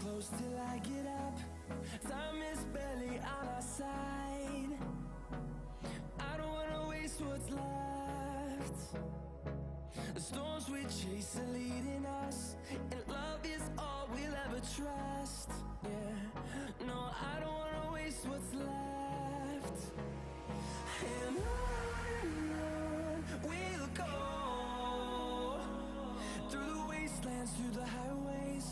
close till I get up. Time is barely on our side. I don't wanna waste what's left. The storms we chase are leading us, and love is all we'll ever trust. Yeah, no, I don't wanna waste what's left. And on we'll go, through the wastelands, through the highways,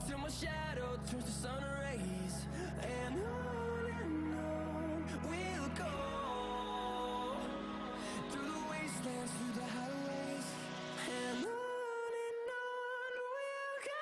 till my shadow turns to sun rays. And on we'll go, through the wastelands, through the highways, and on we'll go.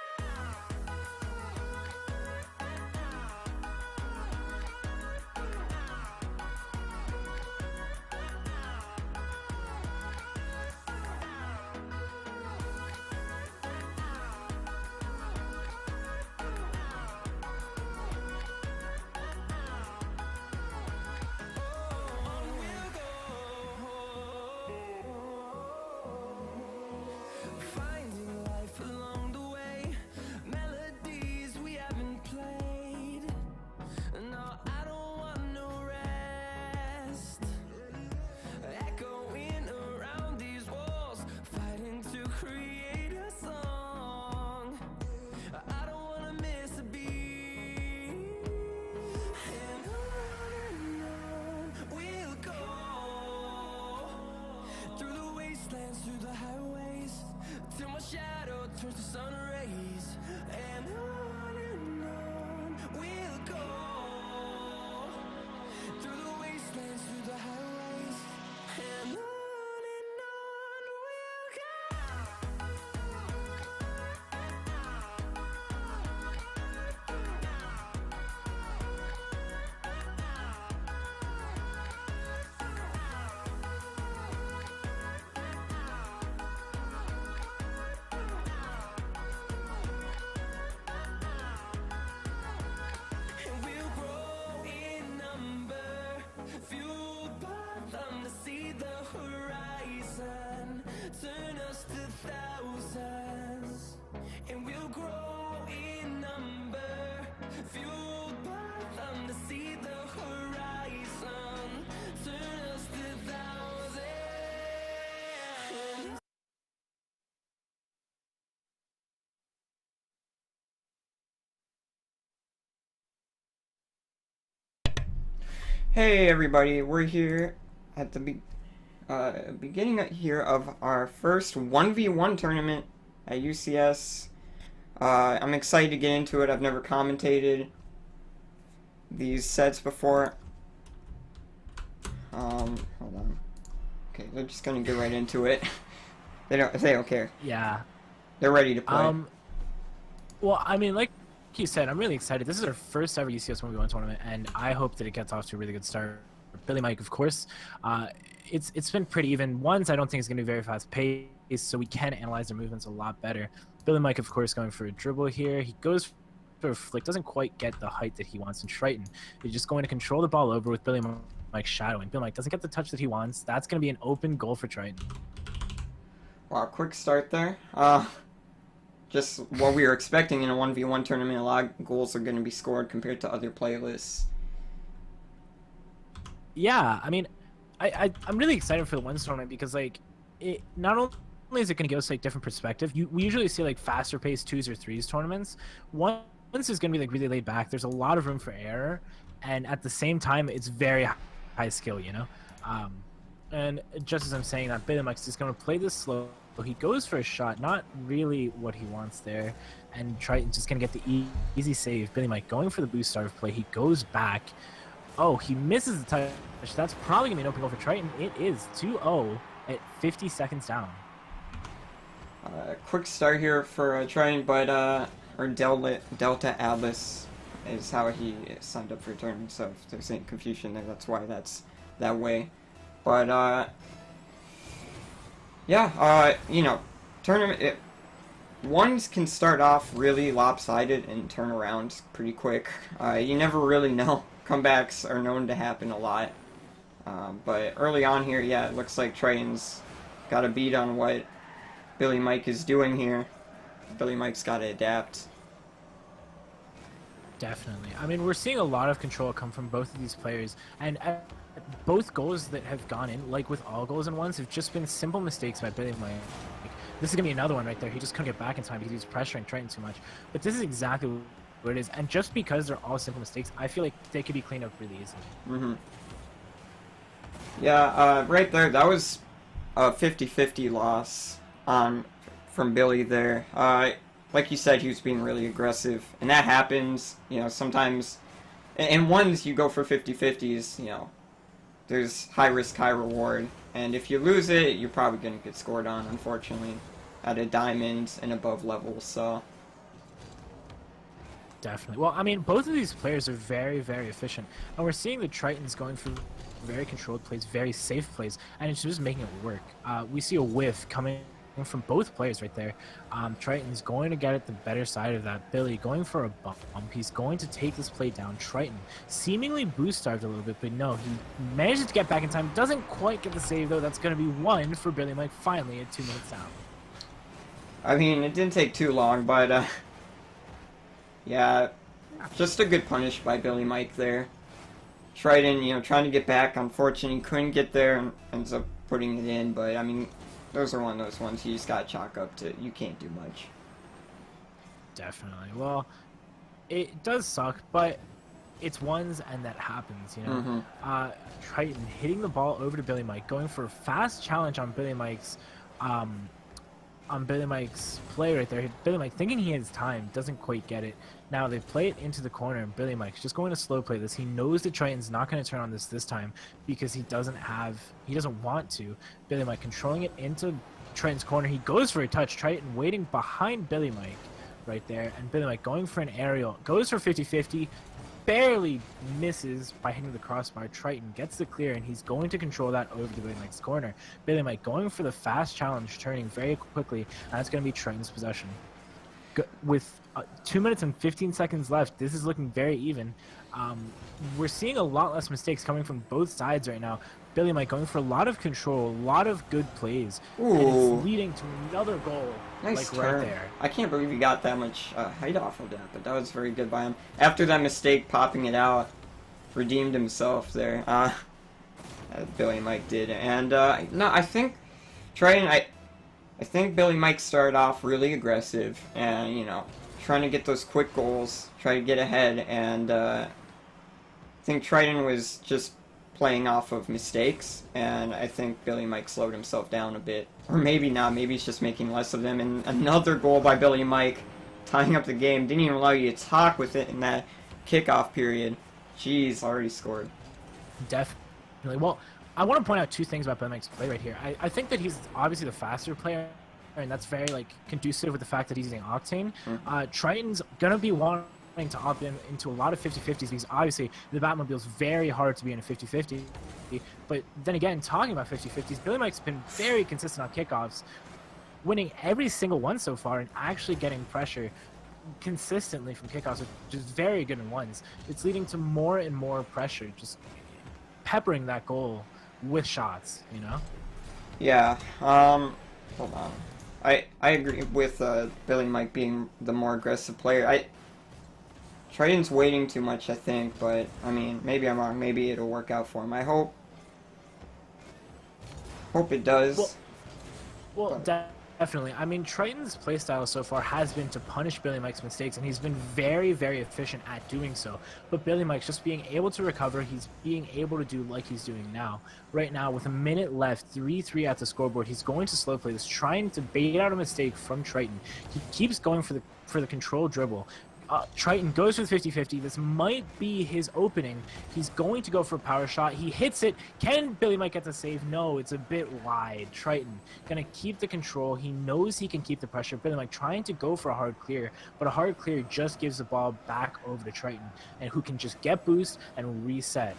Hey everybody, we're here at the beginning here of our first 1v1 tournament at UCS. I'm excited to get into it. I've never commentated these sets before. Hold on. Okay, they're just gonna get right into it. They don't care. Yeah. They're ready to play. Um. Well, I mean, like you said, I'm really excited. This is our first ever UCS 1v1 tournament, and I hope that it gets off to a really good start. Billy Mike, of course, uh, it's been pretty even. Ones I don't think is going to be very fast paced, so we can analyze their movements a lot better. Billy Mike, of course, going for a dribble here. He goes for a flick, doesn't quite get the height that he wants. And Triton is just going to control the ball over with Billy Mike shadowing. Billy Mike doesn't get the touch that he wants. That's going to be an open goal for Triton. Wow, quick start there. Just what we were expecting in a 1v1 tournament. A lot of goals are going to be scored compared to other playlists. Yeah, I mean, I'm really excited for the ones tournament because like it not only is it going to give us like different perspective. We usually see like faster paced twos or threes tournaments. Ones is going to be like really laid back. There's a lot of room for error, and at the same time, it's very high skill. Um, and just as I'm saying that, Betamax is going to play this slow. He goes for a shot, not really what he wants there, and Triton's just going to get the easy save. Billy Mike going for the boost start of play. He goes back. Oh, he misses the touch. That's probably going to be an open goal for Triton. It is 2-0 at 50 seconds down. Quick start here for Triton, but or Delta Atlas is how he signed up for tournament. So if there's any confusion there, that's why that's that way. But yeah, tournament ones can start off really lopsided and turn around pretty quick. You never really know. Comebacks are known to happen a lot. But early on here, yeah, it looks like Triton's got a beat on what Billy Mike is doing here. Billy Mike's got to adapt. Definitely. I mean, we're seeing a lot of control come from both of these players, and both goals that have gone in, like with all goals in ones, have just been simple mistakes by Billy Mike. This is going to be another one right there. He just couldn't get back in time because he was pressuring Triton too much. But this is exactly what it is. And just because they're all simple mistakes, I feel like they could be cleaned up really easily. Mm-hmm. Yeah, right there, that was a 50-50 loss from Billy there. Like you said, he was being really aggressive, and that happens, sometimes. In ones, you go for 50-50s, there's high risk, high reward, and if you lose it, you're probably going to get scored on, unfortunately, at a diamond and above level, so. Definitely. Well, I mean, both of these players are very, very efficient, and we're seeing the Tritons going for very controlled plays, very safe plays, and it's just making it work. We see a whiff coming from both players right there. Triton's going to get at the better side of that. Billy going for a bump. He's going to take this play down. Triton seemingly boost starved a little bit, but no, he manages to get back in time. Doesn't quite get the save, though. That's going to be one for Billy Mike finally at 2 minutes down. I mean, it didn't take too long, but, yeah, just a good punish by Billy Mike there. Triton, trying to get back. Unfortunately, couldn't get there and ends up putting it in, but, I mean, those are one of those ones you just gotta chalk up to. You can't do much. Definitely. Well, it does suck, but it's ones and that happens, Mm-hmm. Triton hitting the ball over to Billy Mike, going for a fast challenge on Billy Mike's play right there. Billy Mike thinking he has time, doesn't quite get it. Now they play it into the corner, and Billy Mike's just going to slow play this. He knows that Triton's not going to turn on this time because he doesn't want to. Billy Mike controlling it into Triton's corner. He goes for a touch. Triton waiting behind Billy Mike right there, and Billy Mike going for an aerial. Goes for 50-50. Barely misses by hitting the crossbar. Triton gets the clear, and he's going to control that over to Billy Mike's corner. Billy Mike going for the fast challenge, turning very quickly, and that's going to be Triton's possession. With 2 minutes and 15 seconds left, this is looking very even. We're seeing a lot less mistakes coming from both sides right now. Billy Mike going for a lot of control, a lot of good plays, Ooh. and it's leading to another goal. Nice like turn. Right there. I can't believe he got that much height off of that, but that was very good by him. After that mistake, popping it out, redeemed himself there. Billy Mike did, and no, I think Triton. I think Billy Mike started off really aggressive, and trying to get those quick goals, try to get ahead, and I think Triton was just playing off of mistakes, and I think Billy Mike slowed himself down a bit. Or maybe not, maybe he's just making less of them. And another goal by Billy Mike, tying up the game. Didn't even allow you to talk with it in that kickoff period. Jeez, already scored. Definitely. Well, I want to point out two things about Billy Mike's play right here. I think that he's obviously the faster player, and that's very like conducive with the fact that he's using Octane. Triton's gonna be wanting to opt into a lot of 50-50s because obviously the Batmobile's very hard to be in a 50-50. But then again, talking about 50-50s, Billy Mike's been very consistent on kickoffs, winning every single one so far and actually getting pressure consistently from kickoffs, which is very good in ones. It's leading to more and more pressure, just peppering that goal with shots, you know? Yeah, hold on. I agree with Billy Mike being the more aggressive player. Triton's waiting too much, I think, but, I mean, maybe I'm wrong. Maybe it'll work out for him. I hope it does. Well, definitely. I mean, Triton's playstyle so far has been to punish Billy Mike's mistakes, and he's been very, very efficient at doing so. But Billy Mike's just being able to recover, he's being able to do like he's doing now. Right now, with a minute left, 3-3 at the scoreboard, he's going to slow play this, trying to bait out a mistake from Triton. He keeps going for the control dribble. Triton goes for the 50-50. This might be his opening. He's going to go for a power shot. He hits it. Can Billy Mike get the save? No, it's a bit wide. Triton going to keep the control. He knows he can keep the pressure. Billy Mike trying to go for a hard clear, but a hard clear just gives the ball back over to Triton, and who can just get boost and reset.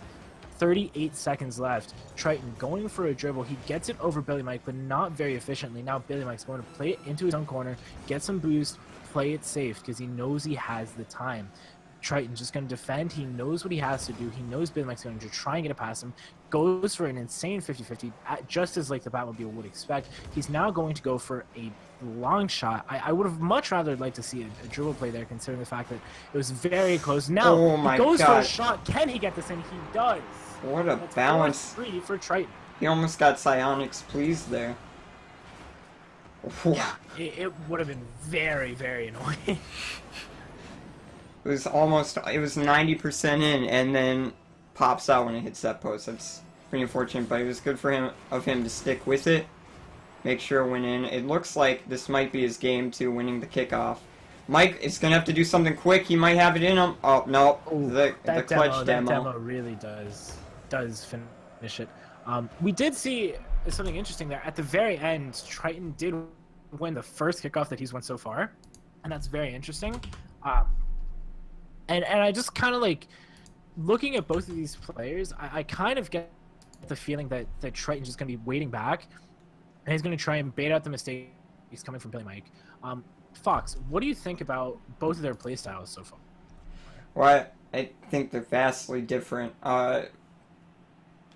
38 seconds left. Triton going for a dribble. He gets it over Billy Mike, but not very efficiently. Now Billy Mike's going to play it into his own corner, get some boost, play it safe because he knows he has the time. Triton's just going to defend. He knows what he has to do. He knows Billy Mike's going to try and get it past him. Goes for an insane 50-50, just as like the Batmobile would expect. He's now going to go for a long shot. I would have much rather liked to see a dribble play there, considering the fact that it was very close. Now he goes for a shot. Can he get this in? He does. What a balance. 4-3 for Triton. He almost got psionics pleased there. Yeah, it would have been very, very annoying. It was 90% in, and then pops out when it hits that post. That's pretty unfortunate, but it was good for him to stick with it, make sure it went in. It looks like this might be his game too, winning the kickoff. Mike is gonna have to do something quick. He might have it in him. Oh no, the clutch demo. That demo really does finish it. We did see something interesting there at the very end. Triton did win the first kickoff that he's won so far, and that's very interesting. And I just kind of like looking at both of these players. I kind of get the feeling that Triton's just gonna be waiting back, and he's gonna try and bait out the mistakes coming from Billy Mike. Fox, what do you think about both of their play styles so far? Well, I think they're vastly different.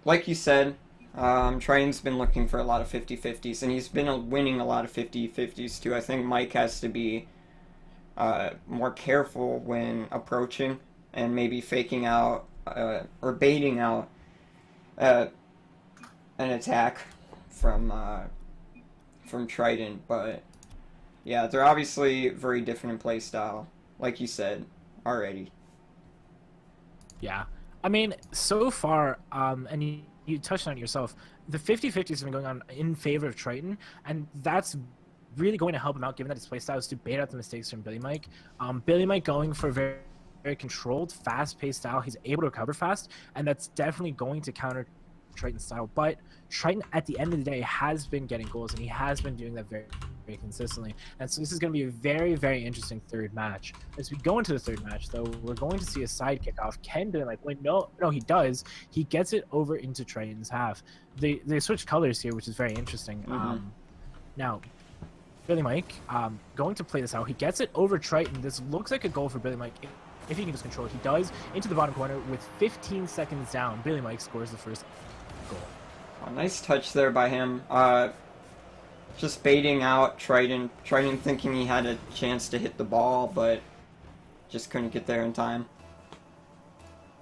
Like you said, Triton's been looking for a lot of 50-50s, and he's been winning a lot of 50-50s too. I think Mike has to be more careful when approaching and maybe faking out or baiting out an attack from Triton. But yeah, they're obviously very different in play style, like you said already. Yeah, I mean, so far, and you touched on it yourself, the 50-50s have been going on in favor of Triton, and that's really going to help him out, given that his playstyle is to bait out the mistakes from Billy Mike. Billy Mike going for a very, very controlled, fast-paced style. He's able to recover fast, and that's definitely going to counter Triton's style. But Triton, at the end of the day, has been getting goals, and he has been doing that very, very consistently. And so this is going to be a very, very interesting third match. As we go into the third match, though, we're going to see a side kickoff. Can Billy Mike win? No, he does. He gets it over into Triton's half. They switch colors here, which is very interesting. Now, Billy Mike going to play this out. He gets it over Triton. This looks like a goal for Billy Mike. If he can just control it, he does. Into the bottom corner with 15 seconds down. Billy Mike scores the first goal. Oh, nice touch there by him. Just baiting out Triton. Triton thinking he had a chance to hit the ball, but just couldn't get there in time.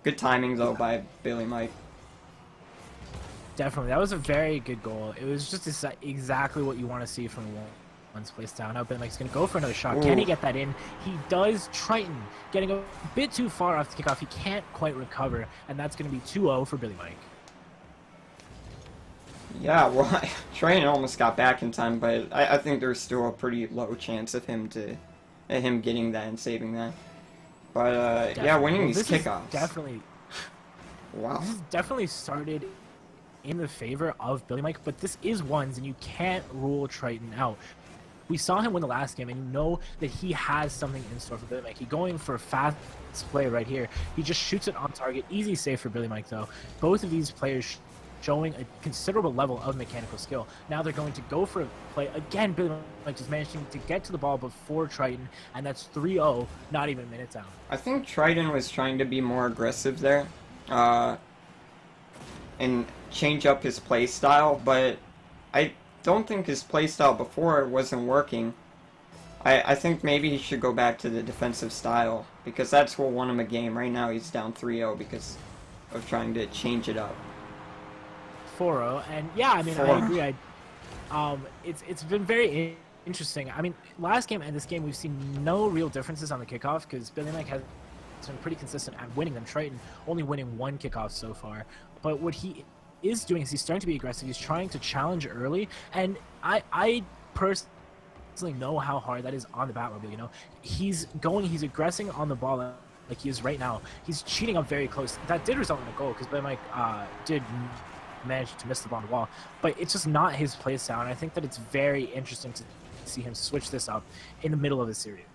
Good timing, though, by Billy Mike. Definitely. That was a very good goal. It was just exactly what you want to see from one's place down. Now Billy Mike's going to go for another shot. Ooh. Can he get that in? He does. Triton getting a bit too far off the kickoff. He can't quite recover, and that's going to be 2-0 for Billy Mike. Yeah, well, Triton almost got back in time, but I think there's still a pretty low chance of him getting that and saving that. But yeah, Definitely. winning Well, these this is kickoffs. Wow. definitely started in the favor of Billy Mike, but this is ones, and you can't rule Triton out. We saw him win the last game, and you know that he has something in store for Billy Mike. He's going for a fast play right here. He just shoots it on target. Easy save for Billy Mike, though. Both of these players showing a considerable level of mechanical skill. Now they're going to go for a play. Again, Billy Mike just managing to get to the ball before Triton, and that's 3-0, not even minutes out. I think Triton was trying to be more aggressive there, and change up his play style, but I don't think his play style before wasn't working. I think maybe he should go back to the defensive style, because that's what won him a game. Right now he's down 3-0 because of trying to change it up. 4-0, and yeah, I mean, 4-0. I agree. It's been very interesting. I mean, last game and this game, we've seen no real differences on the kickoff because Billy Mike has been pretty consistent at winning them. Triton only winning one kickoff so far, but what he is doing is he's starting to be aggressive. He's trying to challenge early, and I personally know how hard that is on the Batmobile. You know, he's aggressing on the ball like he is right now. He's cheating up very close. That did result in a goal because Billy Mike did manage to miss the ball on the wall, but it's just not his play style, and I think that it's very interesting to see him switch this up in the middle of the series.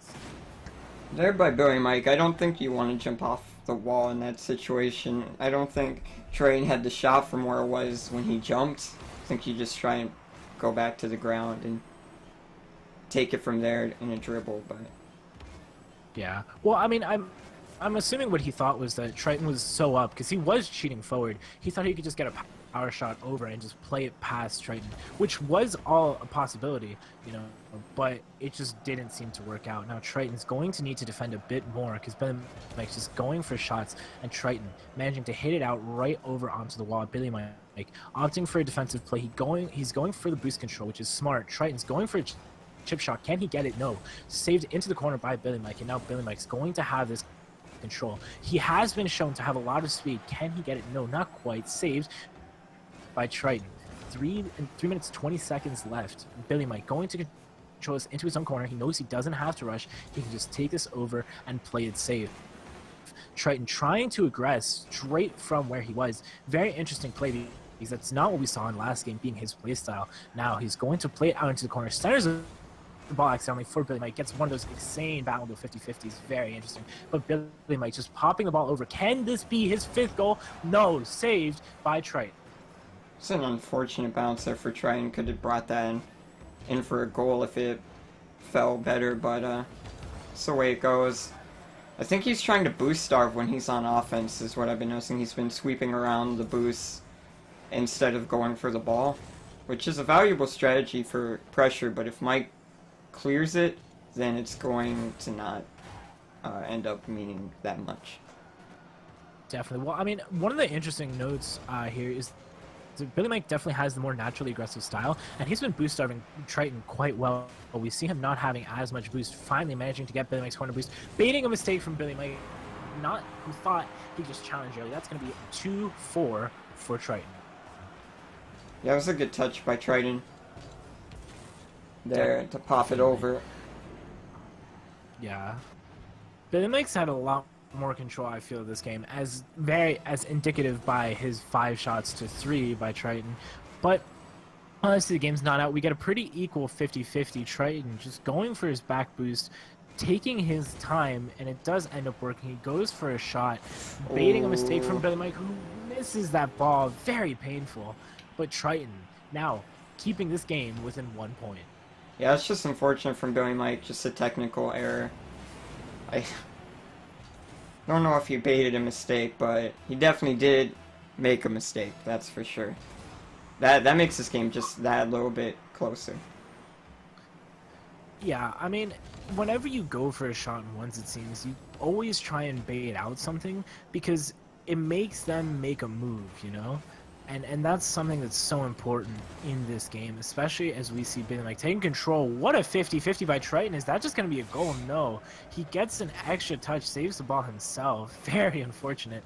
There by Billy Mike, I don't think you want to jump off the wall in that situation. I don't think Triton had the shot from where it was when he jumped. I think you just try and go back to the ground and take it from there in a dribble, but Yeah. Well, I mean, I'm assuming what he thought was that Triton was so up because he was cheating forward. He thought he could just get a power shot over and just play it past Triton, which was all a possibility, you know, but it just didn't seem to work out. Now Triton's going to need to defend a bit more because Billy Mike's just going for shots, and Triton managing to hit it out right over onto the wall. Billy Mike opting for a defensive play. He's going for the boost control, which is smart. Triton's going for a chip shot. Can he get it? No. Saved into the corner by Billy Mike, and now Billy Mike's going to have this control. He has been shown to have a lot of speed. Can he get it? No, not quite. Saved by Triton. 3 minutes 20 seconds left. Billy Mike going to control this into his own corner. He knows he doesn't have to rush. He can just take this over and play it safe. Triton trying to aggress straight from where he was. Very interesting play because that's not what we saw in last game being his play style. Now he's going to play it out into the corner. Centers the ball accidentally for Billy Mike. Gets one of those insane Batmobile 50-50s. Very interesting. But Billy Mike just popping the ball over. Can this be his 5th goal? No. Saved by Triton. it's an unfortunate bounce there for Triton. Could have brought that in for a goal if it fell better, but that's the way it goes. I think he's trying to boost starve when he's on offense is what I've been noticing. He's been sweeping around the boosts instead of going for the ball, which is a valuable strategy for pressure, but if Mike clears it, then it's going to not end up meaning that much. Definitely. Well, I mean, one of the interesting notes here is that Billy Mike definitely has the more naturally aggressive style, and he's been boost starving Triton quite well. But we see him not having as much boost, finally managing to get Billy Mike's corner boost, baiting a mistake from Billy Mike, who thought he just challenged early. That's going to be 2-4 for Triton. Yeah, it was a good touch by Triton there to pop it over. Yeah. Billy Mike's had a lot more control, I feel, this game, as indicative by his 5 shots to 3 by Triton. But honestly, the game's not out. We get a pretty equal 50-50. Triton just going for his back boost, taking his time, and it does end up working. He goes for a shot, baiting a mistake from Billy Mike, who misses that ball. Very painful. But Triton now keeping this game within 1 point. Yeah, it's just unfortunate from Billy Mike, just a technical error. I don't know if he baited a mistake, but he definitely did make a mistake, that's for sure. That makes this game just that little bit closer. Yeah, I mean, whenever you go for a shot in ones, it seems, you always try and bait out something because it makes them make a move, you know? And that's something that's so important in this game, especially as we see Billy Mike taking control. What a 50-50 by Triton. Is that just going to be a goal? No. He gets an extra touch, saves the ball himself. Very unfortunate.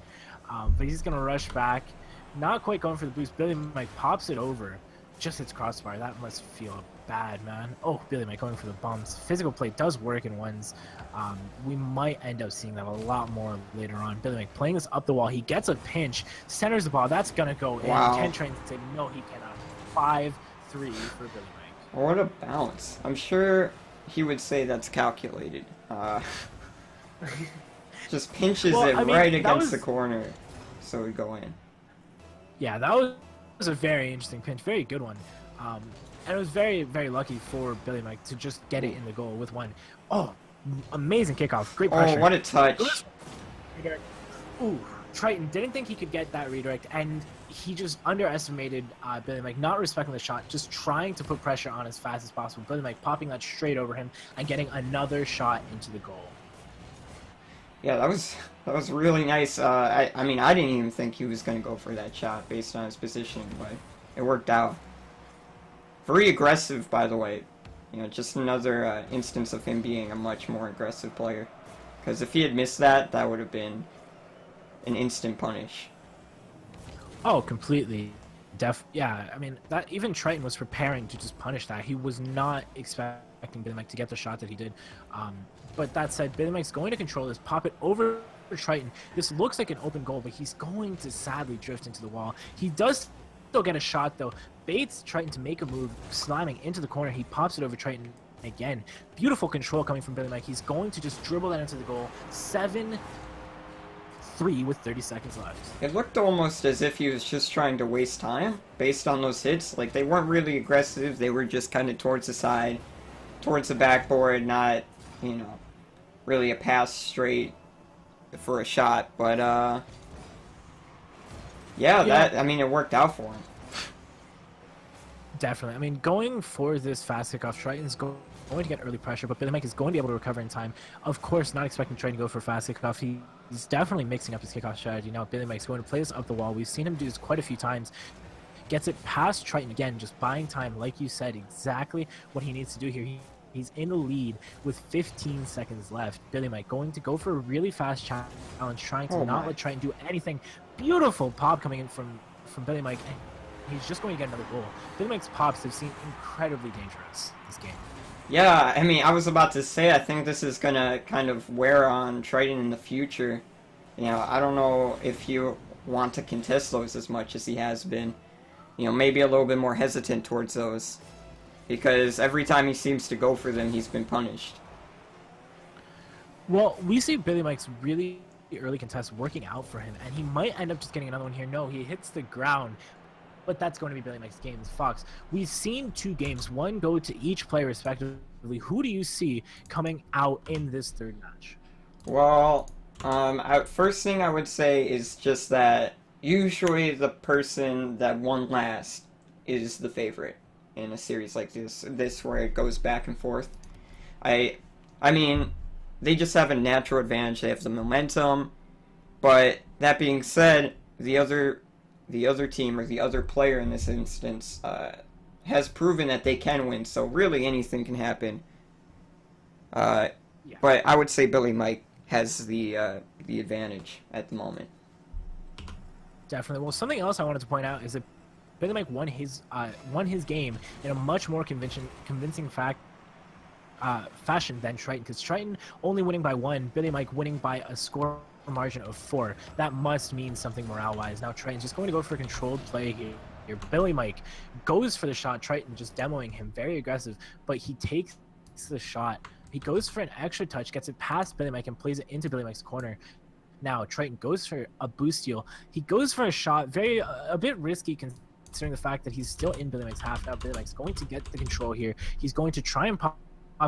But he's going to rush back. Not quite going for the boost. Billy Mike pops it over. Just hits crossbar. That must feel bad, man. Oh, Billy Mike going for the bumps. Physical play does work in ones. We might end up seeing that a lot more later on. Billy Mike playing this up the wall. He gets a pinch, centers the ball. That's going to go in. Wow. Ken Triton say, no, he cannot. 5-3 for Billy Mike. What a bounce. I'm sure he would say that's calculated. Just pinches Well, it I mean, right that against was- the corner, so it would go in. Yeah, that was a very interesting pinch. Very good one. And it was very, very lucky for Billy Mike to just get it in the goal with one. Oh, amazing kickoff. Great pressure. Oh, what a touch. Ooh, Triton didn't think he could get that redirect, and he just underestimated Billy Mike, not respecting the shot, just trying to put pressure on as fast as possible. Billy Mike popping that straight over him and getting another shot into the goal. Yeah, that was really nice. I mean, I didn't even think he was going to go for that shot based on his positioning, but it worked out. Very aggressive, by the way. You know, just another instance of him being a much more aggressive player. Because if he had missed that, that would have been an instant punish. Oh, completely. Yeah, I mean, that even Triton was preparing to just punish that. He was not expecting Billy Mike to get the shot that he did. But that said, Billy Mike's going to control this, pop it over Triton. This looks like an open goal, but he's going to sadly drift into the wall. He does still get a shot, though. Baits Triton to make a move, slamming into the corner. He pops it over Triton again. Beautiful control coming from Billy Mike. He's going to just dribble that into the goal. 7-3 with 30 seconds left. It looked almost as if he was just trying to waste time based on those hits. Like, they weren't really aggressive. They were just kind of towards the side, towards the backboard, not, you know, really a pass straight for a shot. But, yeah, that, I mean, it worked out for him. Definitely. I mean, going for this fast kickoff, Triton's going to get early pressure, but Billy Mike is going to be able to recover in time. Of course, not expecting Triton to go for a fast kickoff. He's definitely mixing up his kickoff strategy. Now, Billy Mike's going to play this up the wall. We've seen him do this quite a few times. Gets it past Triton again, just buying time, like you said, exactly what he needs to do here. He's in the lead with 15 seconds left. Billy Mike going to go for a really fast challenge, trying to not let Triton do anything. Beautiful pop coming in from Billy Mike. He's just going to get another goal. Billy Mike's pops have seemed incredibly dangerous this game. Yeah, I mean, I was about to say, I think this is going to kind of wear on Triton in the future. You know, I don't know if you want to contest those as much as he has been. You know, maybe a little bit more hesitant towards those. Because every time he seems to go for them, he's been punished. Well, we see Billy Mike's really early contest working out for him, and he might end up just getting another one here. No, he hits the ground. But that's going to be Billy Mike's game. Fox, we've seen 2 games, one go to each player respectively. Who do you see coming out in this third match? Well, first thing I would say is just that usually the person that won last is the favorite in a series like this where it goes back and forth. I mean, they just have a natural advantage. They have the momentum. But that being said, the other team or the other player in this instance has proven that they can win, so really anything can happen. Yeah. But I would say Billy Mike has the advantage at the moment. Definitely. Well, something else I wanted to point out is that Billy Mike won his game in a much more convincing fashion than Triton, because Triton only winning by 1, Billy Mike winning by a score margin of 4. That must mean something morale-wise. Now Triton's just going to go for a controlled play here. Billy Mike goes for the shot. Triton just demoing him, very aggressive, but he takes the shot. He goes for an extra touch, gets it past Billy Mike, and plays it into Billy Mike's corner. Now Triton goes for a boost steal. He goes for a shot, a bit risky considering the fact that he's still in Billy Mike's half. Now Billy Mike's going to get the control here. He's going to try and pop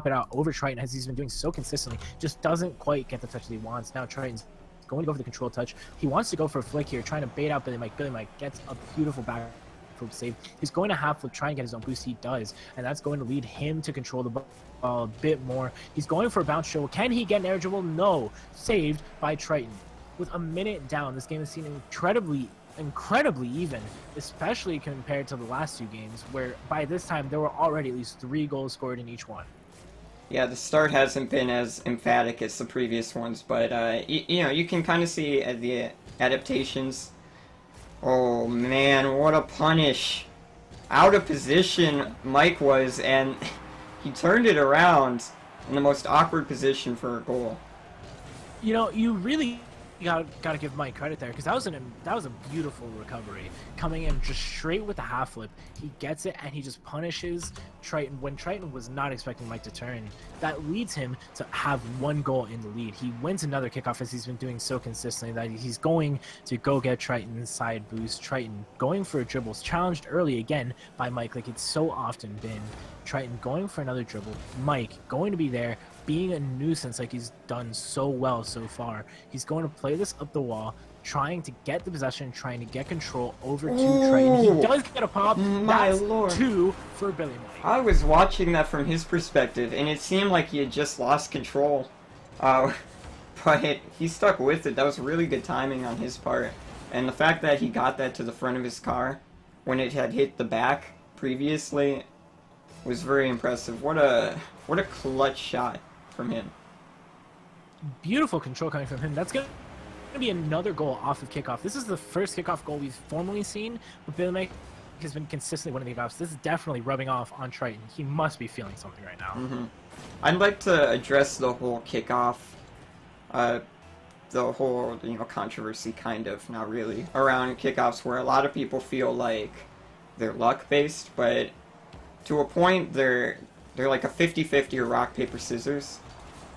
it out over Triton, as he's been doing so consistently. Just doesn't quite get the touch that he wants. Now Triton's going to go for the control touch. He wants to go for a flick here, trying to bait out Billy Mike. Billy Mike gets a beautiful back flip save. He's going to half flip, try and get his own boost. He does, and that's going to lead him to control the ball a bit more. He's going for a bounce show. Can he get an air dribble? No. Saved by Triton. With a minute down, this game has seen incredibly even, especially compared to the last 2 games, where by this time there were already at least 3 goals scored in each one. Yeah, the start hasn't been as emphatic as the previous ones, but you know, you can kind of see the adaptations Oh man, what a punish. Out of position Mike was, and he turned it around in the most awkward position for a goal. You know, you really gotta give Mike credit there, because that was a beautiful recovery, coming in just straight with the half flip. He gets it and he just punishes Triton when Triton was not expecting Mike to turn. That leads him to have one goal in the lead. He wins another kickoff, as he's been doing so consistently, that he's going to go get Triton's side boost. Triton going for a dribble, challenged early again by Mike, like it's so often been. Triton going for another dribble. Mike going to be there, being a nuisance like he's done so well so far. He's going to play this up the wall, trying to get the possession, trying to get control over to Triton. He does get a pop. My That's lord. 2 for Billy Mike. I was watching that from his perspective, and it seemed like he had just lost control. But he stuck with it. That was really good timing on his part. And the fact that he got that to the front of his car when it had hit the back previously was very impressive. What a clutch shot from him. Beautiful control coming from him. That's going to be another goal off of kickoff. This is the first kickoff goal we've formally seen, but Billy Mike has been consistently winning the kickoffs. This is definitely rubbing off on Triton. He must be feeling something right now. I'd like to address the whole kickoff, the whole, controversy, kind of, not really, around kickoffs, where a lot of people feel like they're luck-based, but to a point, they're like a 50-50 or rock, paper, scissors.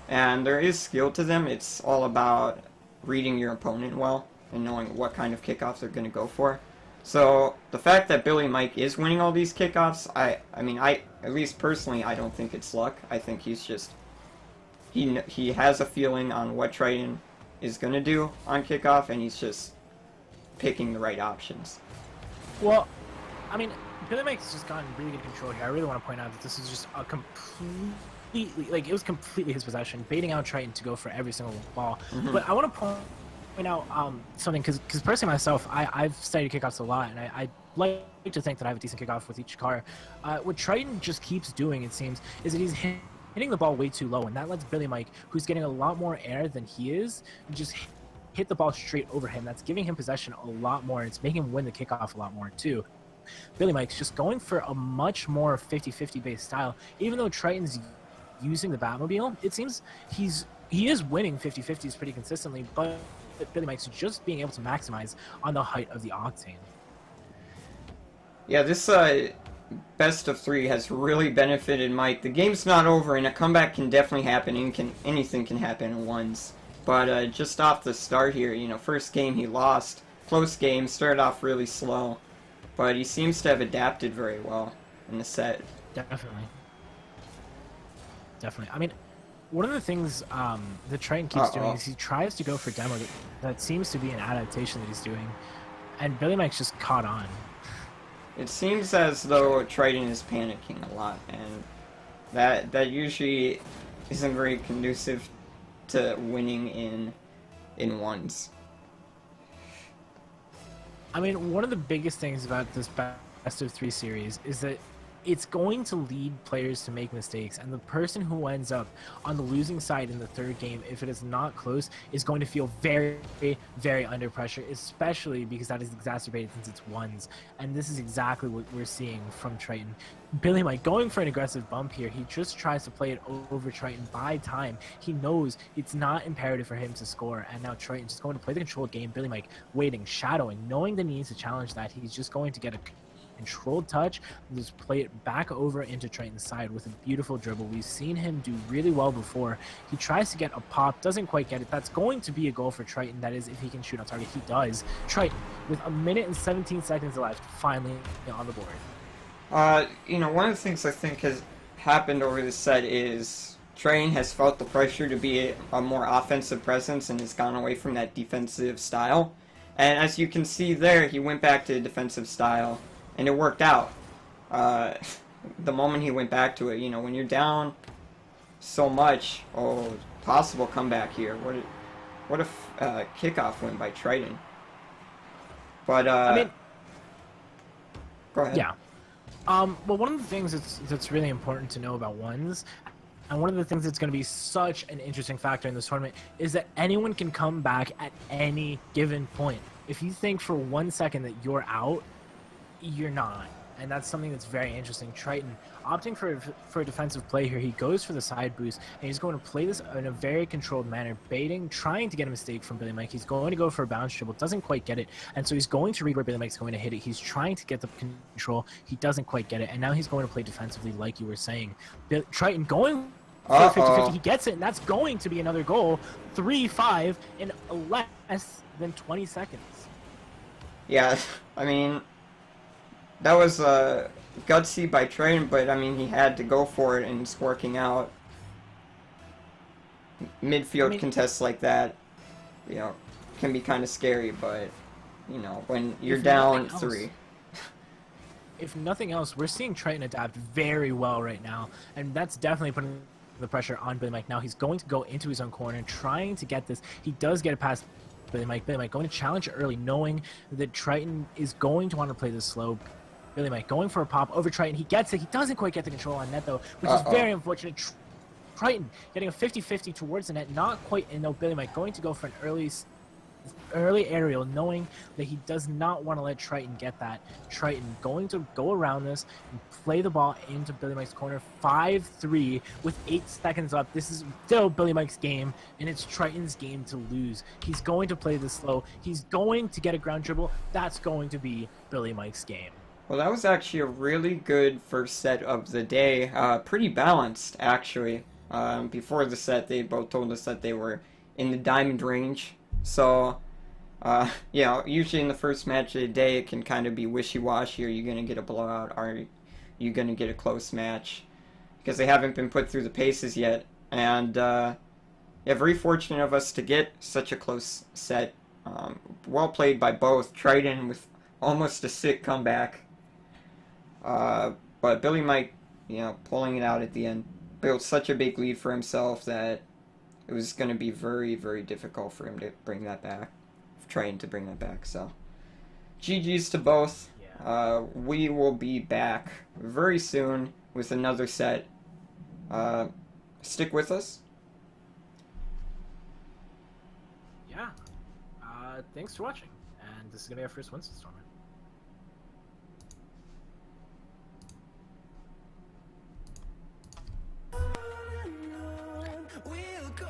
And there is skill to them. It's all about reading your opponent well and knowing what kind of kickoffs they're going to go for. So the fact that Billy Mike is winning all these kickoffs, I at least personally, I don't think it's luck. I think he's just he has a feeling on what Triton is going to do on kickoff, and he's just picking the right options. Well, I mean, Billy Mike's just gotten really good control here. I really want to point out that this is just a completely, it was completely his possession, baiting out Triton to go for every single ball. But I want to point out something, because personally myself, I've studied kickoffs a lot, and I like to think that I have a decent kickoff with each car. What Triton just keeps doing, it seems, is that he's hitting the ball way too low, and that lets Billy Mike, who's getting a lot more air than he is, just hit the ball straight over him. That's giving him possession a lot more, and it's making him win the kickoff a lot more too. Billy Mike's just going for a much more 50-50 based style. Even though Triton's using the Batmobile, it seems he is winning 50-50s pretty consistently, but Billy Mike's just being able to maximize on the height of the octane. Yeah, this best of 3 has really benefited Mike. The game's not over, and a comeback can definitely happen, and anything can happen at once. But just off the start here, first game he lost, close game, started off really slow. But he seems to have adapted very well in the set. Definitely. I mean, one of the things that Triton keeps doing is he tries to go for demo. That seems to be an adaptation that he's doing. And Billy Mike's just caught on. It seems as though Triton is panicking a lot, and that usually isn't very conducive to winning in ones. I mean, one of the biggest things about this best of 3 series is that it's going to lead players to make mistakes, and the person who ends up on the losing side in the third game, if it is not close, is going to feel very, very under pressure, especially because that is exacerbated since it's ones. And this is exactly what we're seeing from Triton. Billy Mike going for an aggressive bump here. He just tries to play it over Triton by time. He knows it's not imperative for him to score, and now Triton's just going to play the controlled game. Billy Mike waiting, shadowing, knowing the needs to challenge that. He's just going to get a controlled touch and just play it back over into Triton's side with a beautiful dribble. We've seen him do really well before. He tries to get a pop, doesn't quite get it. That's going to be a goal for Triton. That is, if he can shoot on target. He does. Triton, with 1 minute and 17 seconds left, finally on the board. One of the things I think has happened over this set is Triton has felt the pressure to be a more offensive presence and has gone away from that defensive style. And as you can see there, he went back to defensive style, and it worked out. The moment he went back to it, when you're down so much, possible comeback here. What a kickoff win by Triton. But I mean, go ahead. Yeah. Well, one of the things that's really important to know about ones, and one of the things that's going to be such an interesting factor in this tournament, is that anyone can come back at any given point. if you think for 1 second that you're out, you're not. And that's something that's very interesting. Triton opting for a defensive play here. He goes for the side boost, and he's going to play this in a very controlled manner, baiting, trying to get a mistake from Billy Mike. He's going to go for a bounce dribble, doesn't quite get it, and so he's going to read where Billy Mike's going to hit it. He's trying to get the control. He doesn't quite get it, and now he's going to play defensively, like you were saying. Triton going for 50-50. He gets it, and that's going to be another goal. 3-5 in less than 20 seconds. Yeah, I mean, that was gutsy by Triton, but I mean, he had to go for it, and it's working out. Midfield contests like that, you know, can be kind of scary, but, you know, when you're down 3. If nothing else, we're seeing Triton adapt very well right now, and that's definitely putting the pressure on Billy Mike. Now he's going to go into his own corner, trying to get this. He does get it past Billy Mike going to challenge it early, knowing that Triton is going to want to play this slow. Billy Mike going for a pop over Triton. He gets it. He doesn't quite get the control on net, though, which is very unfortunate. Triton getting a 50-50 towards the net, not quite, and no, Billy Mike going to go for an early aerial, knowing that he does not want to let Triton get that. Triton going to go around this and play the ball into Billy Mike's corner. 5-3 with 8 seconds left. This is still Billy Mike's game, and it's Triton's game to lose. He's going to play this slow. He's going to get a ground dribble. That's going to be Billy Mike's game. Well, that was actually a really good first set of the day. Pretty balanced, actually. Before the set, they both told us that they were in the diamond range. So, you know, usually in the first match of the day, it can kind of be wishy-washy. Are you going to get a blowout? Are you going to get a close match? Because they haven't been put through the paces yet. And, yeah, very fortunate of us to get such a close set. Well played by both. Triton with almost a sick comeback. But Billy Mike, you know, pulling it out at the end, built such a big lead for himself that it was going to be very, very difficult for him to bring that back, trying to bring that back. So, GG's to both. Yeah. We will be back very soon with another set. Stick with us. Yeah. Thanks for watching, and this is going to be our first Winston Stormer. We'll go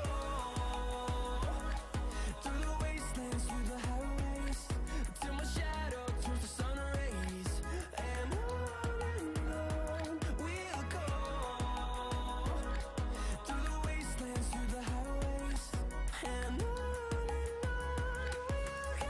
through the wastelands, through the highways, till my shadow turns to sun rays. And on we'll go through the wastelands, through the highways, and on we'll go.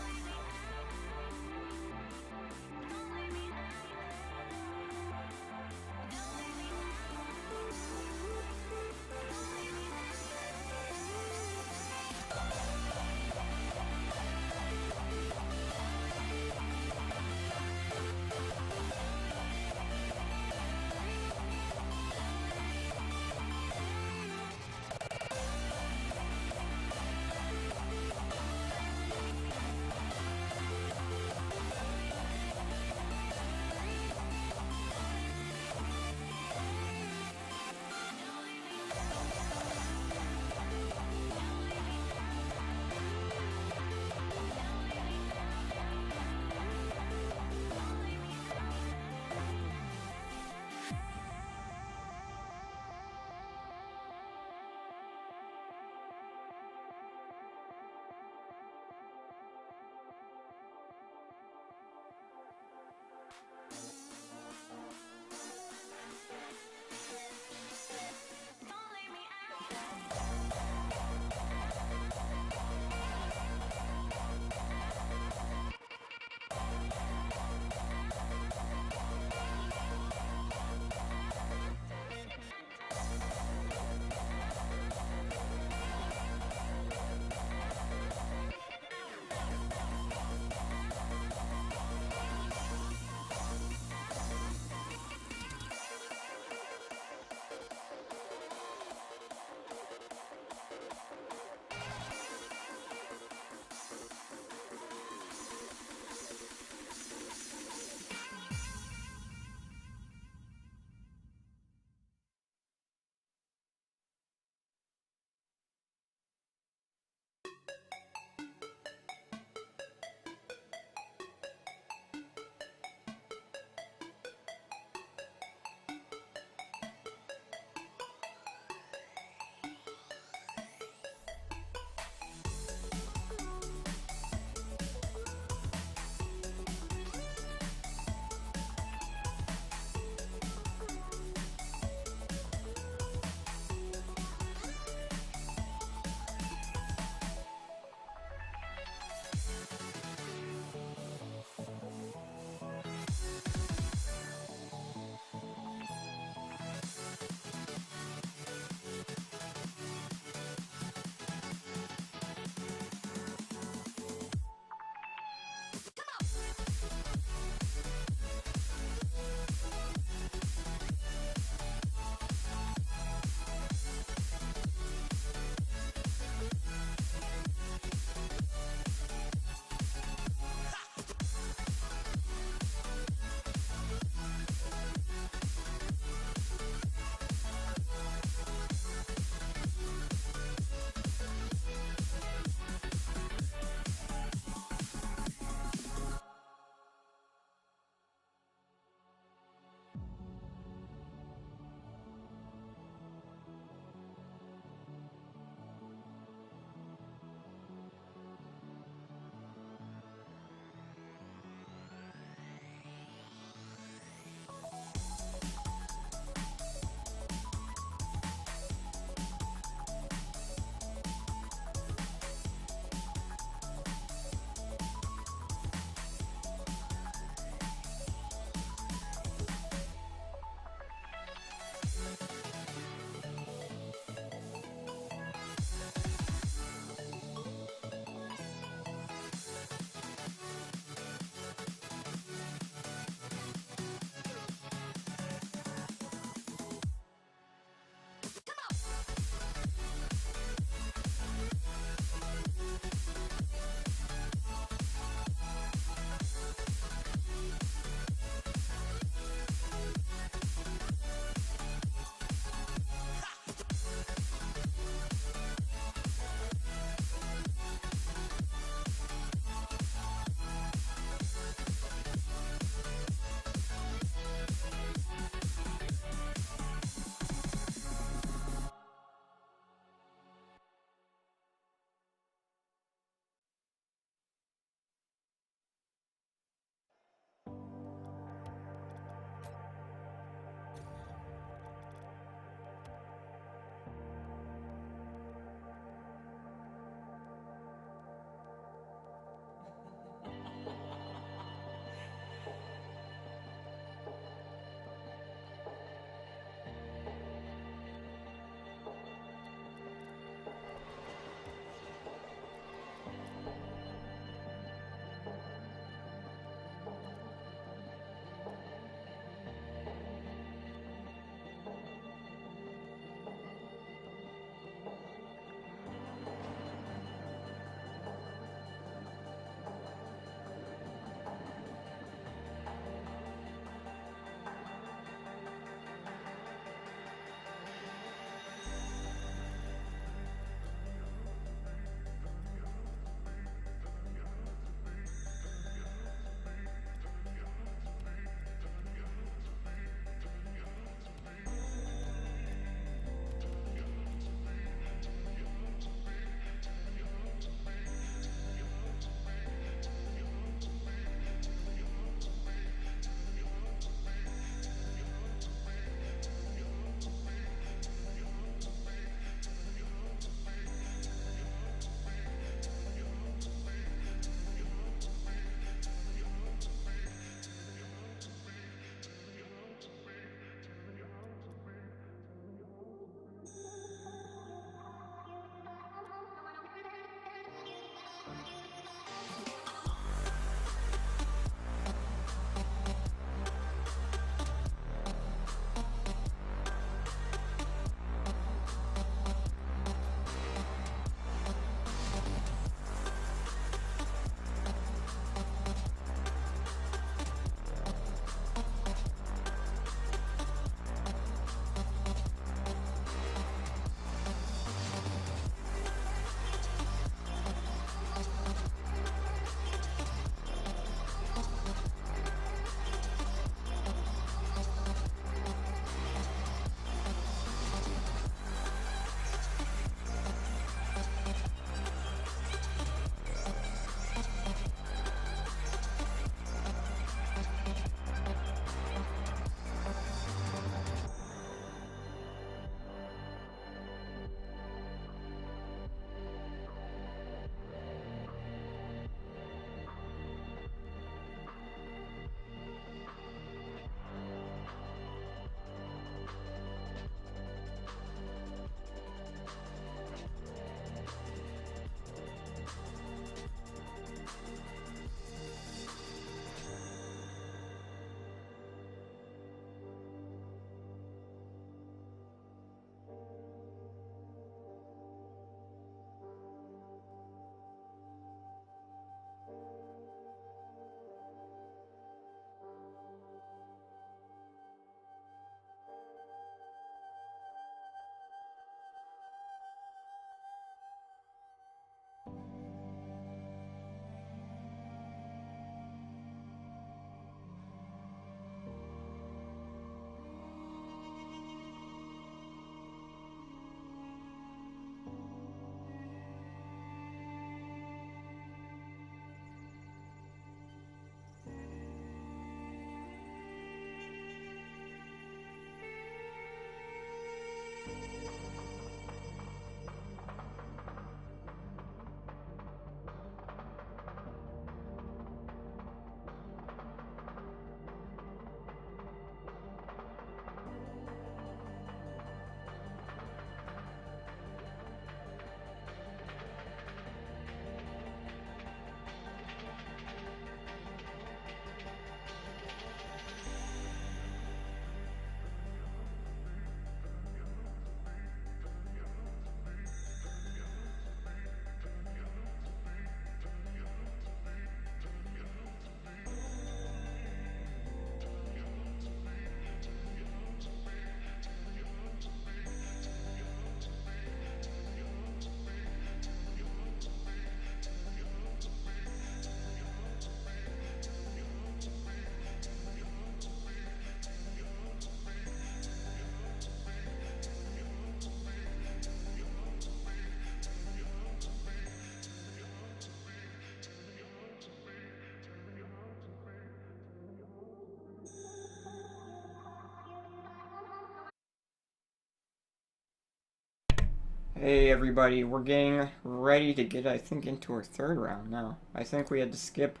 Hey everybody, we're getting ready to get, I think, into our third round now. I think we had to skip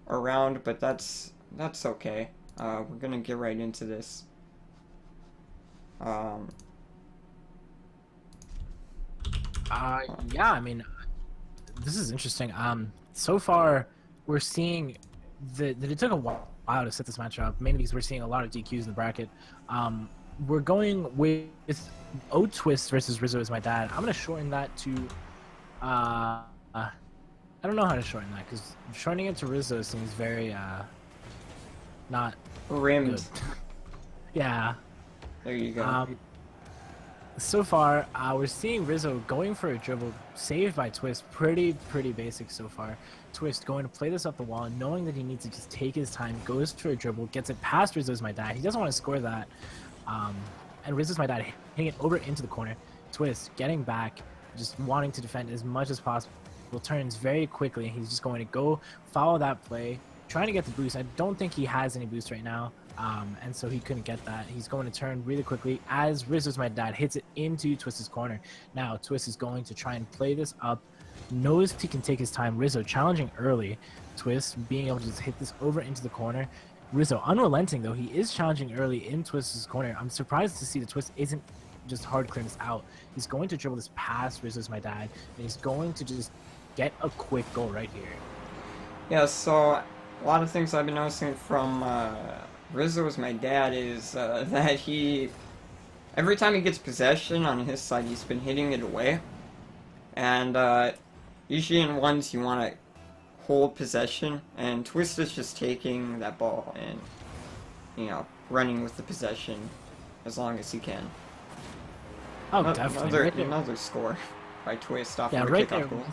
a round, but that's okay. We're gonna get right into this. Yeah, I mean, this is interesting. So far, we're seeing that it took a while to set this match up, mainly because we're seeing a lot of DQs in the bracket. We're going with O Twist versus Rizzo is my dad. I'm gonna shorten that to, I don't know how to shorten that because shortening it to Rizzo seems very not Rimmed. good. Yeah. There you go. So far, we're seeing Rizzo going for a dribble, saved by Twist. Pretty basic so far. Twist going to play this up the wall, knowing that he needs to just take his time, goes for a dribble, gets it past Rizzo's my dad. He doesn't want to score that. And Rizzo's my dad hitting it over into the corner. Twist getting back, just wanting to defend as much as possible. Turns very quickly. He's just going to go follow that play, trying to get the boost. I don't think he has any boost right now. And so he couldn't get that. He's going to turn really quickly as Rizzo's my dad hits it into Twist's corner. Now Twist is going to try and play this up, knows he can take his time. Rizzo challenging early. Twist being able to just hit this over into the corner. Rizzo unrelenting though. He is challenging early in Twist's corner. I'm surprised to see that Twist isn't just hard clearing this out. He's going to dribble this past Rizzo's my dad, and he's going to just get a quick goal right here. Yeah, so a lot of things I've been noticing from Rizzo's my dad is that he, every time he gets possession on his side, he's been hitting it away. And usually in ones you want to hold possession, and Twist is just taking that ball and, you know, running with the possession as long as he can. Oh, definitely. Another score by Twist off yeah, of a right kickoff there. goal.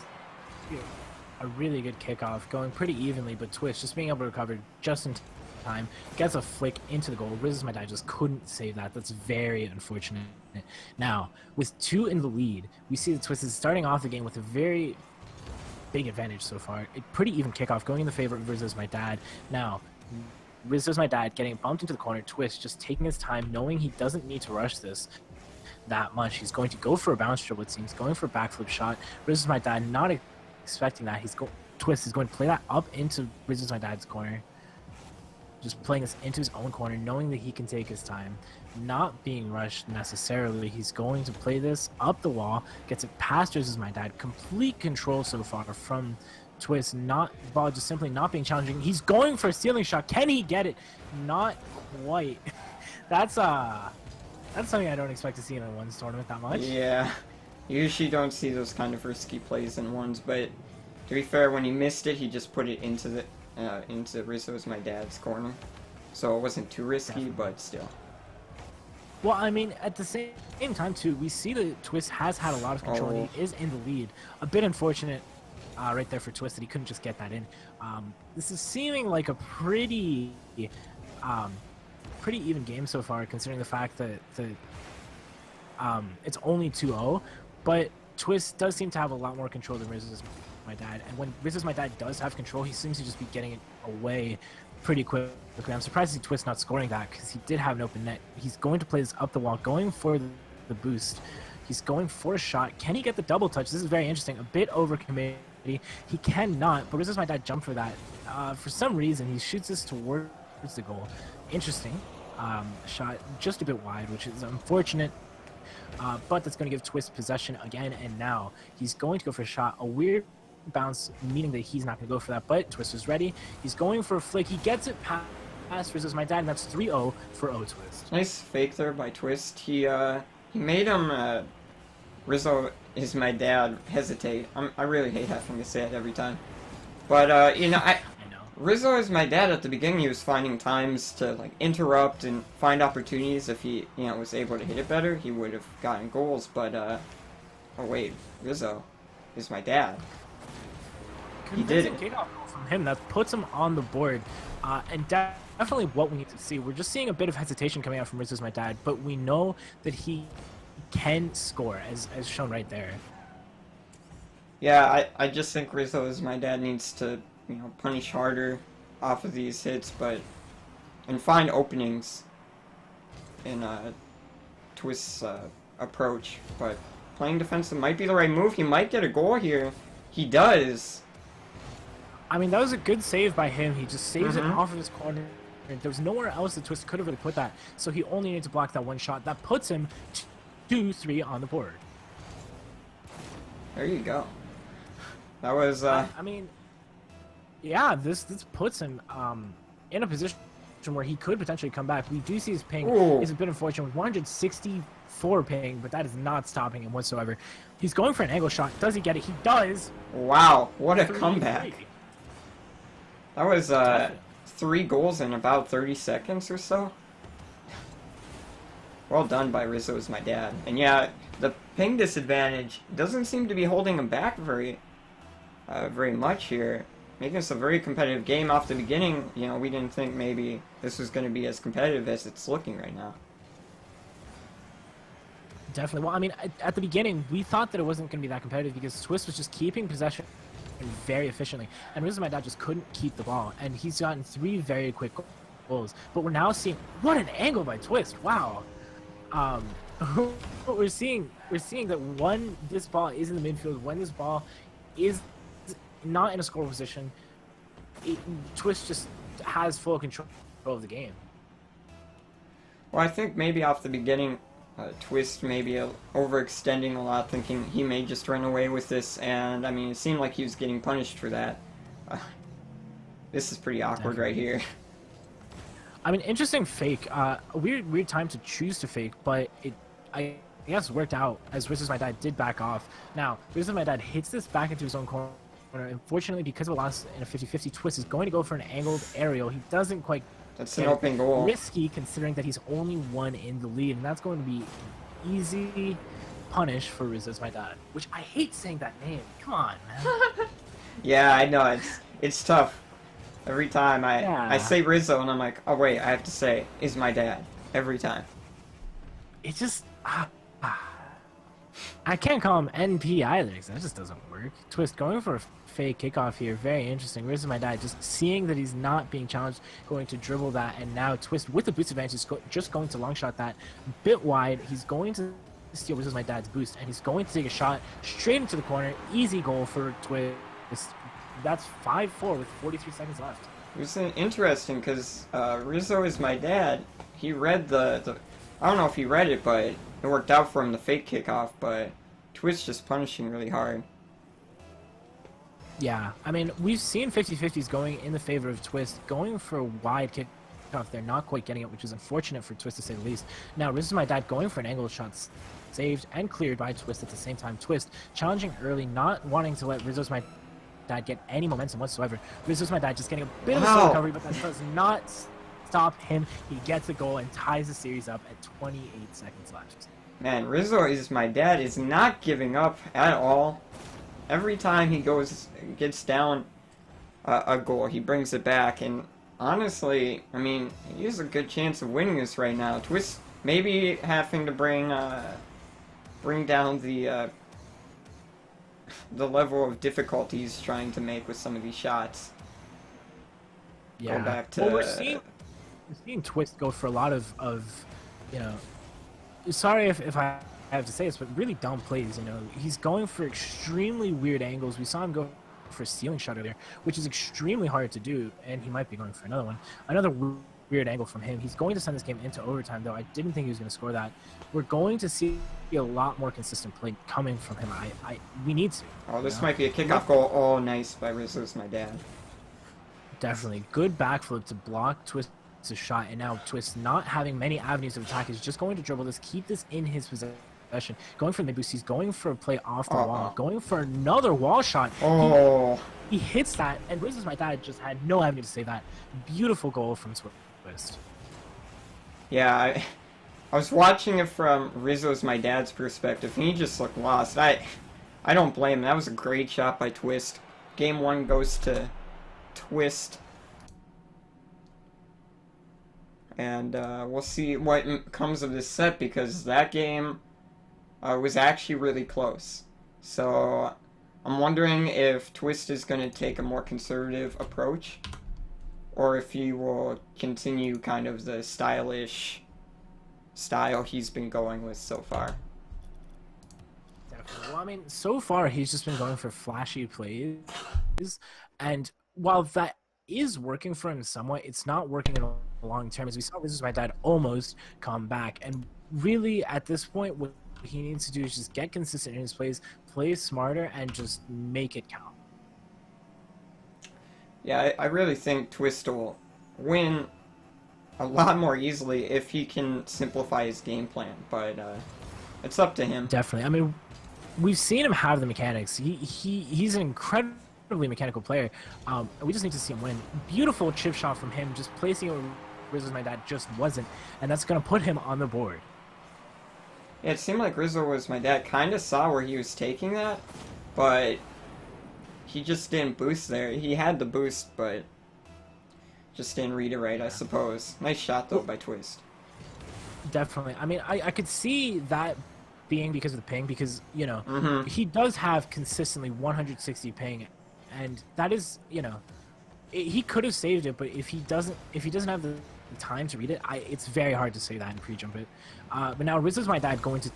A really good kickoff, going pretty evenly, but Twist just being able to recover just in time, gets a flick into the goal. Rizzo's my dad just couldn't save that. That's very unfortunate. Now, with 2 in the lead, we see the Twist is starting off the game with a very big advantage so far. A pretty even kickoff, going in the favor of Rizzo's my dad. Now, Rizzo's my dad getting bumped into the corner. Twist just taking his time, knowing he doesn't need to rush this that much. He's going to go for a bounce dribble, it seems, going for a backflip shot. Rizzo's my dad not expecting that. Twist is going to play that up into Rizzo's my dad's corner. Just playing this into his own corner, knowing that he can take his time, not being rushed necessarily. He's going to play this up the wall, gets it past Rizzo's my dad. Complete control so far from Twist. Ball just simply not being challenging. He's going for a stealing shot. Can he get it? Not quite. That's something I don't expect to see in a ones tournament that much. Yeah, you usually don't see those kind of risky plays in ones, but to be fair, when he missed it, he just put it into Rizzo's my dad's corner, so it wasn't too risky, definitely. But still. Well, I mean, at the same time too, we see that Twist has had a lot of control. And he is in the lead. A bit unfortunate right there for Twist that he couldn't just get that in. This is seeming like a pretty even game so far, considering the fact that it's only 2-0, but Twist does seem to have a lot more control than Rizzo's my dad, and when Rizzo's my dad does have control, he seems to just be getting it away pretty quickly. I'm surprised to see Twist not scoring that, because he did have an open net. He's going to play this up the wall, going for the boost. He's going for a shot. Can he get the double touch? This is very interesting. A bit over committee. He cannot, but Rizzo's my dad jumped for that. For some reason, he shoots this towards the goal. Interesting. Shot just a bit wide, which is unfortunate. But that's going to give Twist possession again, and now he's going to go for a shot. A weird bounce, meaning that he's not going to go for that, but Twist is ready. He's going for a flick. He gets it past Rizzo's my dad, and that's 3-0 for O Twist. Nice fake there by Twist. He made him, Rizzo is my dad, hesitate. I really hate having to say it every time. But, you know, Rizzo is my dad. At the beginning, he was finding times to like interrupt and find opportunities. If he, you know, was able to hit it better, he would have gotten goals. But oh wait, Rizzo is my dad. He did it. Kickoff from him that puts him on the board, and definitely what we need to see. We're just seeing a bit of hesitation coming out from Rizzo's my dad, but we know that he can score, as shown right there. Yeah, I just think Rizzo is my dad needs to, you know, punish harder off of these hits, and find openings in Twist's approach. But playing defensive might be the right move. He might get a goal here. He does. I mean, that was a good save by him. He just saves it Mhm. off of his corner. There was nowhere else that Twist could have really put that, so he only needed to block that one shot. That puts him 2-3 on the board. There you go. That was, I mean, yeah, this puts him in a position where he could potentially come back. We do see his ping Ooh. is a bit unfortunate with 164 ping, but that is not stopping him whatsoever. He's going for an angle shot. Does he get it? He does. wow, what a 3-3. comeback. That was, Definitely. 3 goals in about 30 seconds or so. Well done by Rizzo's my dad. And yeah, the ping disadvantage doesn't seem to be holding him back very much here. Making this a very competitive game off the beginning. You know, we didn't think maybe this was going to be as competitive as it's looking right now. Definitely. Well, I mean, at the beginning, we thought that it wasn't going to be that competitive because Twist was just keeping possession very efficiently, and Rizzo my dad just couldn't keep the ball, and he's gotten 3 very quick goals. But we're now seeing what an angle by Twist! Wow. We're seeing that when this ball is in the midfield, when this ball is not in a score position, Twist just has full control of the game. Well, I think maybe off the beginning, Twist maybe overextending a lot, thinking he may just run away with this, and I mean, it seemed like he was getting punished for that. This is pretty awkward right here. I mean, interesting fake. A weird time to choose to fake, but I guess worked out as Rizzo's my dad did back off. Now, Rizzo's my dad hits this back into his own corner. Unfortunately, because of a loss in a 50-50, Twist is going to go for an angled aerial. He doesn't quite. That's an open goal. Risky considering that he's only one in the lead, and that's going to be easy punish for Rizzo's my dad. Which I hate saying that name. Come on, man. Yeah, I know, it's tough. Every time I Yeah. say Rizzo and I'm like, oh wait, I have to say, is my dad. Every time. It just I can't call him NP either because that just doesn't work. Twist going for a fake kickoff here, very interesting. Rizzo my dad just seeing that he's not being challenged, going to dribble that, and now Twist with the boost advantage is just going to long shot that bit wide. He's going to steal Rizzo my dad's boost, and he's going to take a shot straight into the corner. Easy goal for Twist. That's 5-4 with 43 seconds left. It was interesting because Rizzo is my dad. He read the I don't know if he read it, but it worked out for him, the fake kickoff, but Twist just punishing really hard. Yeah, I mean, we've seen 50-50s going in the favor of Twist, going for a wide kickoff. They're not quite getting it, which is unfortunate for Twist to say the least. Now, Rizzo's my dad going for an angle shot, saved and cleared by Twist at the same time. Twist challenging early, not wanting to let Rizzo's my dad get any momentum whatsoever. Rizzo's my dad just getting a bit of a slow recovery, but that does not stop him. He gets a goal and ties the series up at 28 seconds left. Man, Rizzo is my dad is not giving up at all. Every time he gets down a goal, he brings it back, and honestly, I mean, he has a good chance of winning this right now. Twist maybe having to bring down the level of difficulty he's trying to make with some of these shots. Yeah, Go back to. well, we're seeing Twist go for a lot of you know. Sorry if I have to say this, but really dumb plays. You know, he's going for extremely weird angles. We saw him go for a stealing shot earlier, which is extremely hard to do, and he might be going for another one. Another weird angle from him. He's going to send this game into overtime, though. I didn't think he was going to score that. We're going to see a lot more consistent play coming from him. We need to. Oh, this might be a kickoff goal. Oh, nice by Rizzo's my dad. Definitely. Good backflip to block Twist's shot, and now Twist, not having many avenues of attack, is just going to dribble this, keep this in his possession. Going for the mid boost. He's going for a play off the wall. Going for another wall shot. Oh. He hits that, and Rizzo's my dad just had no avenue to save that. Beautiful goal from Twist. Yeah, I was watching it from Rizzo's my dad's perspective, and he just looked lost. I don't blame him. That was a great shot by Twist. Game 1 goes to Twist. And we'll see what comes of this set, because that game was actually really close. So I'm wondering if Twist is going to take a more conservative approach, or if he will continue kind of the stylish style he's been going with so far. Definitely. Well, I mean, so far he's just been going for flashy plays, and while that is working for him somewhat, it's not working in the long term. As we saw, this is my dad almost come back, and really at this point, what he needs to do is just get consistent in his plays, play smarter, and just make it count. Yeah, I really think Twist will win a lot more easily if he can simplify his game plan, but it's up to him. Definitely. I mean, we've seen him have the mechanics. He's an incredibly mechanical player. We just need to see him win. Beautiful chip shot from him, just placing it where Rizzo's my dad just wasn't, and that's going to put him on the board. Yeah, it seemed like Rizzo was my dad. Kind of saw where he was taking that, but he just didn't boost there. He had the boost, but just didn't read it right, I suppose. Nice shot, though, by Twist. Definitely. I mean, I could see that being because of the ping, because, you know, he does have consistently 160 ping, and that is, you know, he could have saved it, but if he doesn't have the time to read it, it's very hard to say that and pre-jump it. But now Rizzo's my dad going to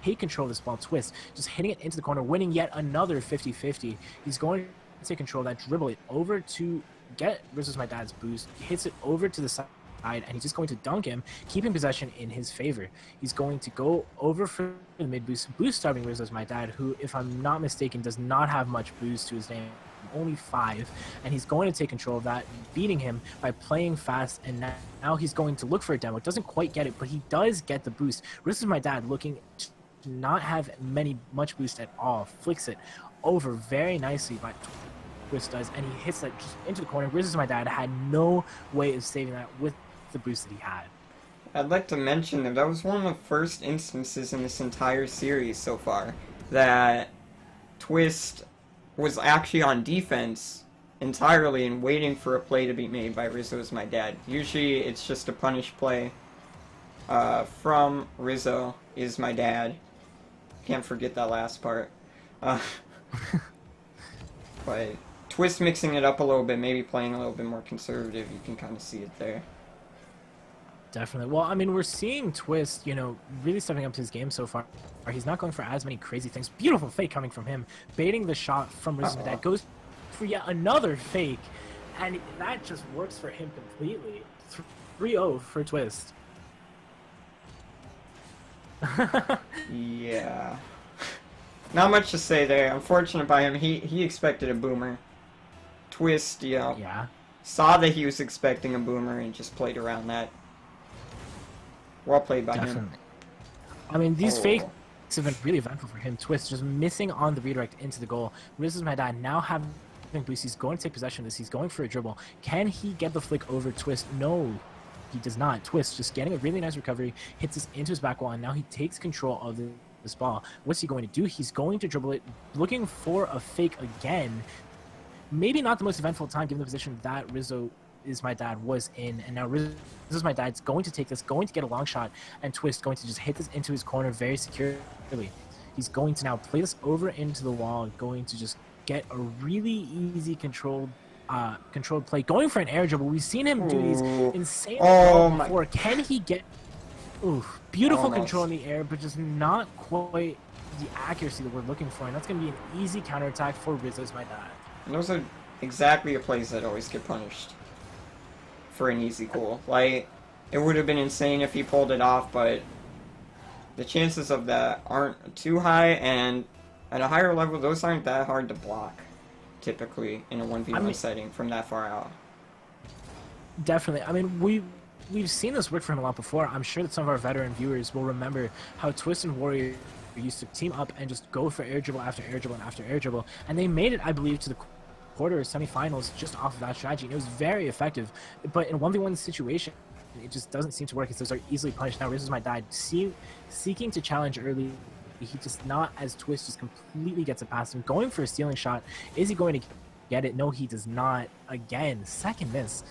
take control of this ball. Twist, just hitting it into the corner, winning yet another 50-50. He's going to take control of that, dribble it over to get Rizzo's my dad's boost, hits it over to the side, and he's just going to dunk him, keeping possession in his favor. He's going to go over for the mid boost starting Rizzo's my dad, who, if I'm not mistaken, does not have much boost to his name, only 5, and he's going to take control of that, beating him by playing fast, and now he's going to look for a demo. Doesn't quite get it, but he does get the boost. Rizzo's my dad looking to not have much boost at all, flicks it over very nicely by Twist does, and he hits that just into the corner. Rizzo's my dad had no way of saving that with the boost that he had. I'd like to mention that was one of the first instances in this entire series so far that Twist was actually on defense entirely and waiting for a play to be made by Rizzo's my dad. Usually it's just a punish play from Rizzo is my dad. Can't forget that last part. But Twist mixing it up a little bit, maybe playing a little bit more conservative, you can kind of see it there. Definitely. Well, I mean, we're seeing Twist, you know, really stepping up to his game so far. He's not going for as many crazy things. Beautiful fake coming from him. Baiting the shot from Rizzo's my dad. Goes for yet another fake. And that just works for him completely. 3-0 for Twist. Yeah. Not much to say there. Unfortunate by him. He expected a boomer. Twist, you know, saw that he was expecting a boomer and just played around that. Well played by him. I mean, these fakes have been really eventful for him. Twist just missing on the redirect into the goal. Rizzo's my dad now having boost. He's going to take possession of this. He's going for a dribble. Can he get the flick over Twist? No, he does not. Twist just getting a really nice recovery, hits this into his back wall, and now he takes control of this ball. What's he going to do? He's going to dribble it, looking for a fake again. Maybe not the most eventful time given the position that Rizzo is my dad was in, and now Rizzo's my dad's going to take this, going to get a long shot, and Twist going to just hit this into his corner very securely. He's going to now play this over into the wall, going to just get a really easy controlled play, going for an air dribble. We've seen him do these insane before. Can he get beautiful control in the air, but just not quite the accuracy that we're looking for, and that's going to be an easy counterattack for Rizzo's my dad. And those are exactly the plays that always get punished for an easy goal. Like, it would have been insane if he pulled it off, but the chances of that aren't too high, and at a higher level, those aren't that hard to block, typically, in a 1v1 setting from that far out. Definitely. I mean, we've seen this work for him a lot before. I'm sure that some of our veteran viewers will remember how Twist and Warrior used to team up and just go for air dribble after air dribble and after air dribble, and they made it, I believe, to the quarter or semifinals just off of that strategy, and it was very effective. But in a 1v1 situation, it just doesn't seem to work, because those are easily punished. Now Rizzo's my dad seeking to challenge early. He just not, as Twist just completely gets it past him, going for a stealing shot. Is he going to get it? No, he does not. Again, second miss.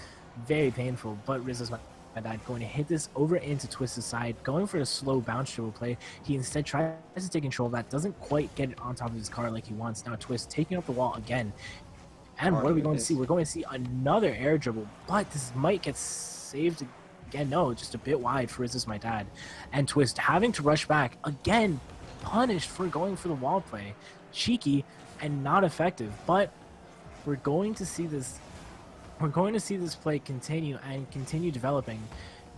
Very painful, but Rizzo's my dad going to hit this over into Twist's side, going for a slow bounce dribble play. He instead tries to take control of that, doesn't quite get it on top of his car like he wants. Now Twist taking up the wall again. And what are we going to see? We're going to see another air dribble, but this might get saved again. No, just a bit wide for Rizzo's my dad. And Twist having to rush back again, punished for going for the wall play. Cheeky and not effective, but we're going to see this. We're going to see this play continue and continue developing.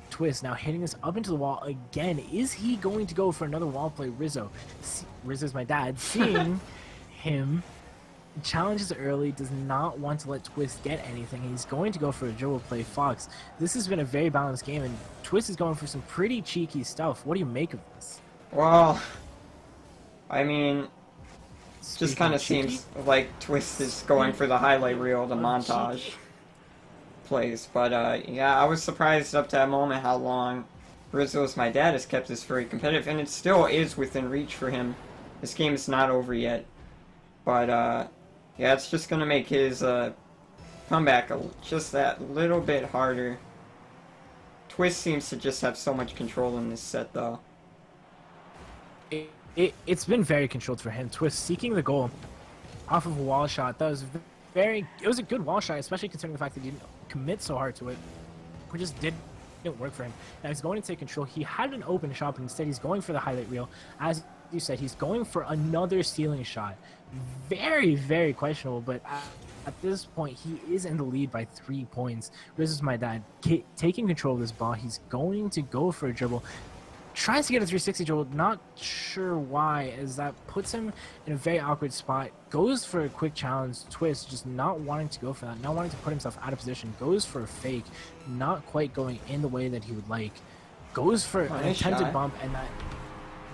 Twist now hitting this up into the wall again. Is he going to go for another wall play? Rizzo's my dad. Seeing him challenges early, does not want to let Twist get anything. He's going to go for a dribble play. Fox, this has been a very balanced game, and Twist is going for some pretty cheeky stuff. What do you make of this? Well, I mean, Speaking just kind of cheeky, seems like Twist is going for the highlight reel, the montage plays. But yeah, I was surprised up to that moment how long Rizzo's my dad has kept this very competitive, and it still is within reach for him. This game is not over yet, but yeah, it's just gonna make his comeback just that little bit harder. Twist seems to just have so much control in this set, though. It's been very controlled for him. Twist seeking the goal off of a wall shot. That was it was a good wall shot, especially considering the fact that he didn't commit so hard to it. It just didn't work for him. Now he's going to take control. He had an open shot, but instead he's going for the highlight reel. As you said, he's going for another stealing shot. Very, very questionable, but at this point, he is in the lead by 3 points. This is my dad taking control of this ball. He's going to go for a dribble. Tries to get a 360 dribble, not sure why, as that puts him in a very awkward spot. Goes for a quick challenge. Twist just not wanting to go for that, not wanting to put himself out of position. Goes for a fake, not quite going in the way that he would like. Goes for an attempted bump, and that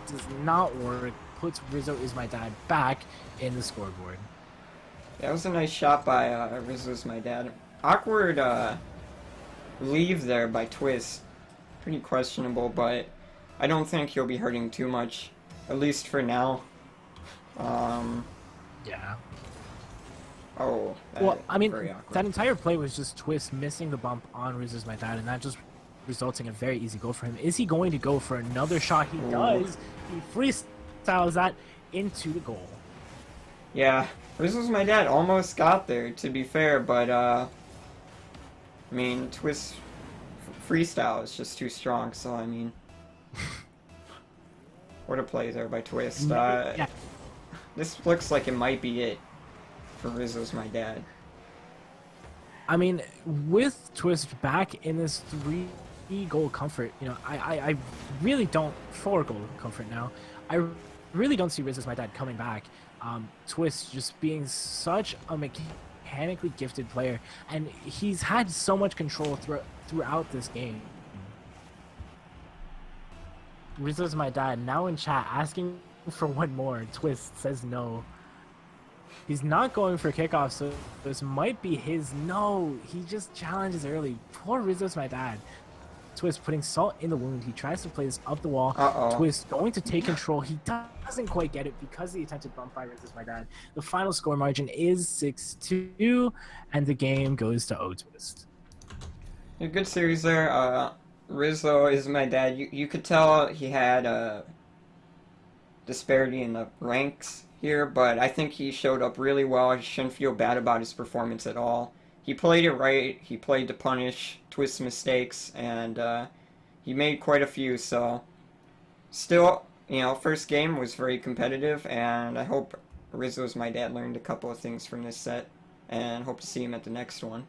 does not work. Puts Rizzo is my dad back in the scoreboard. That was a nice shot by Rizzo's my dad. Awkward leave there by Twist. Pretty questionable, but I don't think he'll be hurting too much, at least for now. Yeah. Oh. Well, I mean, that entire play was just Twist missing the bump on Rizzo's my dad, and that just resulting in a very easy goal for him. Is he going to go for another shot? He does. He freestyles that into the goal. Yeah, Rizzo's my dad almost got there, to be fair, but I mean, Twist freestyle is just too strong, so I mean, what a play there by Twist. Yeah. This looks like it might be it for Rizzo's my dad. I mean, with Twist back in this 3-goal comfort, you know, I really don't 4-goal comfort now. I really don't see Rizzo's my dad coming back. Twist just being such a mechanically gifted player, and he's had so much control throughout this game. Rizzo's my dad now in chat asking for one more. Twist says no. He's not going for kickoff, so this might be his. No, he just challenges early. Poor Rizzo's my dad. Twist putting salt in the wound. He tries to play this up the wall. Twist going to take control. He doesn't quite get it because of the attempted bump by Rizzo's my dad. The final score margin is 6-2, and the game goes to O-Twist. A good series there. Rizzo is my dad. You could tell he had a disparity in the ranks here, but I think he showed up really well. He shouldn't feel bad about his performance at all. He played it right. He played to punish Twist's mistakes, and he made quite a few. So, still, you know, first game was very competitive, and I hope Rizzo's my dad learned a couple of things from this set, and hope to see him at the next one.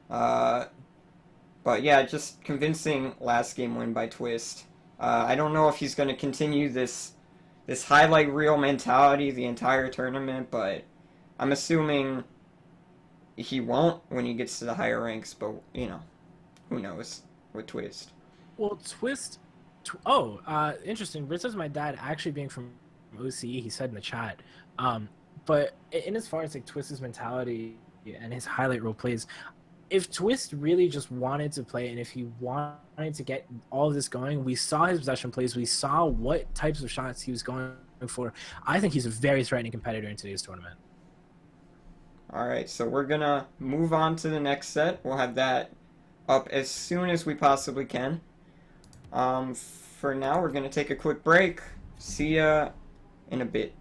But yeah, just convincing last game win by Twist. I don't know if he's going to continue this highlight reel mentality the entire tournament, but I'm assuming he won't when he gets to the higher ranks, but, you know, who knows with Twist. Well, Twist... interesting. Rizzo's my dad actually being from OCE, he said in the chat. But in as far as, like, Twist's mentality and his highlight reel plays, if Twist really just wanted to play, and if he wanted to get all of this going, we saw his possession plays, we saw what types of shots he was going for. I think he's a very threatening competitor in today's tournament. Alright, so we're going to move on to the next set. We'll have that up as soon as we possibly can. For now, we're going to take a quick break. See ya in a bit.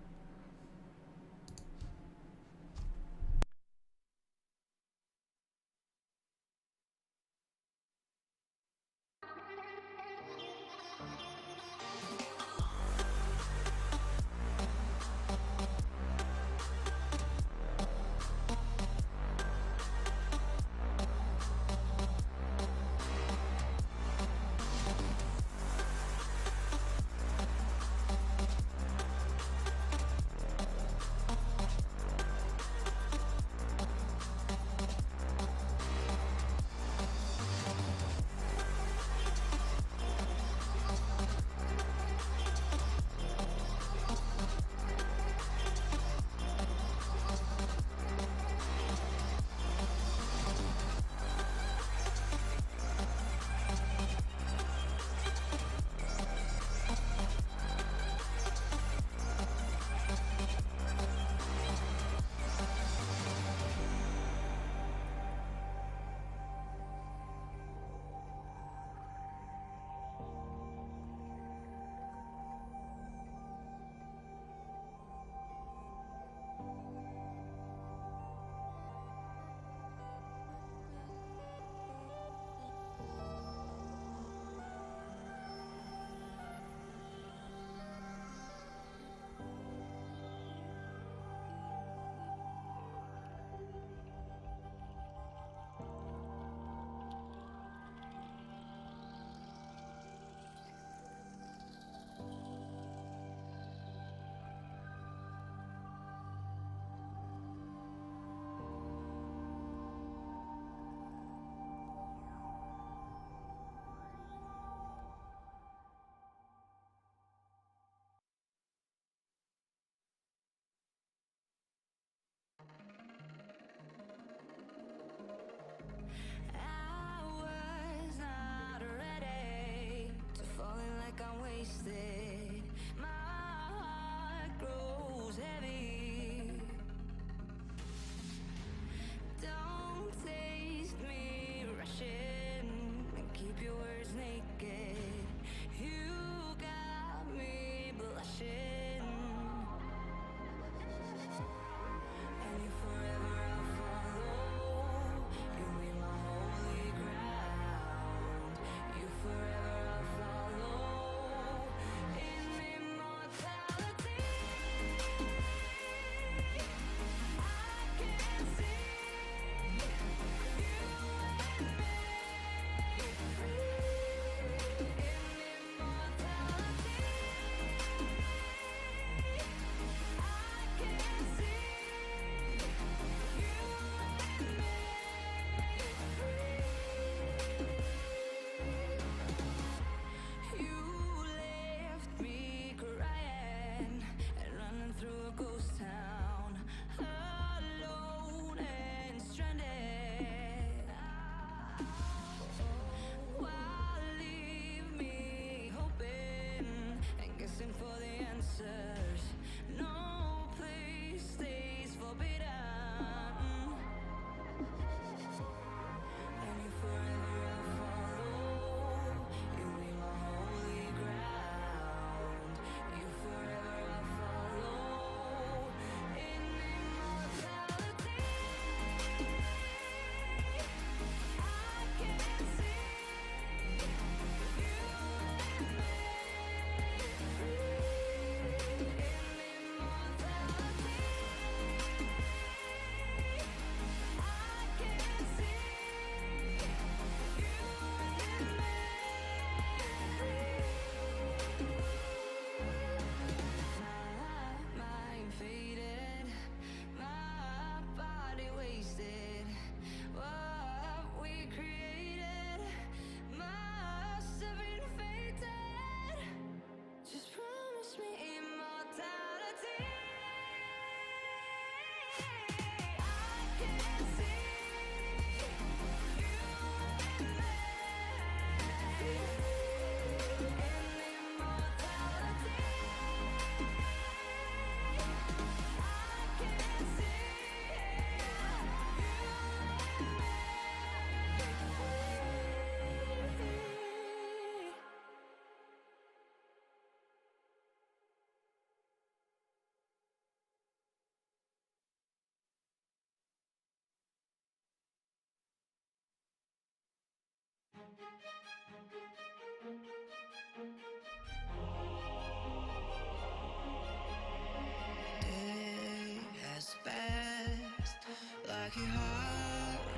Day has passed like a hurricane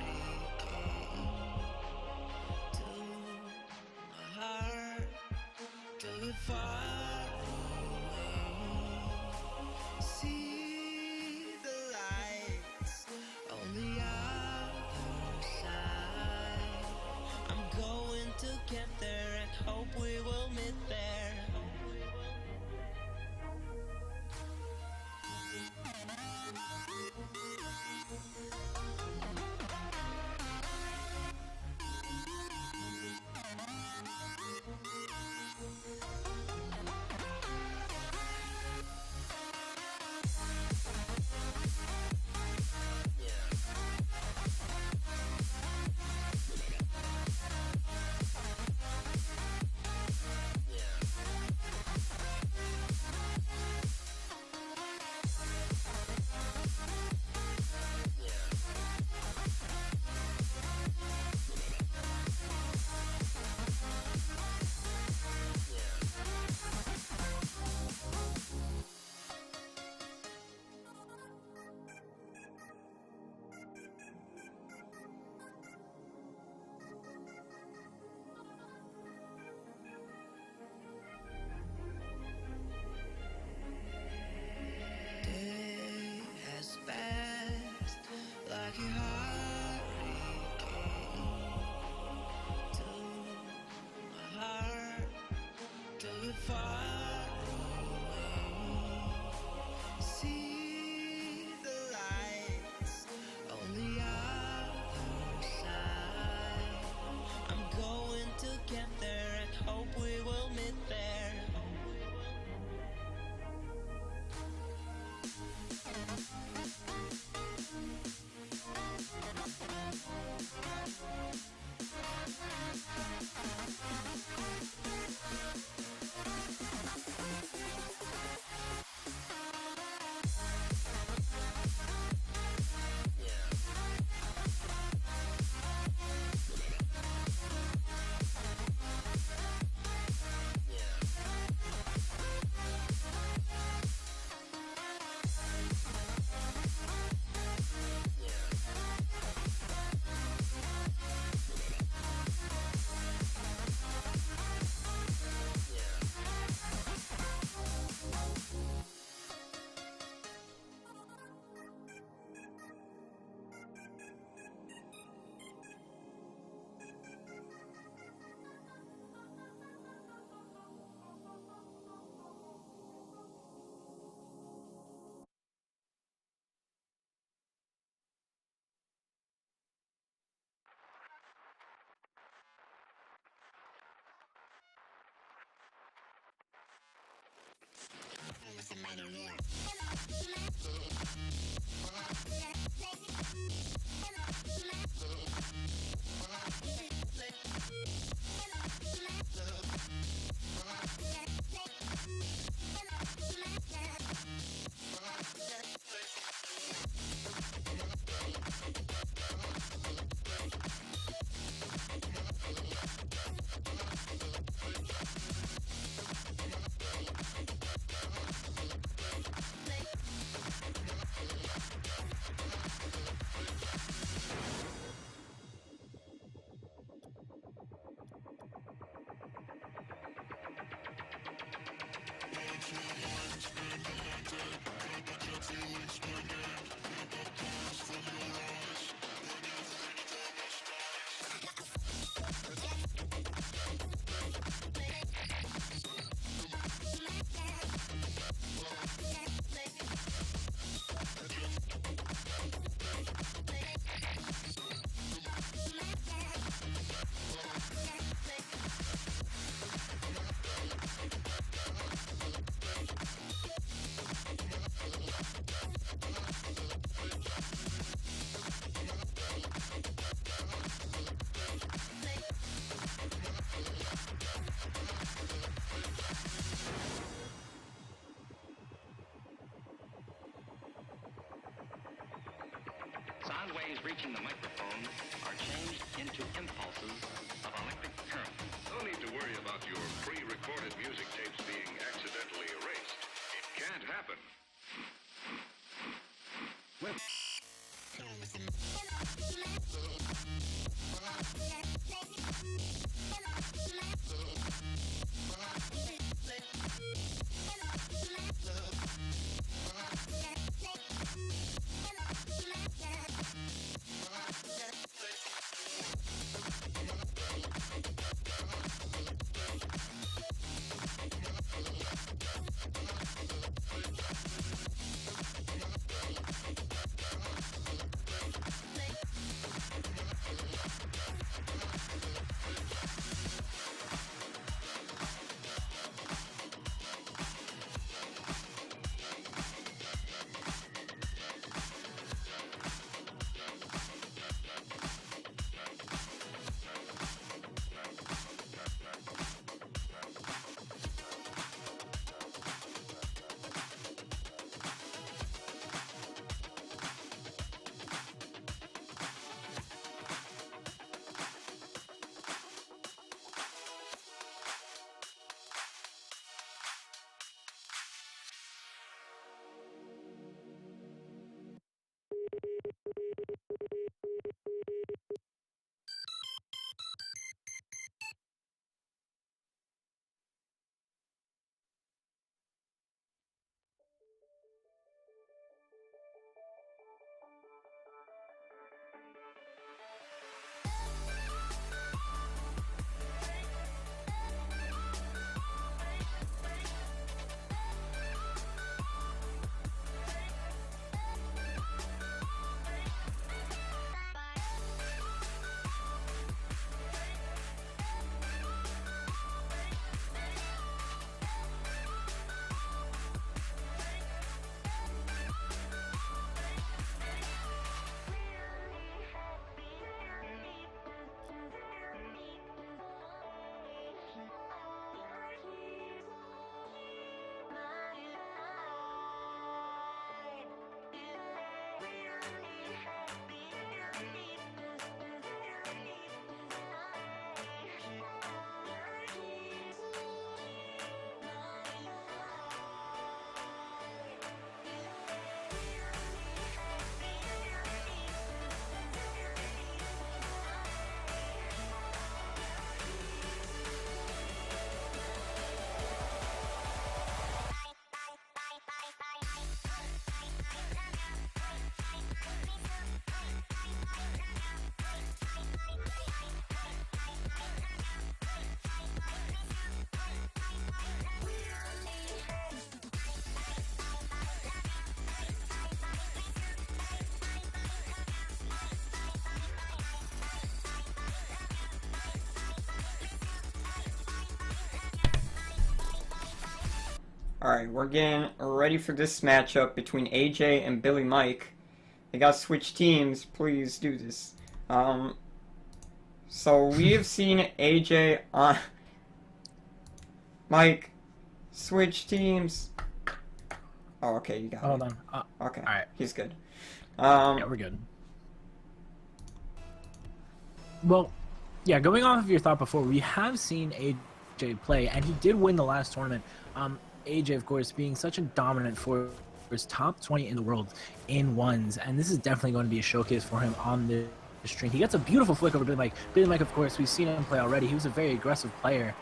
to my heart, till it far away. See the lights on the other side. I'm going to get there and hope we will meet there. Day has passed like a hurricane to my heart, till it far away. See the lights on the other side. I'm going to get there and hope we will meet there. reaching the microphone are changed into impulses of electric current. No need to worry about your pre-recorded music tapes being accidentally erased. It can't happen. Alright, we're getting ready for this matchup between AJ and Billy Mike. They got switch teams. Please do this. So we have seen AJ on Mike switch teams. Oh, okay, you got it. Hold on. Okay, all right. he's good. Yeah, we're good. Well, yeah, going off of your thought before, we have seen AJ play, and he did win the last tournament. AJ, of course, being such a dominant force, top 20 in the world in ones, and this is definitely going to be a showcase for him on the stream. He gets a beautiful flick over Billy Mike. Billy Mike, of course, we've seen him play already. He was a very aggressive player.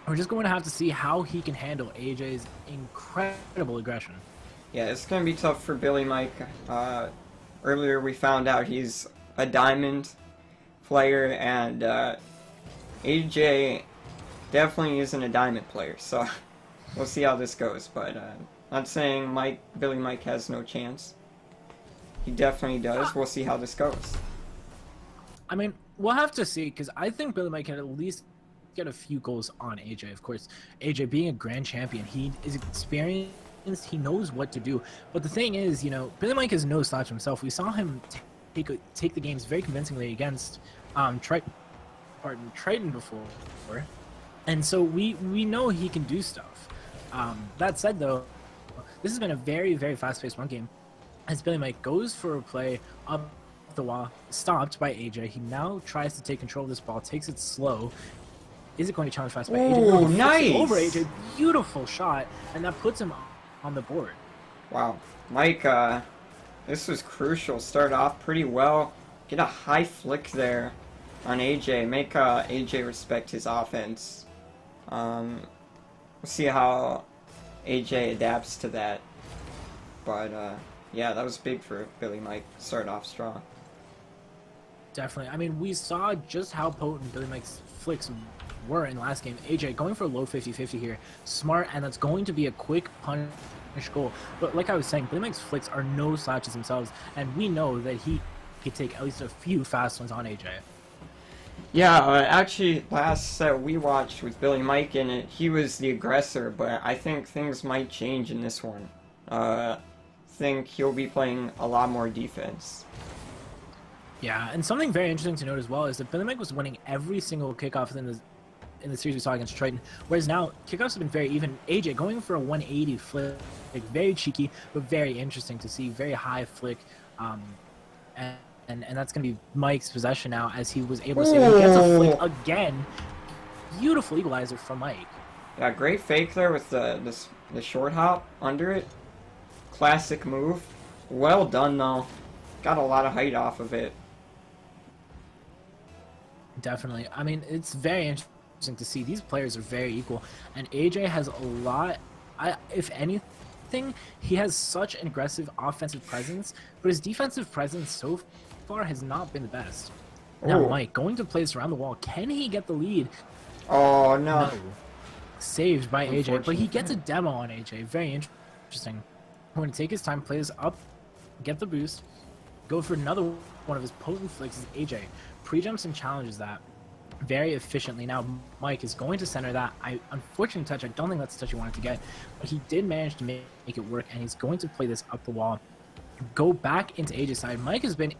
We're just going to have to see how he can handle AJ's incredible aggression. Yeah, it's going to be tough for Billy Mike. Earlier we found out he's a diamond player, and AJ definitely isn't a diamond player, so we'll see how this goes. But not saying Billy Mike has no chance. He definitely does. We'll see how this goes. I mean, we'll have to see, because I think Billy Mike can at least get a few goals on AJ. Of course, AJ being a grand champion, he is experienced, he knows what to do. But the thing is, Billy Mike is no slouch himself. We saw him take the games very convincingly against Triton before. And so we know he can do stuff. That said, though, this has been a very, very fast-paced run game. as Billy Mike goes for a play up the wall, stopped by AJ. He now tries to take control of this ball, takes it slow. Is it going to challenge fast by AJ? Ooh, No, he flips it over nice! AJ. Beautiful shot, and that puts him on the board. Wow. Mike, this was crucial. Start off pretty well. Get a high flick there on AJ. Make AJ respect his offense. We'll see how AJ adapts to that. But, yeah, that was big for Billy Mike. Start off strong. Definitely. I mean, we saw just how potent Billy Mike's flicks were in last game. AJ going for a low 50-50 here. Smart, and that's going to be a quick punish goal. But like I was saying, Billy Mike's flicks are no slouches themselves, and we know that he could take at least a few fast ones on AJ. Yeah, actually, last set we watched with Billy Mike in it, he was the aggressor, but I think things might change in this one. Think he'll be playing a lot more defense. Yeah, and something very interesting to note as well is that Billy Mike was winning every single kickoff in the series we saw against Triton, whereas now kickoffs have been very even. AJ going for a 180 flick, like very cheeky, but very interesting to see. Very high flick, and that's going to be Mike's possession now as he was able to save. He gets a flick again. Beautiful equalizer from Mike. Yeah, great fake there with the short hop under it. Classic move. Well done though. Got a lot of height off of it. Definitely. I mean, it's very interesting to see. These players are very equal, and AJ has a lot. If anything, he has such an aggressive offensive presence, but his defensive presence so far has not been the best. Now, Ooh. Mike going to place around the wall. Can he get the lead? Oh no. No. Saved by AJ, but he Unfortunate. gets a demo on AJ. Very interesting. Going to take his time, play this up, get the boost, go for another one of his potent flicks is AJ. Pre-jumps and challenges that very efficiently. Now Mike is going to center that. Unfortunate touch. I don't think that's the touch he wanted to get, but he did manage to make it work, and he's going to play this up the wall. Go back into AJ's side. Mike has been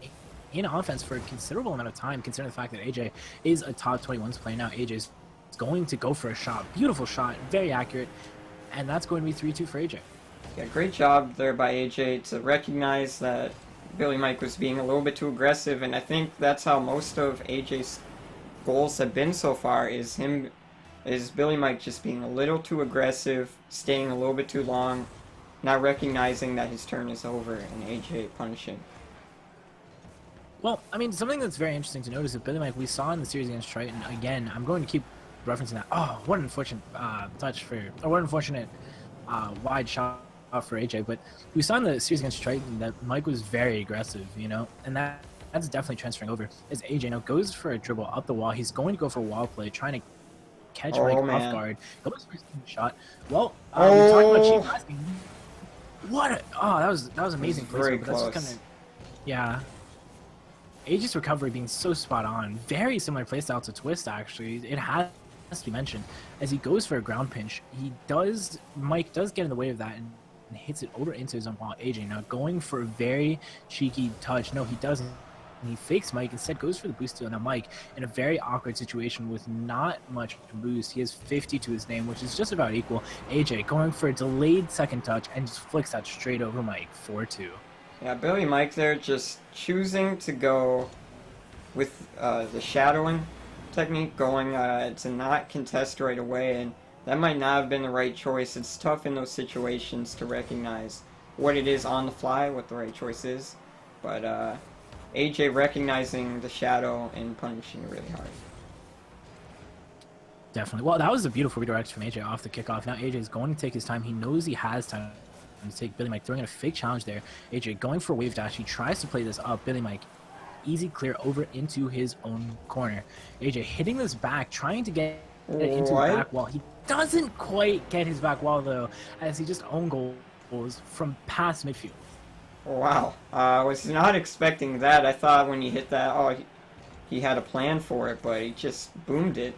in offense for a considerable amount of time, considering the fact that AJ is a top 21's player now. AJ is going to go for a shot. Beautiful shot, very accurate, and that's going to be 3-2 for AJ. Yeah, great job there by AJ to recognize that Billy Mike was being a little bit too aggressive, and I think that's how most of AJ's goals have been so far, is Billy Mike just being a little too aggressive, staying a little bit too long, not recognizing that his turn is over, and AJ punishing. Well, I mean, something that's very interesting to note is that Billy Mike, we saw in the series against Triton, again, I'm going to keep referencing that. Oh, what an unfortunate what an unfortunate wide shot for AJ, but we saw in the series against Triton that Mike was very aggressive, you know, and that's definitely transferring over. As AJ now goes for a dribble up the wall, he's going to go for a wall play, trying to catch Mike off guard. Goes for his shot. Well, we talked about cheap passing. That was amazing play. Very But that's just close. kind of, yeah. AJ's recovery being so spot on. Very similar playstyle to Twist, actually. It has to be mentioned. As he goes for a ground pinch, Mike does get in the way of that and hits it over into his own wall. AJ now going for a very cheeky touch. No, he doesn't. He fakes Mike, instead goes for the boost steal. Now Mike, in a very awkward situation with not much boost, he has 50 to his name, which is just about equal. AJ going for a delayed second touch and just flicks that straight over Mike, 4-2. Yeah, Billy Mike there just choosing to go with the shadowing technique, going to not contest right away, and that might not have been the right choice. It's tough in those situations to recognize what it is on the fly, what the right choice is, but AJ recognizing the shadow and punishing really hard. Definitely. Well, that was a beautiful redirect from AJ off the kickoff. Now AJ is going to take his time. He knows he has time to take Billy Mike, throwing in a fake challenge there. AJ going for a wave dash. He tries to play this up. Billy Mike, easy clear over into his own corner. AJ hitting this back, trying to get it into the back wall. He doesn't quite get his back wall, though, as he just own goals from past midfield. Wow. I was not expecting that. I thought when he hit that, he had a plan for it, but he just boomed it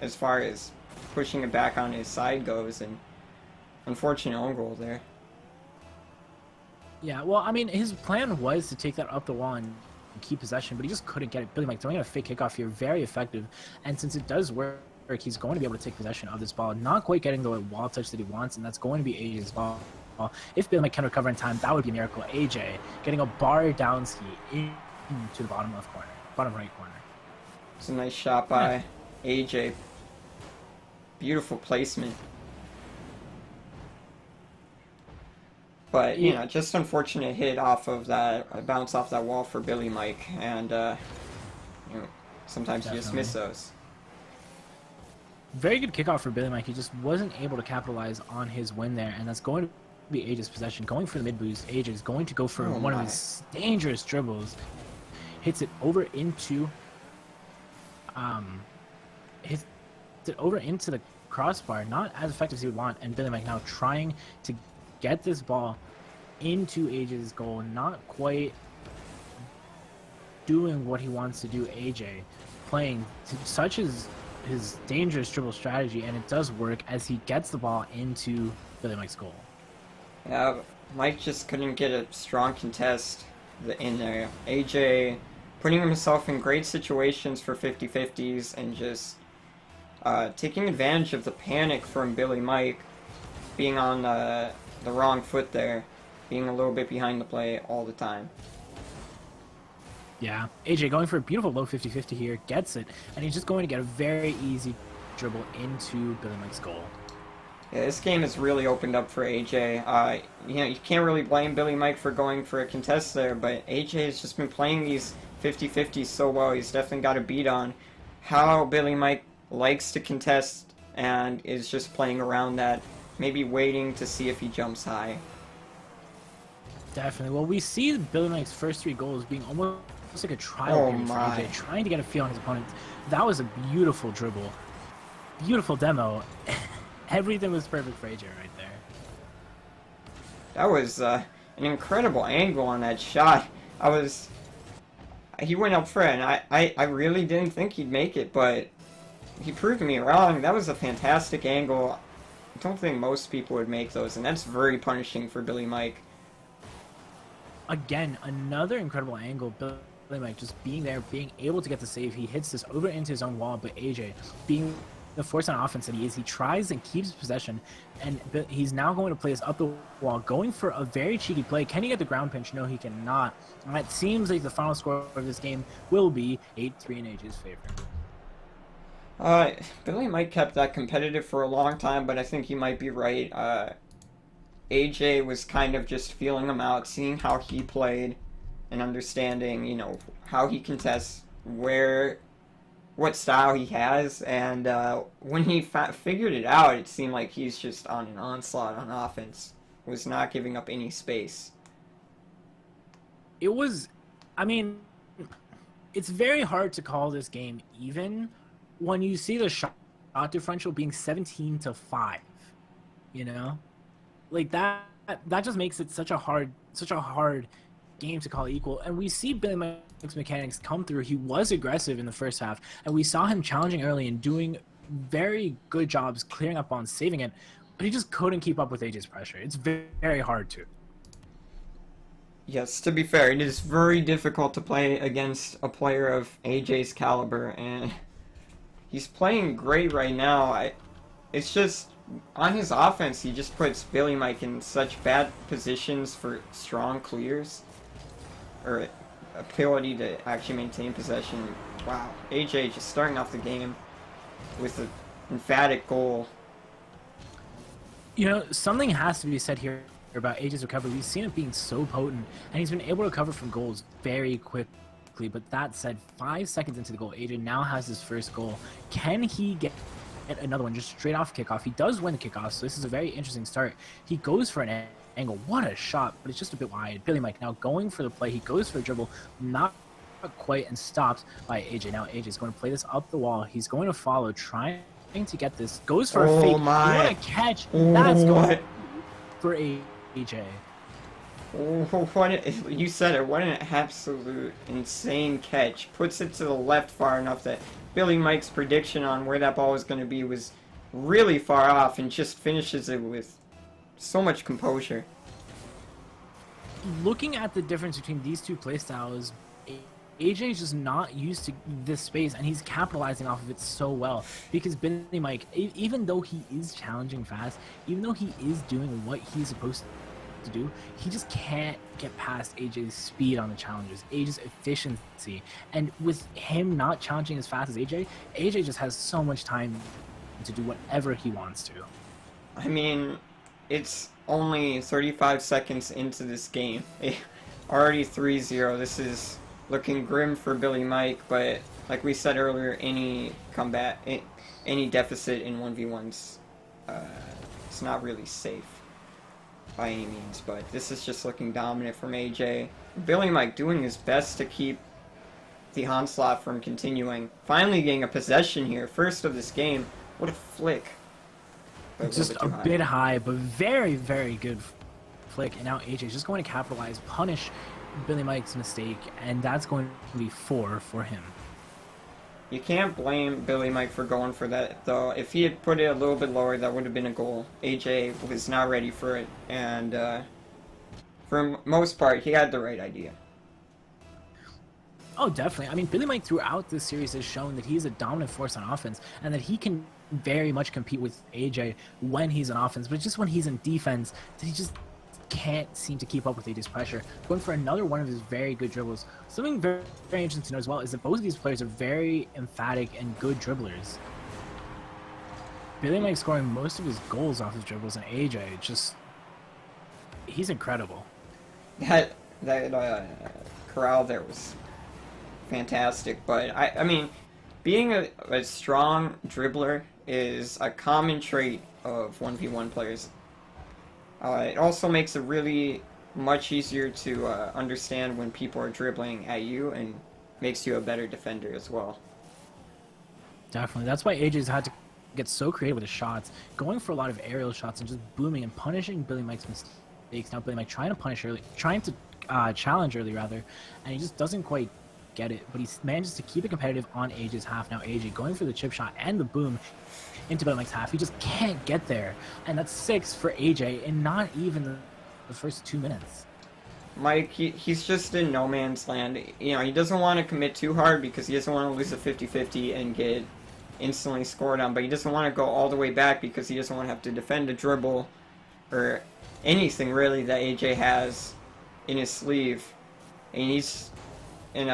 as far as pushing it back on his side goes, and unfortunate own goal there. Yeah, well, I mean, his plan was to take that up the wall and keep possession, but he just couldn't get it. Billy Mike throwing a fake kickoff here, very effective, and since it does work, he's going to be able to take possession of this ball, not quite getting the wall touch that he wants, and that's going to be AJ's ball. If Billy Mike can recover in time, that would be a miracle. AJ getting a bar down ski into the bottom left corner, bottom right corner. It's a nice shot by AJ. Beautiful placement. But, you know, just unfortunate hit off of that, bounce off that wall for Billy Mike, and, you know, sometimes you just miss those. Very good kickoff for Billy Mike. He just wasn't able to capitalize on his win there, and that's going to be AJ's possession. Going for the mid boost, AJ is going to go for one of his dangerous dribbles. Hits it over into, hits it over into the crossbar. Not as effective as he would want, and Billy Mike now trying to get this ball into AJ's goal. Not quite doing what he wants to do. AJ playing such as his dangerous dribble strategy, and it does work as he gets the ball into Billy Mike's goal. Yeah, Mike just couldn't get a strong contest in there. AJ putting himself in great situations for 50-50s and just taking advantage of the panic from Billy Mike being on the wrong foot there, being a little bit behind the play all the time. Yeah, AJ going for a beautiful low 50-50 here, gets it, and he's just going to get a very easy dribble into Billy Mike's goal. Yeah, this game has really opened up for AJ. You know, you can't really blame Billy Mike for going for a contest there, but AJ has just been playing these 50-50s so well. He's definitely got a beat on how Billy Mike likes to contest and is just playing around that, maybe waiting to see if he jumps high. Definitely. Well, we see Billy Mike's first 3 goals being almost like a trial period for AJ, trying to get a feel on his opponent. That was a beautiful dribble. Beautiful demo. Everything was perfect for AJ right there. That was an incredible angle on that shot. He went up for it, and I really didn't think he'd make it, but he proved me wrong. That was a fantastic angle. I don't think most people would make those, and that's very punishing for Billy Mike. Again, another incredible angle. Billy Mike just being there, being able to get the save. He hits this over into his own wall, but AJ, being the force on offense that he is, he tries and keeps possession, and he's now going to play this up the wall, going for a very cheeky play. Can he get the ground pinch? No, he cannot. And it seems like the final score of this game will be 8-3 in AJ's favor. Billy Mike kept that competitive for a long time, but I think he might be right. AJ was kind of just feeling him out, seeing how he played, and understanding, you know, how he contests, what style he has, and when he figured it out, it seemed like he's just on an onslaught on offense, was not giving up any space. It was, I mean, it's very hard to call this game even when you see the shot differential being 17-5, you know? Like that just makes it such a hard game to call equal. And we see Billy Mike's mechanics come through. He was aggressive in the first half, and we saw him challenging early and doing very good jobs clearing up on saving it, but he just couldn't keep up with AJ's pressure. It's very, very hard to. Yes, to be fair, it is very difficult to play against a player of AJ's caliber, and he's playing great right now. It's just, on his offense, he just puts Billy Mike in such bad positions for strong clears, or ability to actually maintain possession. Wow, AJ just starting off the game with an emphatic goal. You know, something has to be said here about AJ's recovery. We've seen it being so potent, and he's been able to recover from goals very quickly. But that said, 5 seconds into the goal, AJ now has his first goal. Can he get another one just straight off kickoff? He does win the kickoff, so this is a very interesting start. He goes for an angle. What a shot, but it's just a bit wide. Billy Mike now going for the play. He goes for a dribble, not quite, and stopped by AJ. Now AJ's going to play this up the wall. He's going to follow, trying to get this. Goes for a fake. What a catch. That's going for AJ. Oh, you said it. What an absolute insane catch. Puts it to the left far enough that Billy Mike's prediction on where that ball was going to be was really far off, and just finishes it with so much composure. Looking at the difference between these two playstyles, AJ is just not used to this space, and he's capitalizing off of it so well. Because Billy Mike, even though he is challenging fast, even though he is doing what he's supposed to do. He just can't get past AJ's speed on the challenges, AJ's efficiency. And with him not challenging as fast as AJ just has so much time to do whatever he wants to. I mean, it's only 35 seconds into this game. Already 3-0. This is looking grim for Billy Mike, but like we said earlier, any deficit in 1v1s, it's not really safe by any means, but this is just looking dominant from AJ. Billy Mike doing his best to keep the onslaught from continuing. Finally getting a possession here, first of this game. What a flick. But Just a bit high, but very, very good flick. And now AJ's just going to capitalize, punish Billy Mike's mistake, and that's going to be 4 for him. You can't blame Billy Mike for going for that, though. If he had put it a little bit lower, that would have been a goal. AJ was not ready for it, and for most part, he had the right idea. Oh, definitely. I mean, Billy Mike throughout this series has shown that he's a dominant force on offense, and that he can very much compete with AJ when he's on offense, but just when he's in defense, that he just can't seem to keep up with AJ's pressure. Going for another one of his very good dribbles. Something very, very interesting to know as well is that both of these players are very emphatic and good dribblers. Billy Mike scoring most of his goals off his dribbles, and AJ just, he's incredible. That corral there was fantastic, but I mean, being a strong dribbler is a common trait of 1v1 players. It also makes it really much easier to understand when people are dribbling at you, and makes you a better defender as well. Definitely. That's why AJ's had to get so creative with his shots, going for a lot of aerial shots and just booming and punishing Billy Mike's mistakes. Now Billy Mike trying to challenge early rather, and he just doesn't quite get it, but he manages to keep it competitive on AJ's half. Now AJ going for the chip shot and the boom into Billy Mike's half. He just can't get there, and that's 6 for AJ in not even the first 2 minutes. Mike, he's just in no man's land. You know, he doesn't want to commit too hard because he doesn't want to lose a 50-50 and get instantly scored on, but he doesn't want to go all the way back because he doesn't want to have to defend a dribble or anything really that AJ has in his sleeve. And he's in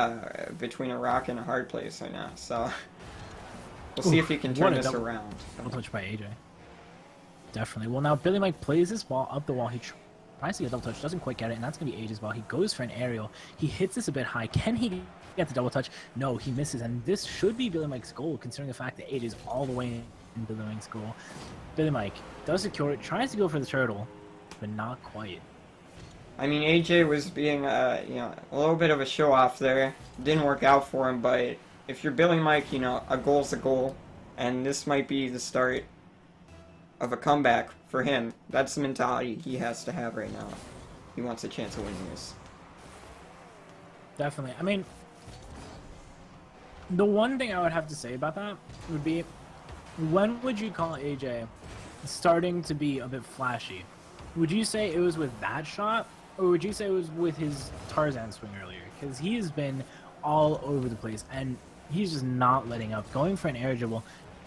between a rock and a hard place right now, so we'll see if he can turn this around. Double touch by AJ. Definitely. Well, now Billy Mike plays this ball up the wall. He tries to get a double touch, doesn't quite get it, and that's going to be AJ's ball. He goes for an aerial. He hits this a bit high. Can he get the double touch? No, he misses, and this should be Billy Mike's goal, considering the fact that AJ's all the way in Billy Mike's goal. Billy Mike does secure it, tries to go for the turtle, but not quite. I mean, AJ was being, a little bit of a show-off there. Didn't work out for him, but if you're Billy Mike, a goal's a goal, and this might be the start of a comeback for him. That's the mentality he has to have right now. He wants a chance of winning this. Definitely. I mean, the one thing I would have to say about that would be, when would you call AJ starting to be a bit flashy? Would you say it was with that shot, or would you say it was with his Tarzan swing earlier? Because he has been all over the place, and he's just not letting up. Going for an air dribble,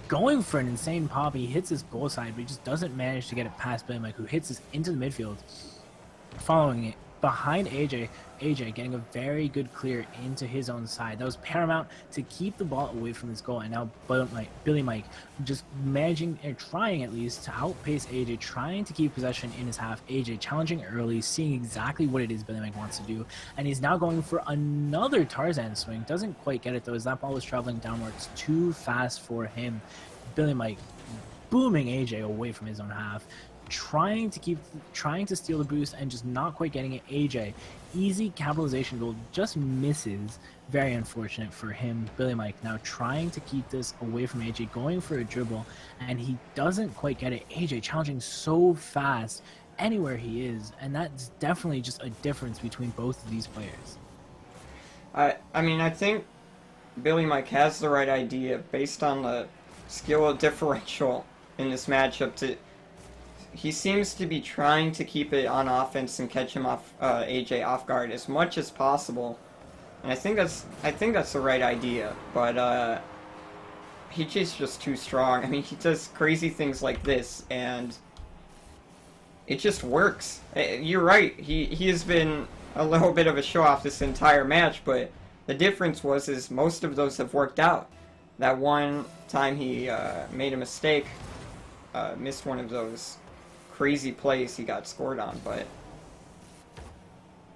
going for an insane pop. He hits his goal side, but he just doesn't manage to get it past Billy Mike, who hits this into the midfield. Following it, behind AJ getting a very good clear into his own side. That was paramount to keep the ball away from this goal. And now Billy Mike just managing, or trying at least, to outpace AJ, trying to keep possession in his half. AJ challenging early, seeing exactly what it is Billy Mike wants to do. And he's now going for another Tarzan swing. Doesn't quite get it though, as that ball was traveling downwards too fast for him. Billy Mike booming AJ away from his own half, trying to steal the boost and just not quite getting it. AJ, easy capitalization goal, just misses. Very unfortunate for him. Billy Mike now trying to keep this away from AJ, going for a dribble, and he doesn't quite get it. AJ challenging so fast anywhere he is, and that's definitely just a difference between both of these players. I mean, I think Billy Mike has the right idea based on the skill differential in this matchup. He seems to be trying to keep it on offense and catch him off AJ off guard as much as possible, and I think that's the right idea. But AJ's just too strong. I mean, he does crazy things like this, and it just works. You're right. He has been a little bit of a show off this entire match, but the difference is most of those have worked out. That one time he made a mistake, missed one of those crazy plays he got scored on, but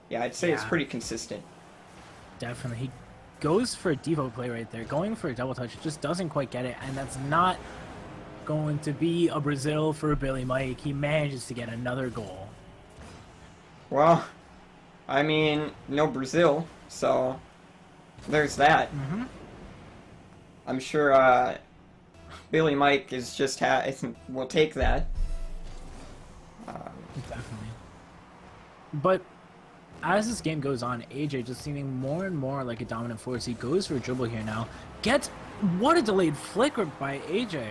yeah, I'd say it's pretty consistent. Definitely. He goes for a Devo play right there, going for a double touch, just doesn't quite get it, and that's not going to be a Brazil for Billy Mike. He manages to get another goal. Well, I mean, no Brazil, so there's that. I'm sure Billy Mike is just will take that. Definitely. But as this game goes on, AJ just seeming more and more like a dominant force. He goes for a dribble here now. What a delayed flick by AJ.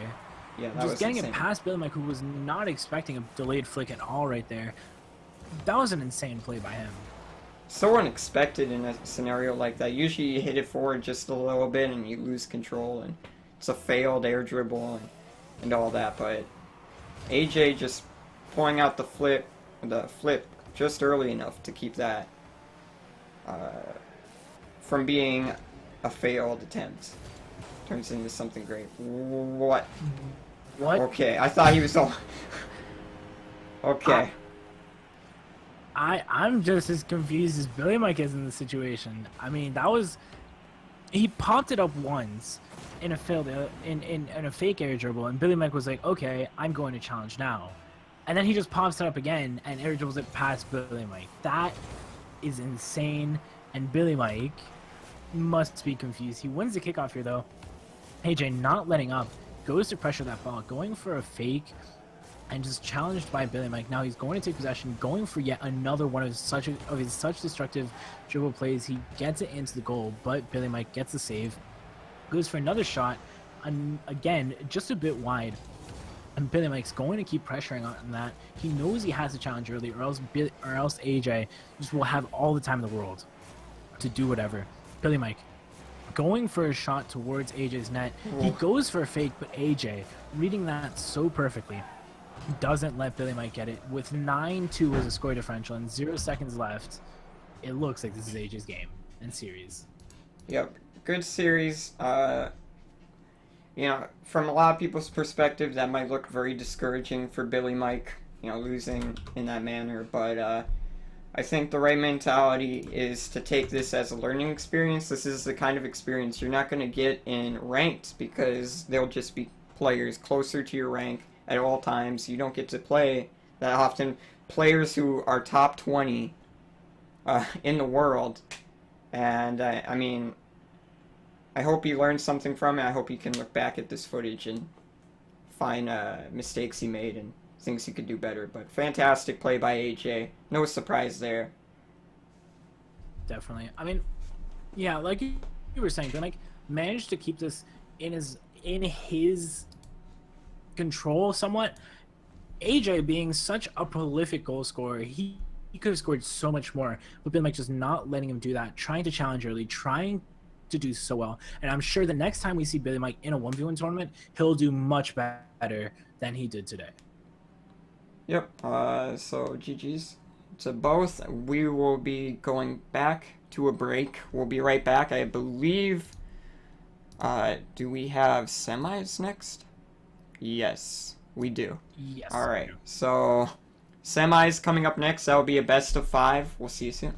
Yeah, that just was getting insane. it past Billy Mike, who was not expecting a delayed flick at all right there. That was an insane play by him. So unexpected in a scenario like that. Usually you hit it forward just a little bit and you lose control, and it's a failed air dribble and all that. But AJ just pulling out the flip just early enough to keep that from being a failed attempt. Turns into something great. What? What? Okay, I thought he was all... Okay. I'm just as confused as Billy Mike is in the situation. I mean, he popped it up once in a failed in a fake air dribble, and Billy Mike was like, "Okay, I'm going to challenge now," and then he just pops it up again and air dribbles it past Billy Mike. That is insane, and Billy Mike must be confused. He wins the kickoff here though. AJ not letting up, goes to pressure that ball, going for a fake. And just challenged by Billy Mike. Now he's going to take possession, going for yet another one of his such destructive dribble plays. He gets it into the goal, but Billy Mike gets the save. Goes for another shot, and again, just a bit wide. And Billy Mike's going to keep pressuring on that. He knows he has to challenge early, or else AJ just will have all the time in the world to do whatever. Billy Mike going for a shot towards AJ's net. He goes for a fake, but AJ reading that so perfectly. Doesn't let Billy Mike get it. With 9-2 as a score differential and 0 seconds left, it looks like this is AJ's game and series. Yep, good series. You know, from a lot of people's perspective, that might look very discouraging for Billy Mike, you know, losing in that manner. But I think the right mentality is to take this as a learning experience. This is the kind of experience you're not going to get in ranked, because they'll just be players closer to your rank at all times. You don't get to play that often players who are top 20 in the world. And I mean, I hope he learned something from it. I hope he can look back at this footage and find mistakes he made and things he could do better. But fantastic play by AJ. No surprise there. Definitely. I mean, yeah, like you were saying, but like managed to keep this in his control somewhat. AJ being such a prolific goal scorer, he could have scored so much more, but Billy Mike just not letting him do that, trying to challenge early, trying to do so well. And I'm sure the next time we see Billy Mike in a 1v1 tournament, he'll do much better than he did today. Yep, so GG's to both. We will be going back to a break. We'll be right back. I believe, do we have semis next? Yes, we do. Yes. Alright, so semis coming up next. That will be a best of 5. We'll see you soon.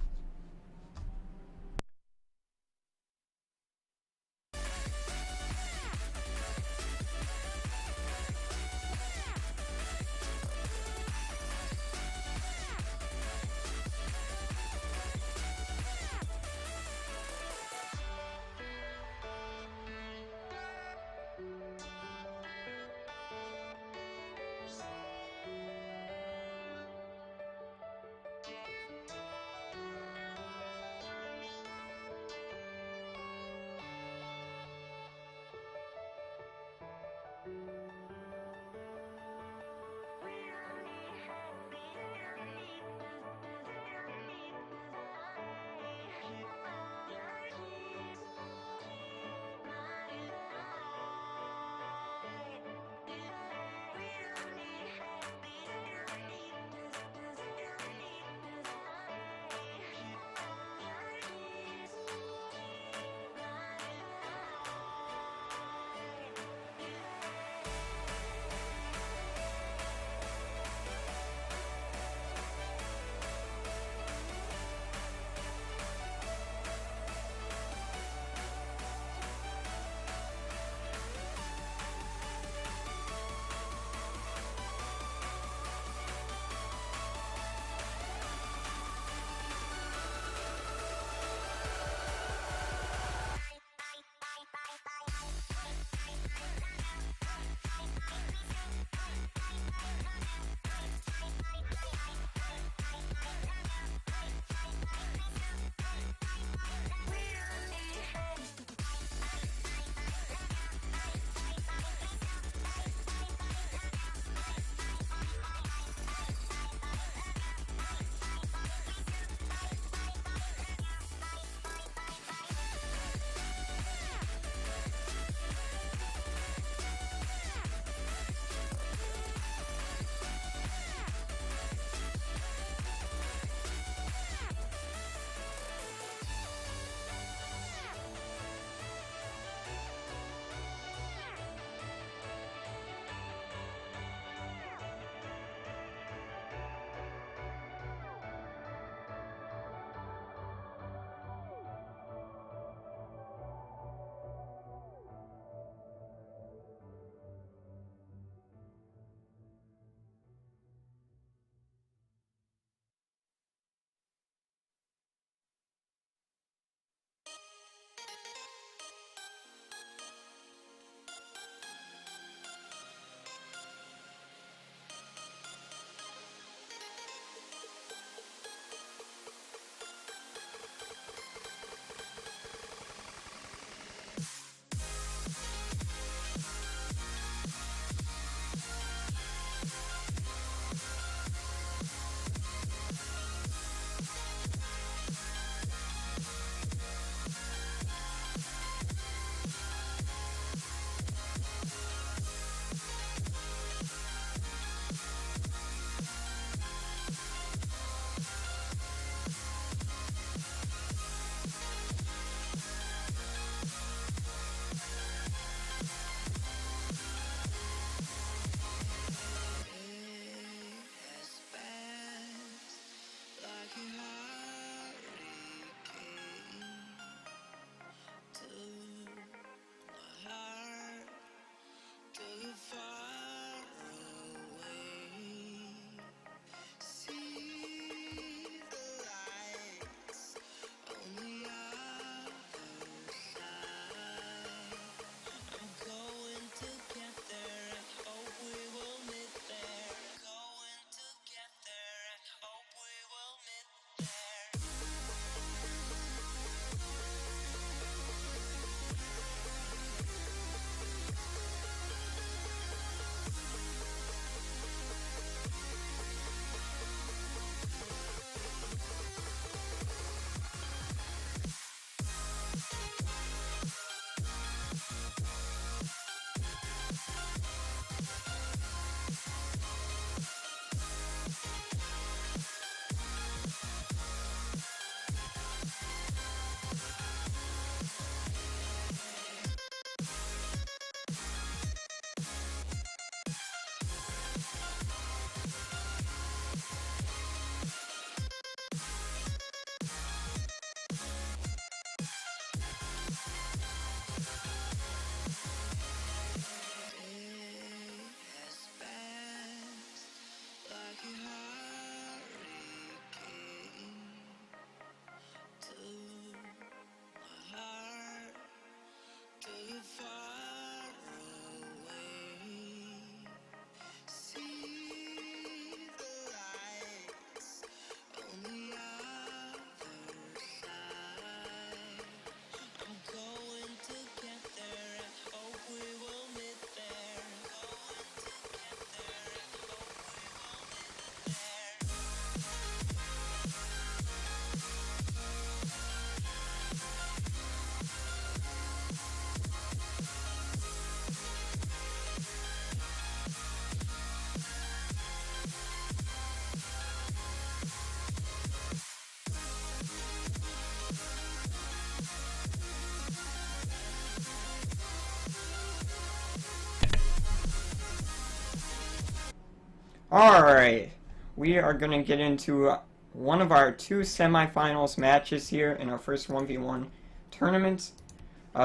Alright, we are going to get into one of our two semifinals matches here in our first 1v1 tournament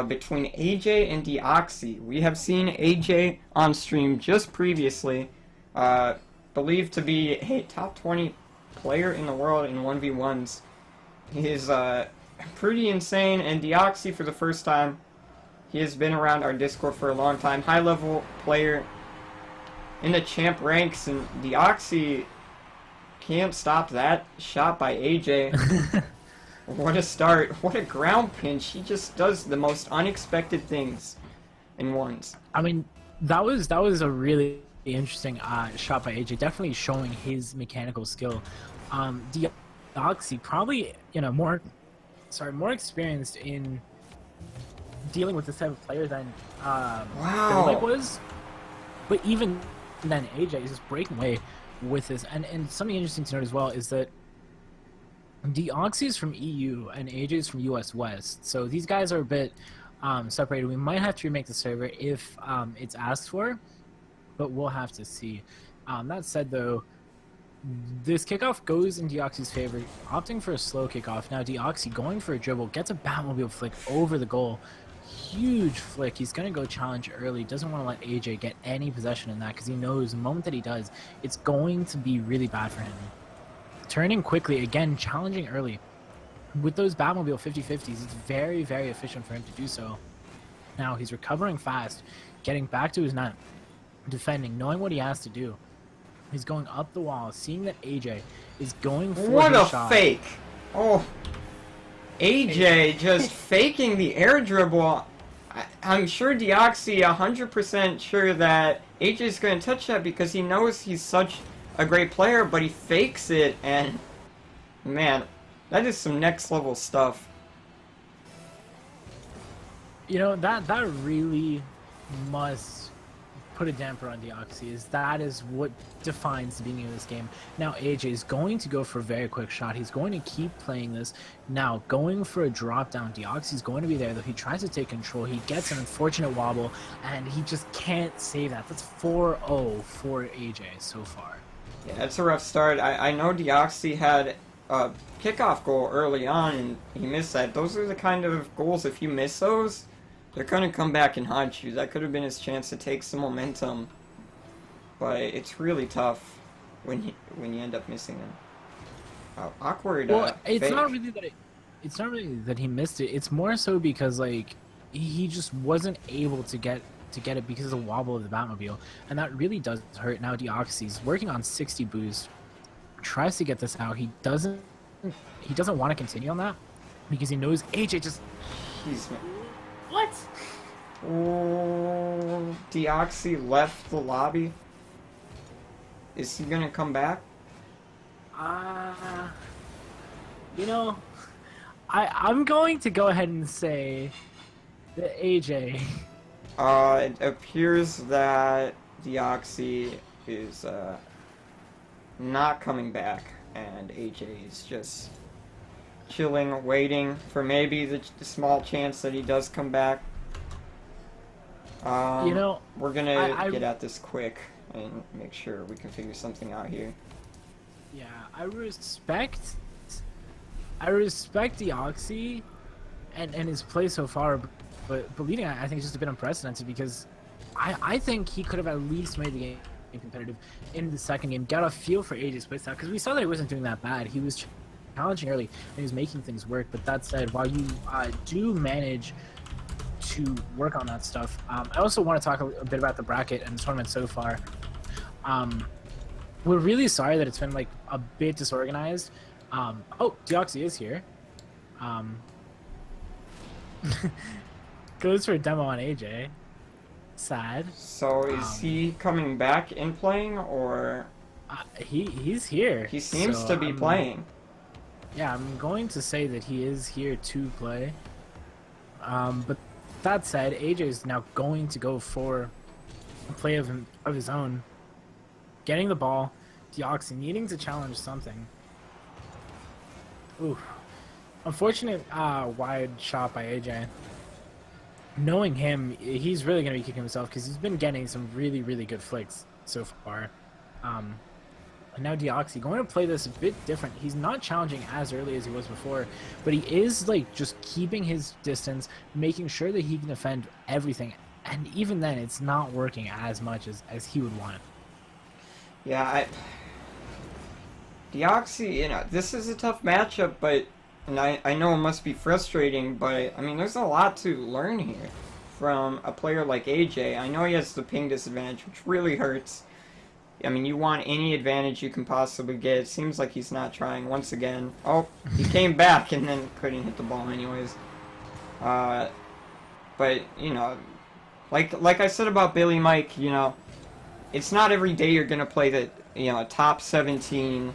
between AJ and Deoxy. We have seen AJ on stream just previously, believed to be a top 20 player in the world in 1v1s. He is pretty insane, and Deoxy for the first time. He has been around our Discord for a long time, high-level player in the champ ranks, and Deoxy can't stop that shot by AJ. What a start. What a ground pinch. He just does the most unexpected things in ones. I mean, that was a really interesting shot by AJ, definitely showing his mechanical skill. Deoxy probably, more experienced in dealing with this type of player than Wow. was. But even then, AJ is just breaking away with this. And something interesting to note as well is that Deoxy is from EU and AJ is from US West. So these guys are a bit separated. We might have to remake the server if it's asked for, but we'll have to see. That said, though, this kickoff goes in Deoxy's favor, opting for a slow kickoff. Now Deoxy going for a dribble, gets a Batmobile flick over the goal. Huge flick. He's going to go challenge early. Doesn't want to let AJ get any possession in that because he knows the moment that he does, it's going to be really bad for him. Turning quickly, again, challenging early. With those Batmobile 50-50s, it's very, very efficient for him to do so. Now he's recovering fast, getting back to his net, defending, knowing what he has to do. He's going up the wall, seeing that AJ is going for What his a shot. fake! Oh, AJ just faking the air dribble. I'm sure Deoxy 100% sure that AJ's going to touch that because he knows he's such a great player, but he fakes it, and man, that is some next level stuff. That really must put a damper on Deoxy. That is what defines the beginning of this game. Now AJ is going to go for a very quick shot. He's going to keep playing this. Now going for a drop down. Deoxy's going to be there, though. He tries to take control. He gets an unfortunate wobble, and he just can't save that. That's 4-0 for AJ so far. Yeah, that's a rough start. I know Deoxy had a kickoff goal early on, and he missed that. Those are the kind of goals, if you miss those, they're going to come back and haunt you. That could have been his chance to take some momentum. But it's really tough when you end up missing them. Awkward. Well, it's fake. not really that he missed it. It's more so because he just wasn't able to get it because of the wobble of the Batmobile, and that really does hurt. Now Deoxy's working on 60 boost, tries to get this out. He doesn't want to continue on that because he knows AJ just. What? Oh, Deoxy left the lobby. Is he gonna come back? I'm going to go ahead and say that AJ. It appears that Deoxy is not coming back, and AJ is just chilling, waiting for maybe the small chance that he does come back. We're gonna get at this quick and make sure we can figure something out here. Yeah, I respect Deoxy and his play so far, but leading, I think, is just a bit unprecedented because I think he could have at least made the game competitive in the second game, got a feel for AJ's playstyle, because we saw that he wasn't doing that bad. He was challenging early and he was making things work. But that said, while you do manage to work on that stuff, I also want to talk a bit about the bracket and the tournament so far. We're really sorry that it's been a bit disorganized. Oh, Deoxy is here. Goes for a demo on AJ. Sad. So is he coming back in playing, or he's here? he seems to be playing? Yeah, I'm going to say that he is here to play. But that said, AJ is now going to go for a play of his own. Getting the ball, Deoxy needing to challenge something. Ooh. Unfortunate wide shot by AJ. Knowing him, he's really going to be kicking himself because he's been getting some really, really good flicks so far. And now Deoxy going to play this a bit different. He's not challenging as early as he was before, but he is like just keeping his distance, making sure that he can defend everything. And even then, it's not working as much as he would want. Yeah, Deoxy, you know, this is a tough matchup, but and I know it must be frustrating, but I mean, there's a lot to learn here from a player like AJ. I know he has the ping disadvantage, which really hurts. I mean, you want any advantage you can possibly get. It seems like he's not trying once again. Oh, he came back and then couldn't hit the ball anyways. But, you know, like I said about Billy Mike, you know, it's not every day you're going to play the, you know, a top 17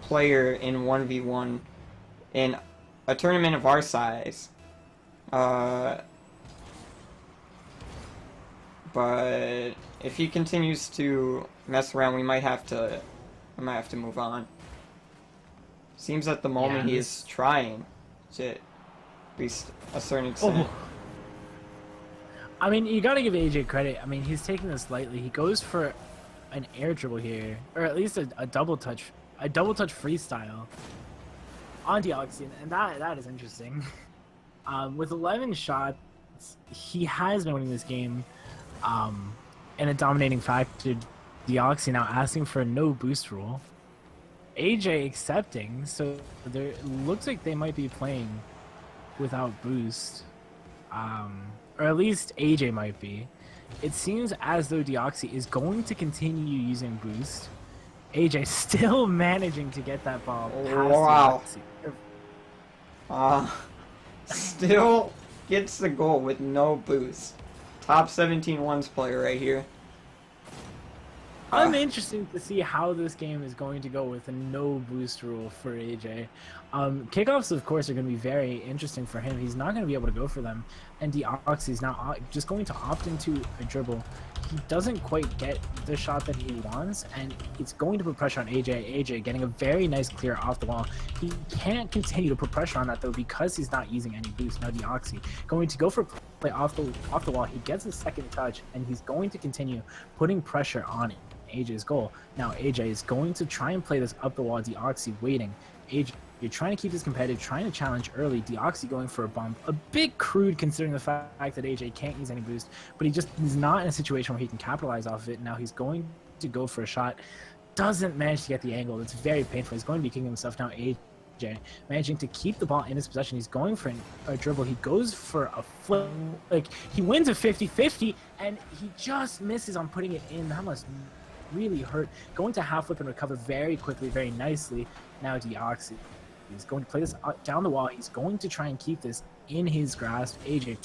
player in 1v1 in a tournament of our size. But if he continues to mess around, we might have to move on. Seems at the moment he is trying to at least a certain extent. Oh. I mean, you gotta give AJ credit. I mean, he's taking this lightly. He goes for an air dribble here, or at least a double touch freestyle on Deoxy, and that is interesting. With 11 shots, he has been winning this game. And a dominating factor, Deoxy now asking for a no boost rule. AJ accepting, so there looks like they might be playing without boost. Or at least AJ might be. It seems as though Deoxy is going to continue using boost. AJ still managing to get that ball past Deoxy. Still gets the goal with no boost. Top 17 ones player right here. I'm interested to see how this game is going to go with a no boost rule for AJ. Kickoffs, of course, are going to be very interesting for him. He's not going to be able to go for them. And Deoxy is now just going to opt into a dribble. He doesn't quite get the shot that he wants, and it's going to put pressure on AJ. AJ getting a very nice clear off the wall. He can't continue to put pressure on that, though, because he's not using any boost. Now Deoxy going to go for play off the wall. He gets a second touch, and he's going to continue putting pressure on AJ's goal. Now AJ is going to try and play this up the wall. Deoxy waiting. AJ, you're trying to keep this competitive, trying to challenge early. Deoxy going for a bump. A bit crude considering the fact that AJ can't use any boost, but he's not in a situation where he can capitalize off of it. Now he's going to go for a shot. Doesn't manage to get the angle. It's very painful. He's going to be kicking himself now. AJ managing to keep the ball in his possession. He's going for a dribble. He goes for a flip. Like, he wins a 50-50, and he just misses on putting it in. That must really hurt. Going to half flip and recover very quickly, very nicely. Now Deoxy is going to play this down the wall. He's going to try and keep this in his grasp. AJ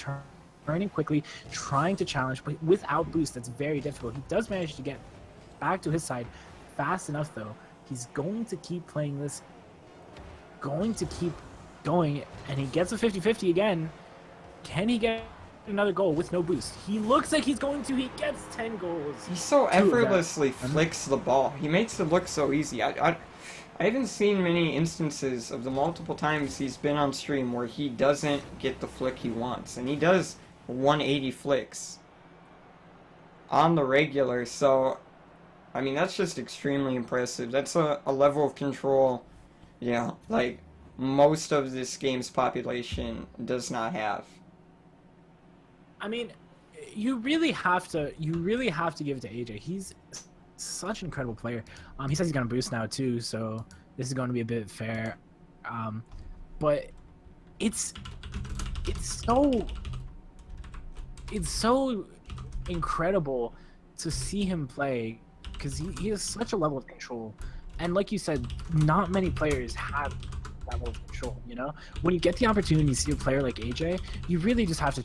turning quickly, trying to challenge, but without boost, that's very difficult. He does manage to get back to his side fast enough, though. He's going to keep playing this, going to keep going, and he gets a 50-50 again. Can he get another goal with no boost? He looks like he's going to. He gets 10 goals. He so effortlessly flicks the ball. He makes it look so easy. I haven't seen many instances of the multiple times he's been on stream where he doesn't get the flick he wants. And he does 180 flicks on the regular. So, I mean, that's just extremely impressive. That's a level of control, yeah, like most of this game's population does not have. I mean, you really have to give it to AJ. He's such an incredible player. He says he's gonna boost now too, so this is going to be a bit fair. But it's so incredible to see him play, because he has such a level of control. And like you said, not many players have that level of control, you know? When you get the opportunity to see a player like AJ, you really just have to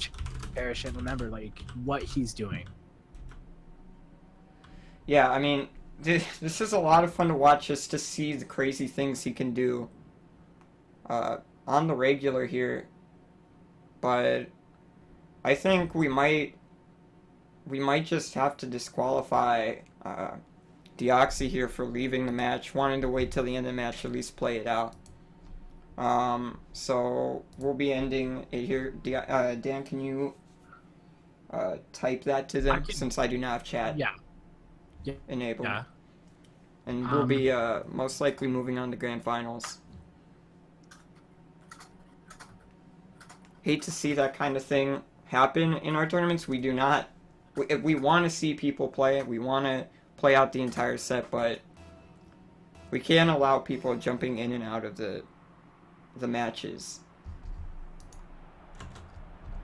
cherish and remember, like, what he's doing. Yeah, I mean, this is a lot of fun to watch, just to see the crazy things he can do on the regular here. But I think we might just have to disqualify Deoxy here for leaving the match, wanting to wait till the end of the match to at least play it out. So we'll be ending it here. Dan, can you type that to them, since I do not have chat Yeah. enabled? Yeah. and we'll be most likely moving on to grand finals. Hate to see that kind of thing happen in our tournaments. We do not. We want to see people play. We want to play out the entire set, but we can't allow people jumping in and out of the matches.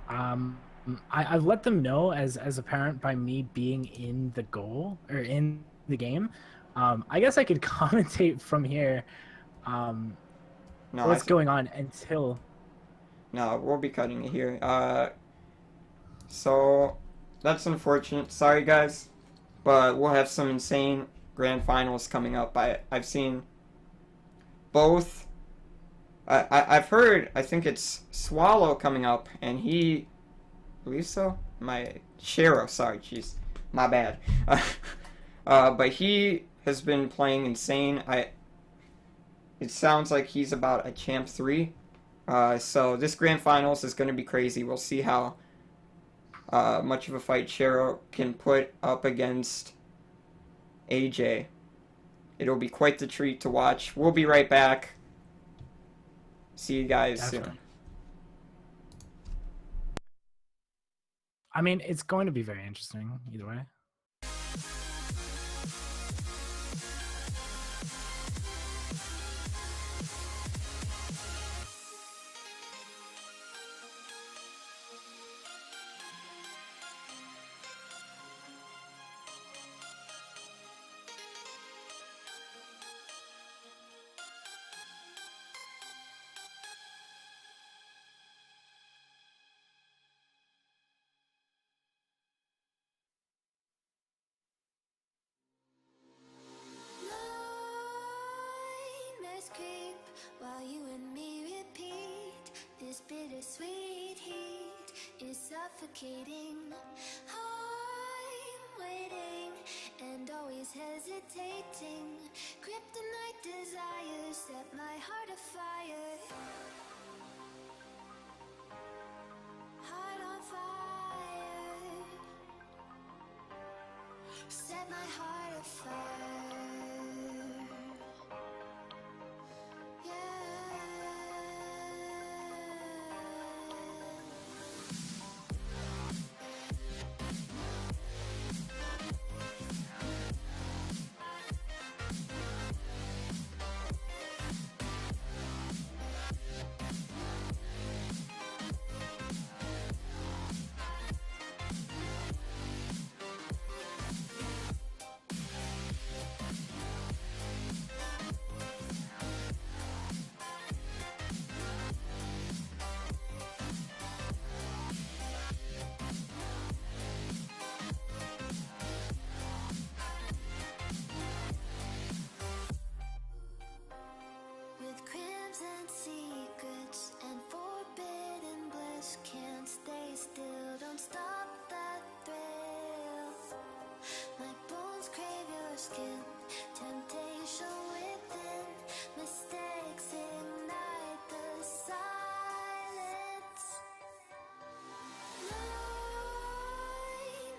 I've let them know as a parent by me being in the goal or in the game. I guess I could commentate from here. No, What's going on until. No, we'll be cutting it here. So that's unfortunate. Sorry, guys, but we'll have some insane grand finals coming up. I've seen both. I've heard. I think it's Swallow coming up, and he, I believe so. Shero. Sorry, jeez, my bad. But he has been playing insane. It sounds like he's about a champ 3. So this grand finals is going to be crazy. We'll see how much of a fight Shero can put up against AJ. It'll be quite the treat to watch. We'll be right back. See you guys soon. I mean, it's going to be very interesting either way. Nightmares creep while you and me repeat. This bittersweet heat is suffocating. I'm waiting and always hesitating. Kryptonite desires set my heart afire. Heart on fire. Set my heart afire. With crimson secrets and forbidden bliss, can't stay still, don't stop that thrill. My bones crave your skin, temptation within, mistakes ignite the silence.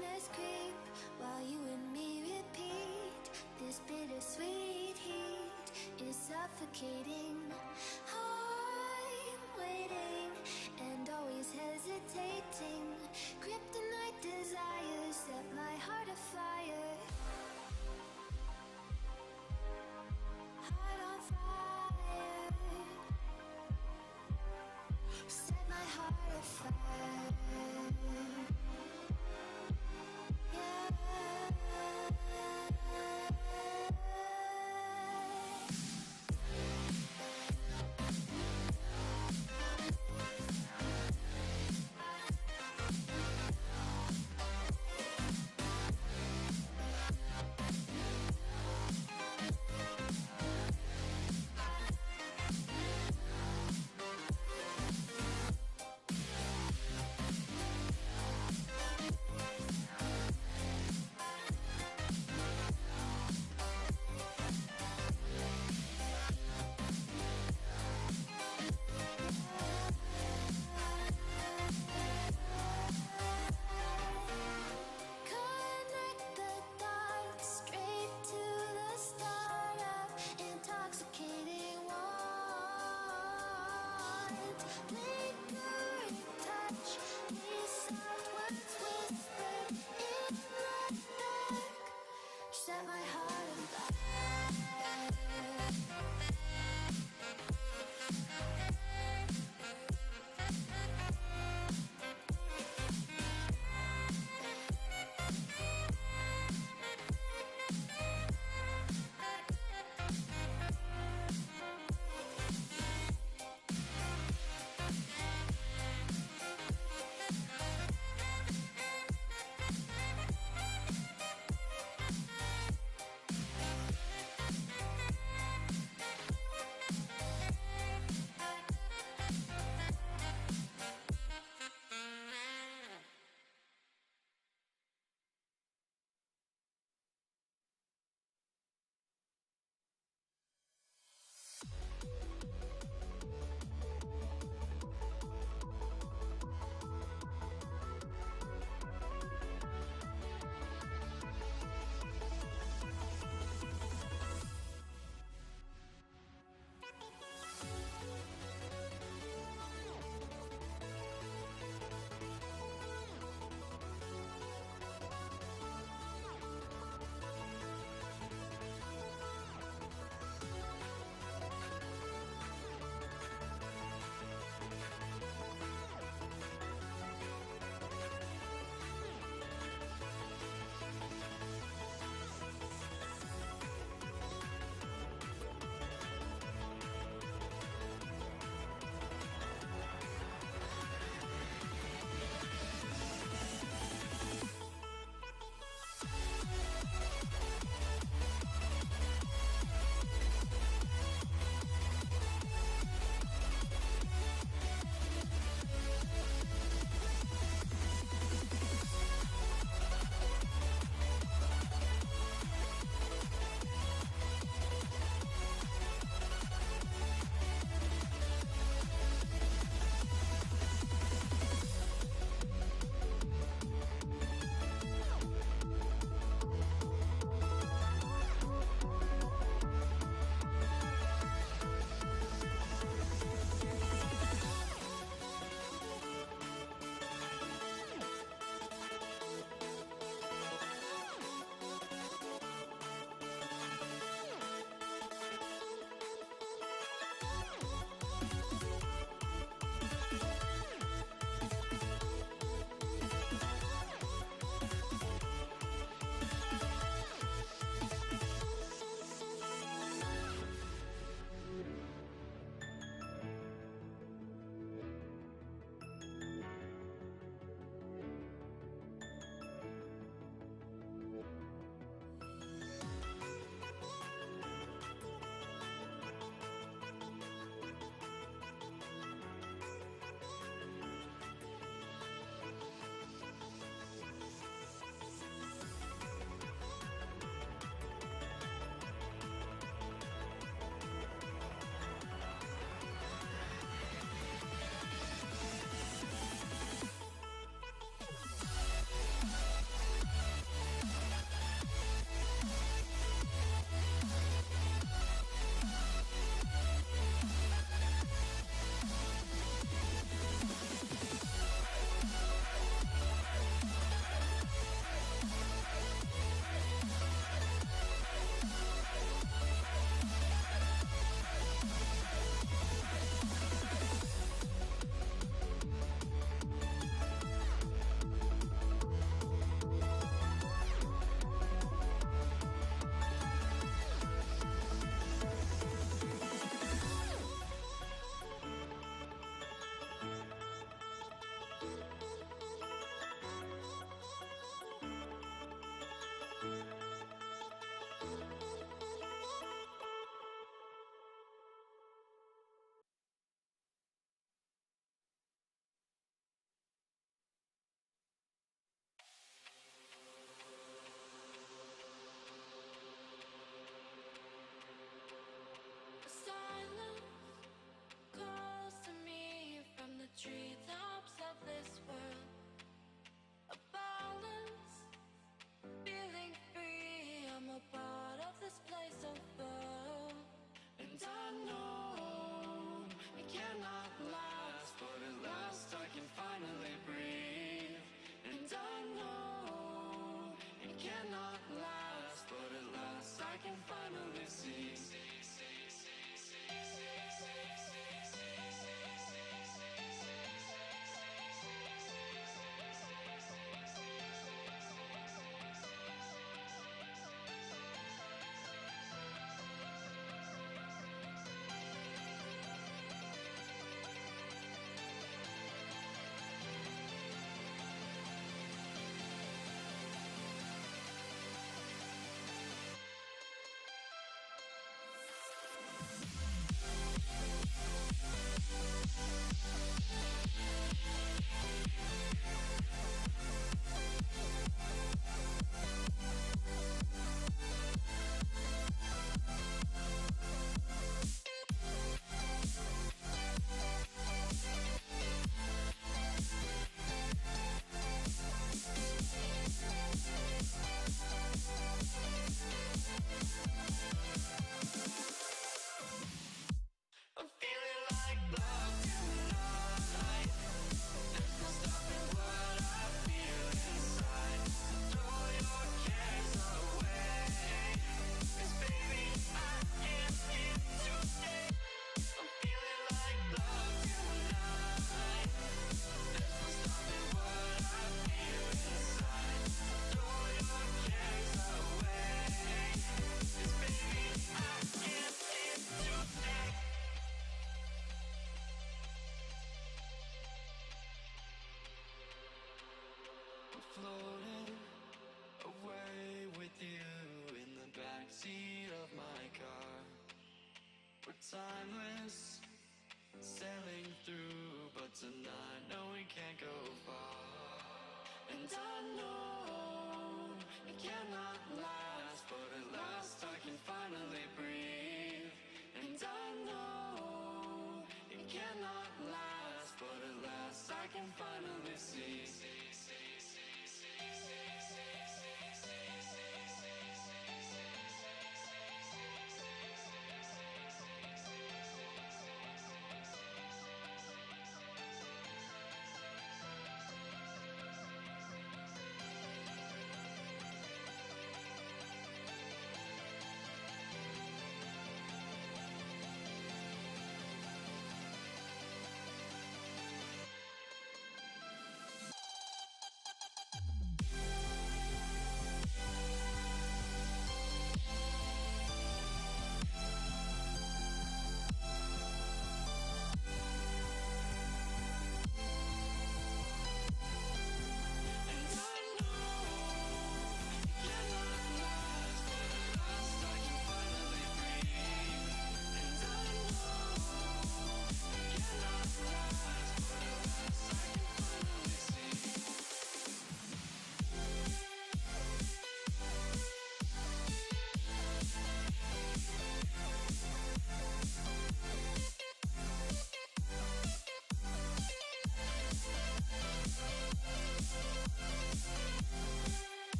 Nightmares creep while you and me repeat. This bittersweet heat is suffocating. I'm waiting and always hesitating. Kryptonite desires set my heart afire. Heart on fire. Set my heart afire. I know it cannot last, but at last I can finally breathe. And I know it cannot last, but at last I can finally see.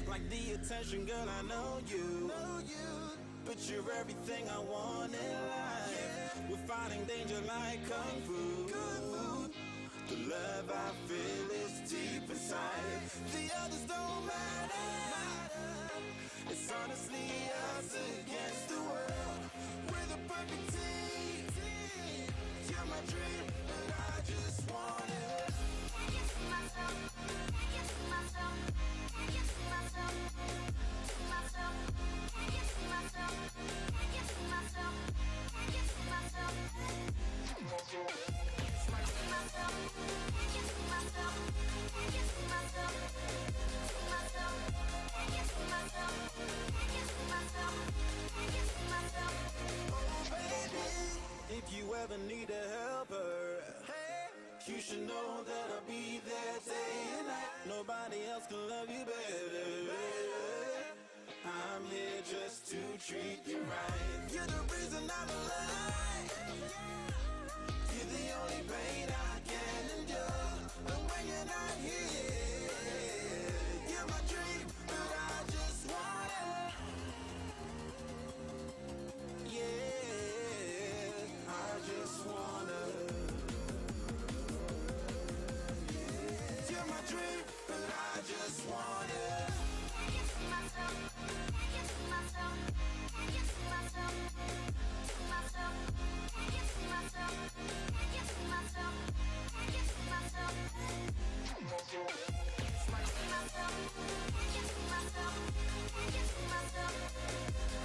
Like the attention, girl, I know you. But you're everything I want in life. We're fighting danger like kung fu. The love I feel is deep inside. The others don't matter. It's honestly us against the world. We're the perfect team. You're my dream, but I just want it. Can you see myself? Can you see myself? Can you see myself? See myself? Can you see myself? Can you see myself? Can you see myself? See myself? Can you see myself? Can you see myself? See myself? Can you see myself? Can you see myself? Can you see myself? Oh baby, if you ever need a helper, you should know that I'll be there day and night. Nobody else can love you better. I'm here just to treat you right. You're the reason I'm alive. You're the only pain I can endure. But when you're not here, you're my dream, but I just want it. Yeah, I just wanna. You're my dream, but I just want it. Can you see myself? Can you see myself? Can you see myself? See myself? Can you see myself? Can you see myself? Can you see myself? See myself? Can you see myself? Can you see myself?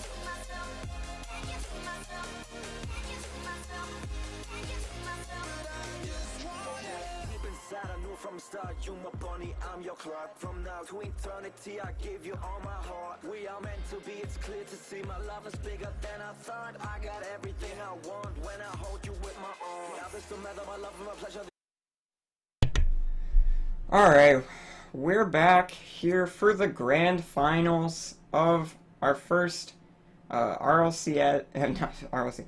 See myself? Can you see myself? Can you see myself? Can you see myself? But I just want it. Deep inside I knew from the start you my bunny, I'm your Clark. From now to eternity I give you all my heart. We are meant to be, it's clear to see. My love is bigger than I thought. I got everything I want when I hold you with my arms. The others don't matter, my love and my pleasure. Alright, we're back here for the grand finals of our first RLCS, not RLC,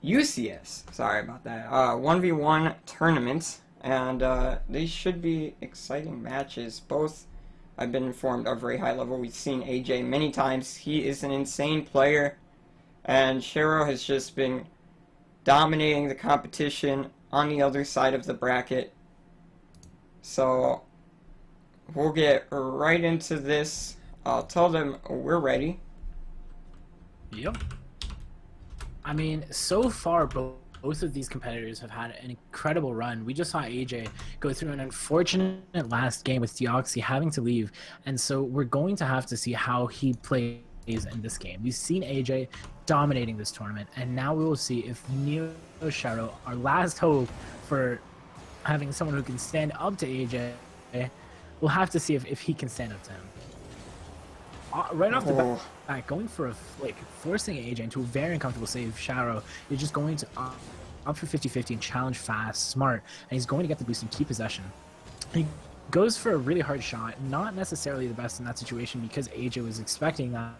UCS, sorry about that, 1v1 tournament, and these should be exciting matches. Both I've been informed, are very high level. We've seen AJ many times. He is an insane player, and Sharo has just been dominating the competition on the other side of the bracket. So we'll get right into this. I'll tell them we're ready. Yep. I mean, so far, both of these competitors have had an incredible run. We just saw AJ go through an unfortunate last game with Deoxy having to leave, and so we're going to have to see how he plays in this game. We've seen AJ dominating this tournament, and now we will see if Neo Sharo, our last hope for having someone who can stand up to AJ, we'll have to see if he can stand up to him. Right off the bat, going for a flick, forcing AJ into a very uncomfortable save. Sharo is just going to up for 50-50 and challenge fast, smart, and he's going to get the boost and keep possession. He goes for a really hard shot, not necessarily the best in that situation because AJ was expecting that.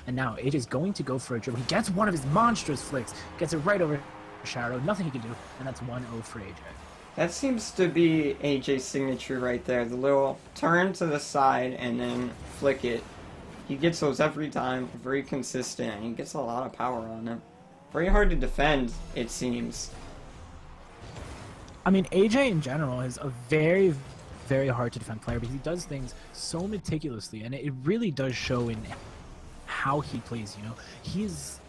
And now AJ's going to go for a dribble. He gets one of his monstrous flicks, gets it right over Sharo, nothing he can do, and that's 1-0 for AJ. That seems to be AJ's signature right there. The little turn to the side and then flick it. He gets those every time, very consistent, and he gets a lot of power on him. Very hard to defend, it seems. I mean, AJ in general is a very, very hard to defend player because he does things so meticulously, and it really does show in how he plays, you know. He's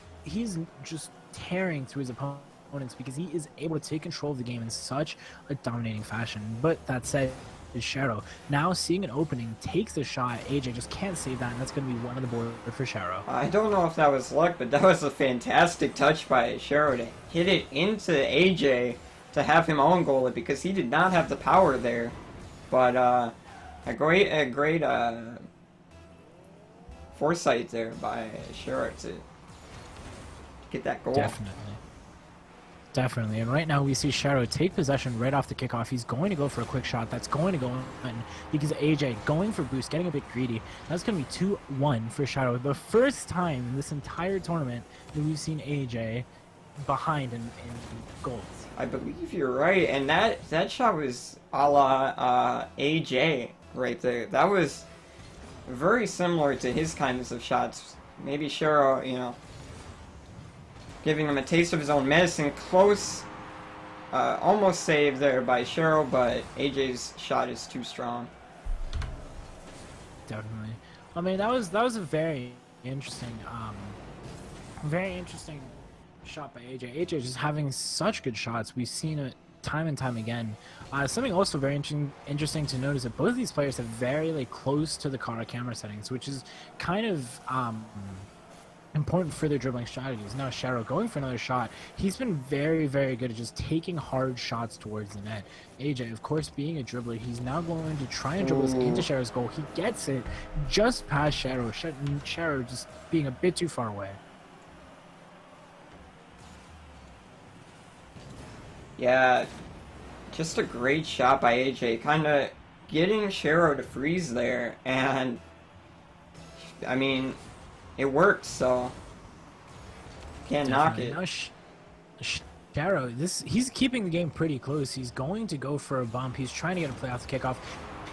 just tearing through his opponents because he is able to take control of the game in such a dominating fashion. But that said, Sharo now seeing an opening, takes the shot. AJ just can't save that, and that's going to be one on the board for Sharo. I don't know if that was luck, but that was a fantastic touch by Sharo to hit it into AJ to have him own goal it because he did not have the power there. But a great foresight there by Sharo to get that goal. Definitely, and right now we see Sharo take possession right off the kickoff. He's going to go for a quick shot. That's going to go in because AJ going for boost, getting a bit greedy. That's going to be 2-1 for Sharo. The first time in this entire tournament that we've seen AJ behind in goals. I believe you're right, and that shot was a la AJ right there. That was very similar to his kinds of shots. Maybe Sharo, you know, giving him a taste of his own medicine. Close, almost saved there by Sharo, but AJ's shot is too strong. Definitely. I mean, that was a very interesting shot by AJ. AJ just having such good shots. We've seen it time and time again. Something also very interesting to note is that both of these players have very close to the camera settings, which is kind of important for their dribbling strategies. Now Sharo going for another shot. He's been very, very good at just taking hard shots towards the net. AJ, of course, being a dribbler, he's now going to try and dribble this into Sharo's goal. He gets it just past Sharo. Sharo just being a bit too far away. Yeah, just a great shot by AJ, kind of getting Sharo to freeze there, and I mean, it worked, so can't knock it. Now Sharo, he's keeping the game pretty close. He's going to go for a bump. He's trying to get a play off the kickoff.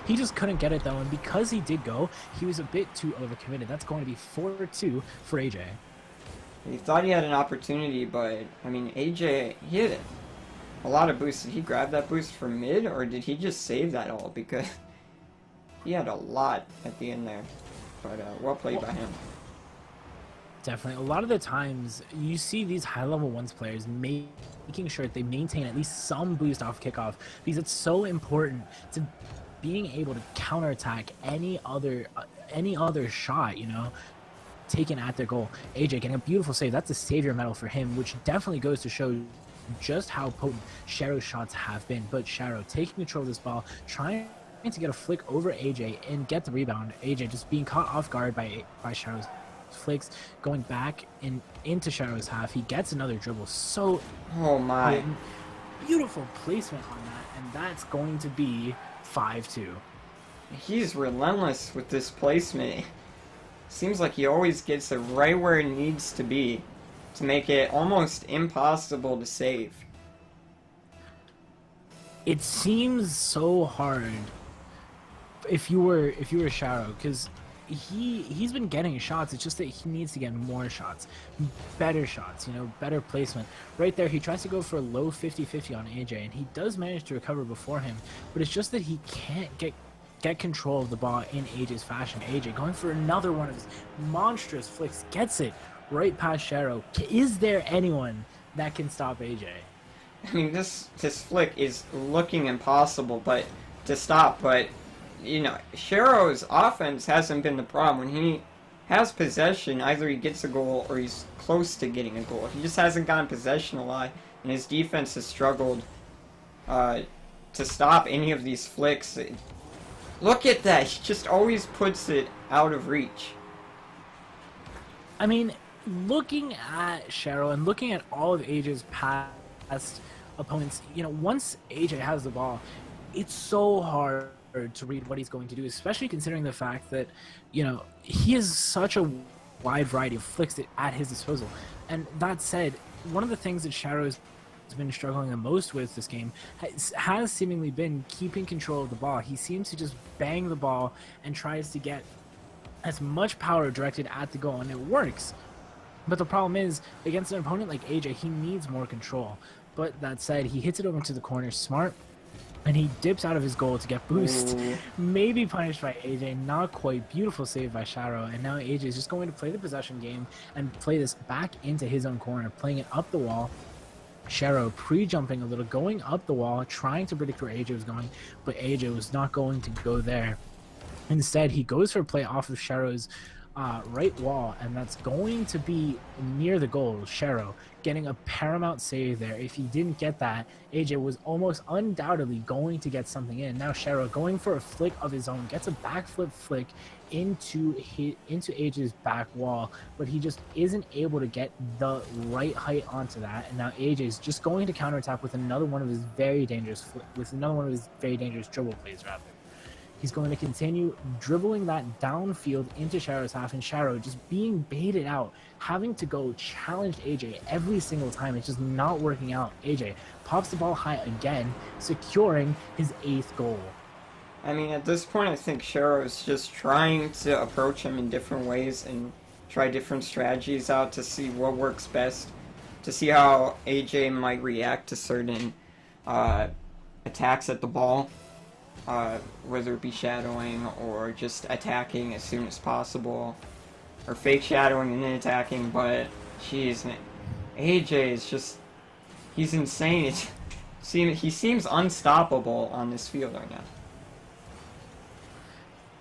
He just couldn't get it though, and because he did go, he was a bit too overcommitted. That's going to be 4-2 for AJ. He thought he had an opportunity, but I mean, AJ hit it. A lot of boosts. Did he grab that boost from mid, or did he just save that all? Because he had a lot at the end there. But well played by him. Definitely. A lot of the times, you see these high-level ones players making sure that they maintain at least some boost off kickoff because it's so important to being able to counterattack any other shot, you know, taken at their goal. AJ getting a beautiful save. That's a savior medal for him, which definitely goes to show just how potent Sharo's shots have been. But Sharo taking control of this ball, trying to get a flick over AJ and get the rebound. AJ just being caught off guard by Sharo's flicks, going back into Sharo's half. He gets another dribble. So oh my, beautiful placement on that, and that's going to be 5-2. He's relentless with this placement. Seems like he always gets it right where it needs to be to make it almost impossible to save. It seems so hard if you were Sharo, because he's been getting shots. It's just that he needs to get more shots, better shots. Better placement. Right there, he tries to go for a low 50-50 on AJ, and he does manage to recover before him. But it's just that he can't get control of the ball in AJ's fashion. AJ going for another one of his monstrous flicks, gets it right past Sharo. Is there anyone that can stop AJ? I mean, this flick is looking impossible, but to stop. But Sharo's offense hasn't been the problem. When he has possession, either he gets a goal or he's close to getting a goal. He just hasn't gotten possession a lot, and his defense has struggled to stop any of these flicks. Look at that! He just always puts it out of reach. I mean, looking at Sharo and looking at all of AJ's past opponents, once AJ has the ball, it's so hard to read what he's going to do, especially considering the fact that, he has such a wide variety of flicks at his disposal. And that said, one of the things that Sharo has been struggling the most with this game has seemingly been keeping control of the ball. He seems to just bang the ball and tries to get as much power directed at the goal, and it works. But the problem is, against an opponent like AJ, he needs more control. But that said, he hits it over to the corner, smart, and he dips out of his goal to get boost. Maybe punished by AJ, not quite. Beautiful save by Sharo, and now AJ is just going to play the possession game and play this back into his own corner, playing it up the wall. Sharo pre-jumping a little, going up the wall, trying to predict where AJ was going, but AJ was not going to go there. Instead, he goes for a play off of Sharo's right wall, and that's going to be near the goal. Sharo getting a paramount save there. If he didn't get that, AJ was almost undoubtedly going to get something in. Now Sharo going for a flick of his own, gets a backflip flick into AJ's back wall, but he just isn't able to get the right height onto that. And now AJ is just going to counterattack with another one of his very dangerous dribble plays rather. He's going to continue dribbling that downfield into Sharo's half, and Sharo just being baited out, having to go challenge AJ every single time. It's just not working out. AJ pops the ball high again, securing his 8th goal. I mean, at this point, I think Sharo is just trying to approach him in different ways and try different strategies out to see what works best, to see how AJ might react to certain attacks at the ball. Whether it be shadowing or just attacking as soon as possible, or fake shadowing and then attacking. But jeez, man, AJ is just—he's insane. He seems unstoppable on this field right now.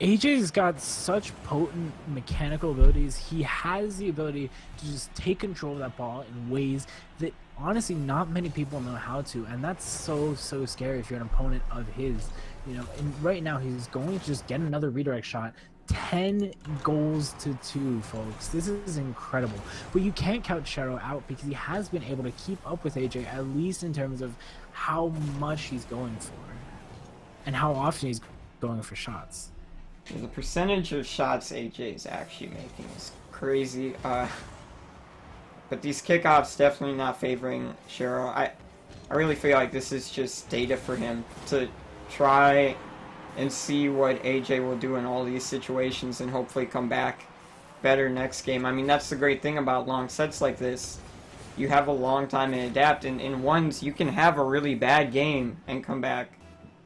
AJ's got such potent mechanical abilities. He has the ability to just take control of that ball in ways that honestly not many people know how to, and that's so scary if you're an opponent of his. And right now he's going to just get another redirect shot. 10 goals to 2, folks. This is incredible. But you can't count Sharo out because he has been able to keep up with AJ, at least in terms of how much he's going for and how often he's going for shots. The percentage of shots AJ is actually making is crazy. But these kickoffs definitely not favoring Sharo. I really feel like this is just data for him to try and see what AJ will do in all these situations and hopefully come back better next game. I mean, that's the great thing about long sets like this. You have a long time to adapt, and in ones you can have a really bad game and come back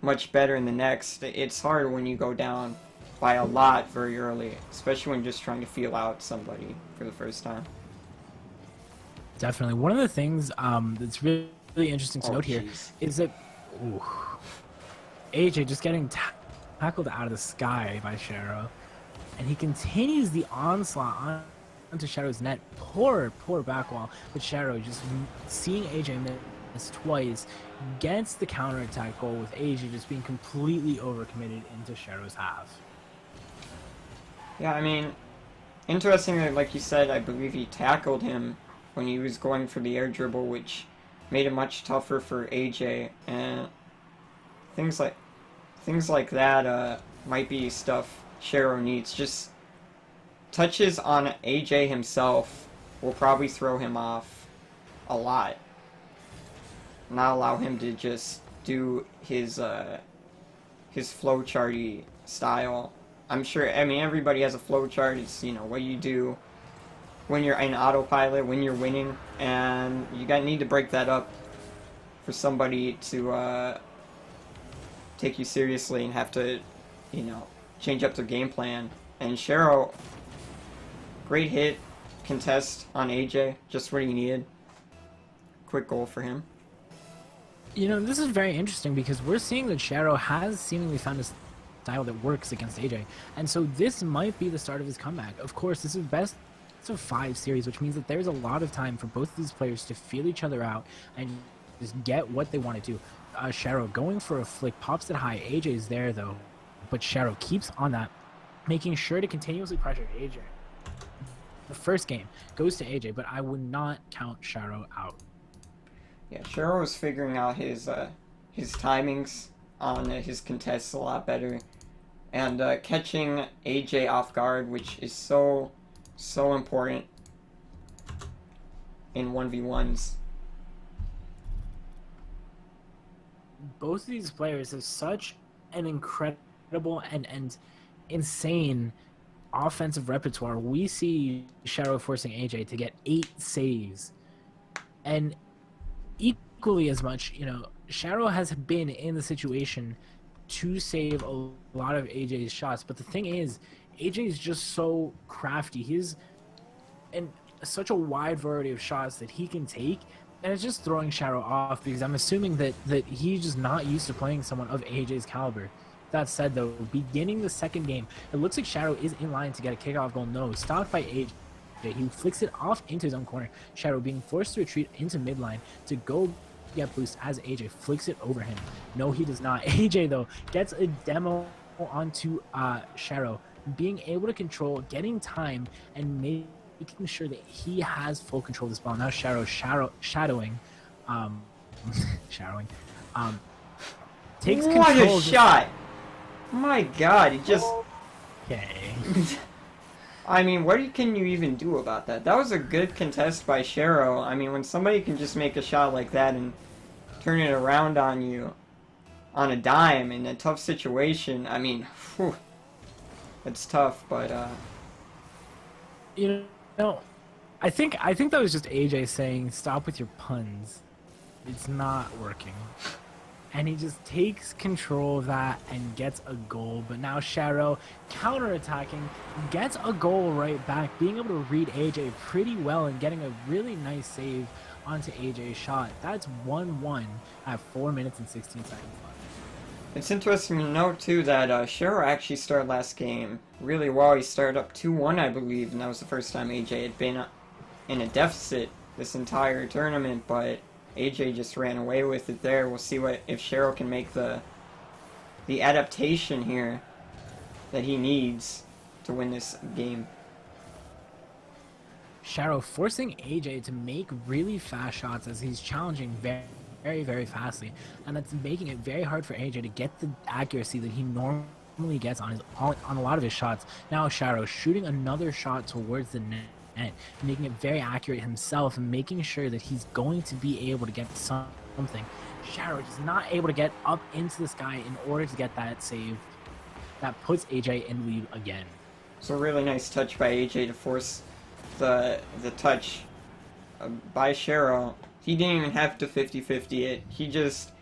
much better in the next. It's hard when you go down by a lot very early, especially when just trying to feel out somebody for the first time. Definitely. One of the things that's really interesting to note here is that AJ just getting tackled out of the sky by Sharo, and he continues the onslaught onto Sharo's net. Poor back wall, but Sharo just seeing AJ miss twice gets the counterattack goal, with AJ just being completely overcommitted into Sharo's half. Yeah, I mean, interestingly, like you said, I believe he tackled him when he was going for the air dribble, which made it much tougher for AJ, and things like that might be stuff Sharo needs. Just touches on AJ himself will probably throw him off a lot. Not allow him to just do his flowcharty style. I'm sure, I mean, everybody has a flow chart. It's, you know, what you do when you're in autopilot, when you're winning, and you need to break that up for somebody to take you seriously and have to, you know, change up their game plan. And Shero, great hit, contest on AJ, just what he needed. Quick goal for him. You know, this is very interesting because we're seeing that Shero has seemingly found a style that works against AJ. And so this might be the start of his comeback. Of course, this is best of 5 series, which means that there's a lot of time for both of these players to feel each other out and just get what they want to do. Shero going for a flick, pops it high. AJ is there though, but Shero keeps on that, making sure to continuously pressure AJ. The first game goes to AJ, but I would not count Shero out. Yeah, Shero was figuring out his timings on his contests a lot better, and catching AJ off guard, which is so important in 1v1s. Both of these players have such an incredible and insane offensive repertoire. We see Shero forcing AJ to get 8 saves, and equally as much, you know, Shero has been in the situation to save a lot of AJ's shots, but the thing is, AJ is just so crafty. He's in such a wide variety of shots that he can take, and it's just throwing Shero off because I'm assuming that he's just not used to playing someone of AJ's caliber. That said, though, beginning the second game, it looks like Shero is in line to get a kickoff goal. No, stopped by AJ. He flicks it off into his own corner. Shero being forced to retreat into midline to go get boost as AJ flicks it over him. No, he does not. AJ, though, gets a demo onto Shero, being able to control, getting time, and making sure that he has full control of this ball. Now Shero shadowing, takes control. What a shot! My God, he just... Okay. I mean, what can you even do about that? That was a good contest by Shero. I mean, when somebody can just make a shot like that and turn it around on you on a dime in a tough situation, I mean, whew, it's tough, but you know, I think that was just AJ saying, "Stop with your puns. It's not working." And he just takes control of that and gets a goal. But now Shero, counter-attacking, gets a goal right back, being able to read AJ pretty well and getting a really nice save onto AJ's shot. That's 1-1 at 4 minutes and 16 seconds left. it's interesting to note, too, that Shero actually started last game really well. He started up 2-1, I believe, and that was the first time AJ had been in a deficit this entire tournament, but AJ just ran away with it there. We'll see if Shero can make the adaptation here that he needs to win this game. Shero forcing AJ to make really fast shots as he's challenging very fastly, and that's making it very hard for AJ to get the accuracy that he normally gets on a lot of his shots. Now Shero shooting another shot towards the net, making it very accurate himself and making sure that he's going to be able to get something. Shero is not able to get up into the sky in order to get that save. That puts AJ in lead again. So a really nice touch by AJ to force the touch by Shero. He didn't even have to 50-50 it. He just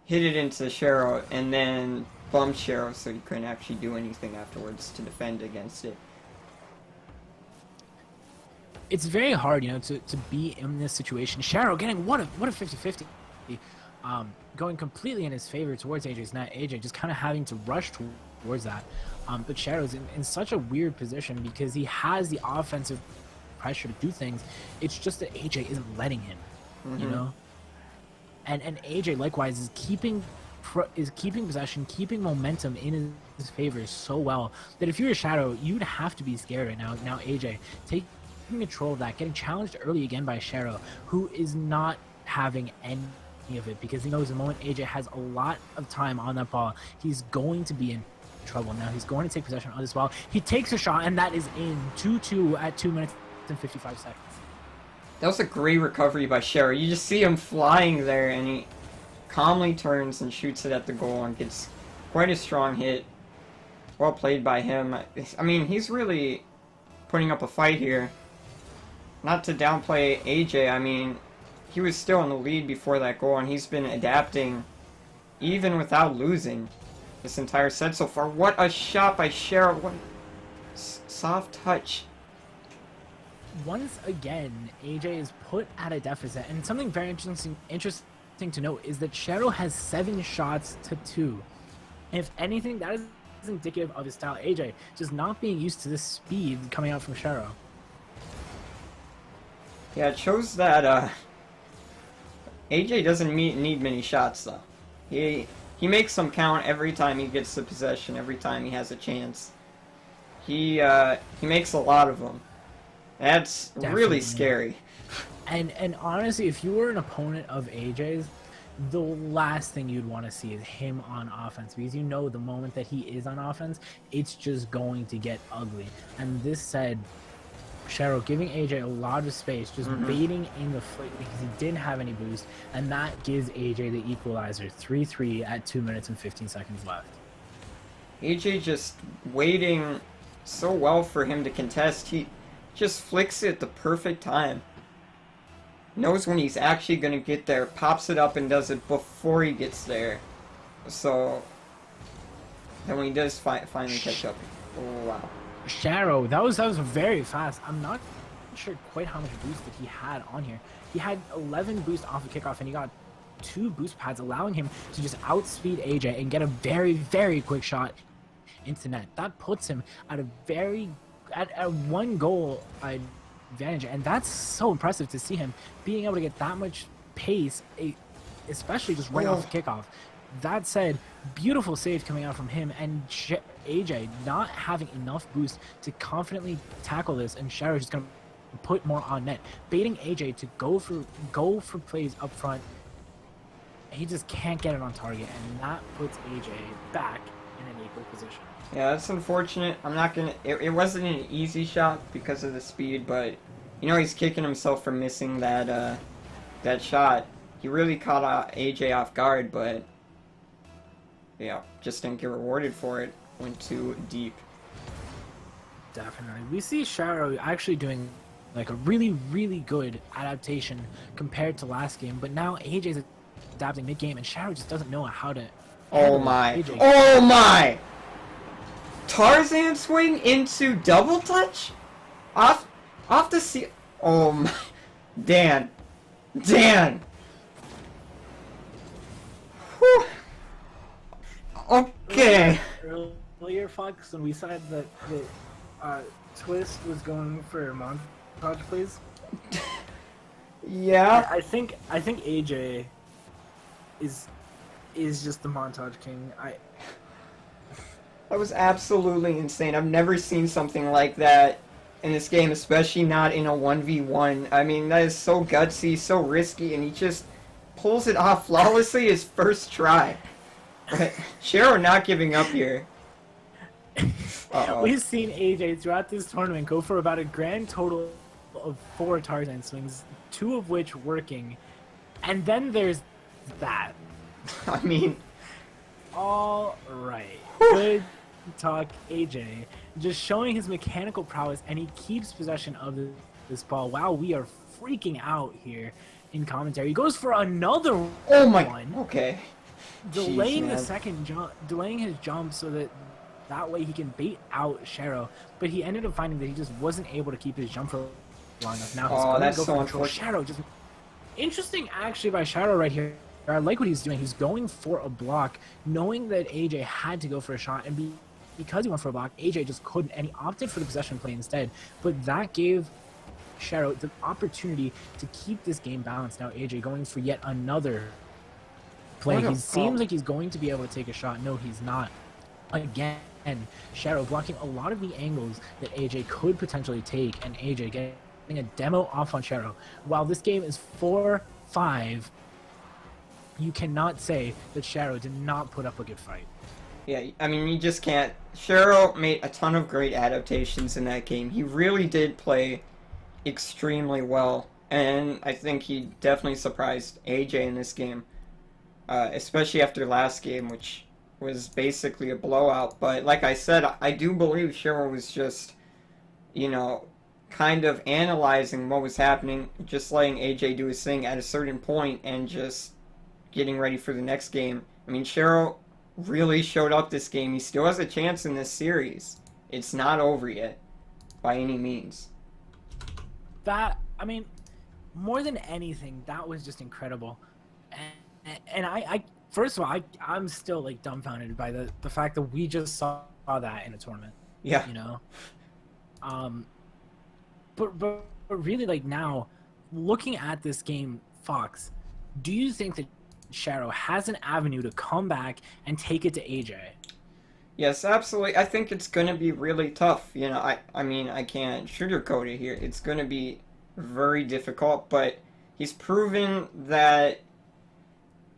hit it into Shero and then bumped Shero so he couldn't actually do anything afterwards to defend against it. It's very hard, you know, to be in this situation. Shero getting what a 50-50, going completely in his favor towards AJ's net. AJ just kind of having to rush towards that. But Shero's in such a weird position because he has the offensive pressure to do things. It's just that AJ isn't letting him, you know. And AJ likewise is keeping possession, keeping momentum in his favor so well that if you're a Shero, you'd have to be scared right now. Now AJ taking control of that, getting challenged early again by Shero, who is not having any of it because he knows the moment AJ has a lot of time on that ball, he's going to be in trouble. Now he's going to take possession of this ball. He takes a shot, and that is in 2-2 at 2 minutes and 55 seconds. That was a great recovery by Shero. You just see him flying there, and he calmly turns and shoots it at the goal and gets quite a strong hit. well played by him. I mean, he's really putting up a fight here. Not to downplay AJ, I mean, he was still in the lead before that goal, and he's been adapting even without losing this entire set so far. What a shot by Cheryl. What soft touch. Once again, AJ is put at a deficit, and something very interesting to note is that Cheryl has 7 shots to 2. And if anything, that is indicative of his style. AJ just not being used to this speed coming out from Cheryl. Yeah, it shows that AJ doesn't need many shots though. He makes them count every time he gets the possession, every time he has a chance. He makes a lot of them. That's Definitely. really scary. And honestly, if you were an opponent of AJ's, the last thing you'd want to see is him on offense, because you know the moment that he is on offense, it's just going to get ugly. And this said, Cheryl giving AJ a lot of space, just baiting in the flick because he didn't have any boost, and that gives AJ the equalizer, 3-3 at 2 minutes and 15 seconds left. AJ just waiting so well for him to contest. He just flicks it at the perfect time. Knows when he's actually going to get there, pops it up and does it before he gets there. So then when he does finally catch up, oh wow. Cheryl, that was very fast. I'm not sure quite how much boost that he had on here. He had 11 boost off the kickoff, and he got 2 boost pads, allowing him to just outspeed AJ and get a very, very quick shot into net. That puts him at a 1 goal advantage, and that's so impressive to see him being able to get that much pace, especially just right off the kickoff. That said, beautiful save coming out from him, and AJ not having enough boost to confidently tackle this, and Cheryl just gonna put more on net, baiting AJ to go for plays up front. He just can't get it on target, and that puts AJ back in an equal position. Yeah, that's unfortunate. I'm not gonna. It wasn't an easy shot because of the speed, but you know he's kicking himself for missing that shot. He really caught AJ off guard, but yeah, just didn't get rewarded for it. Went too deep. Definitely, we see Cheryl actually doing like a really, really good adaptation compared to last game, but now AJ's adapting mid-game, and Cheryl just doesn't know how to. Oh my! AJ. Oh my! Tarzan swing into double touch? Off the seal. Oh my. Dan. Whew. Okay. Earlier, Fox, when we said that the Twist was going for montage, please. Yeah. I think AJ is just the montage king. That was absolutely insane. I've never seen something like that in this game, especially not in a 1v1. I mean, that is so gutsy, so risky, and he just pulls it off flawlessly his first try. But Cheryl not giving up here. Uh-oh. We've seen AJ throughout this tournament go for about a grand total of 4 Tarzan swings, 2 of which working, and then there's that. I mean... All right. Good talk, AJ. Just showing his mechanical prowess, and he keeps possession of this ball. Wow, we are freaking out here in commentary. He goes for another one. Okay. Delaying Jeez, the second jump, delaying his jump so that way he can bait out Cheryl. But he ended up finding that he just wasn't able to keep his jump for long enough. Now he's going that's to go so for control. unfortunate. Shadow just interesting actually by Shadow right here. I like what he's doing. He's going for a block, knowing that AJ had to go for a shot, and because he went for a block, AJ just couldn't, and he opted for the possession play instead. But that gave Shadow the opportunity to keep this game balanced. Now AJ going for yet another play. He seems like he's going to be able to take a shot. No, he's not. Again, Shadow blocking a lot of the angles that AJ could potentially take, and AJ getting a demo off on Shadow. While this game is 4-5, you cannot say that Shadow did not put up a good fight. Yeah, I mean, you just can't. Cheryl made a ton of great adaptations in that game. He really did play extremely well, and I think he definitely surprised AJ in this game, especially after last game, which was basically a blowout. But like I said, I do believe Shiro was just, kind of analyzing what was happening, just letting AJ do his thing at a certain point, and just getting ready for the next game. I mean, Shiro really showed up this game. He still has a chance in this series. It's not over yet, by any means. More than anything, that was just incredible. And I first of all, I'm still like dumbfounded by the fact that we just saw that in a tournament. Yeah. But really, like, now, looking at this game, Fox, do you think that Shiro has an avenue to come back and take it to AJ? Yes, absolutely. I think it's going to be really tough. I can't sugarcoat it here. It's going to be very difficult, but he's proven that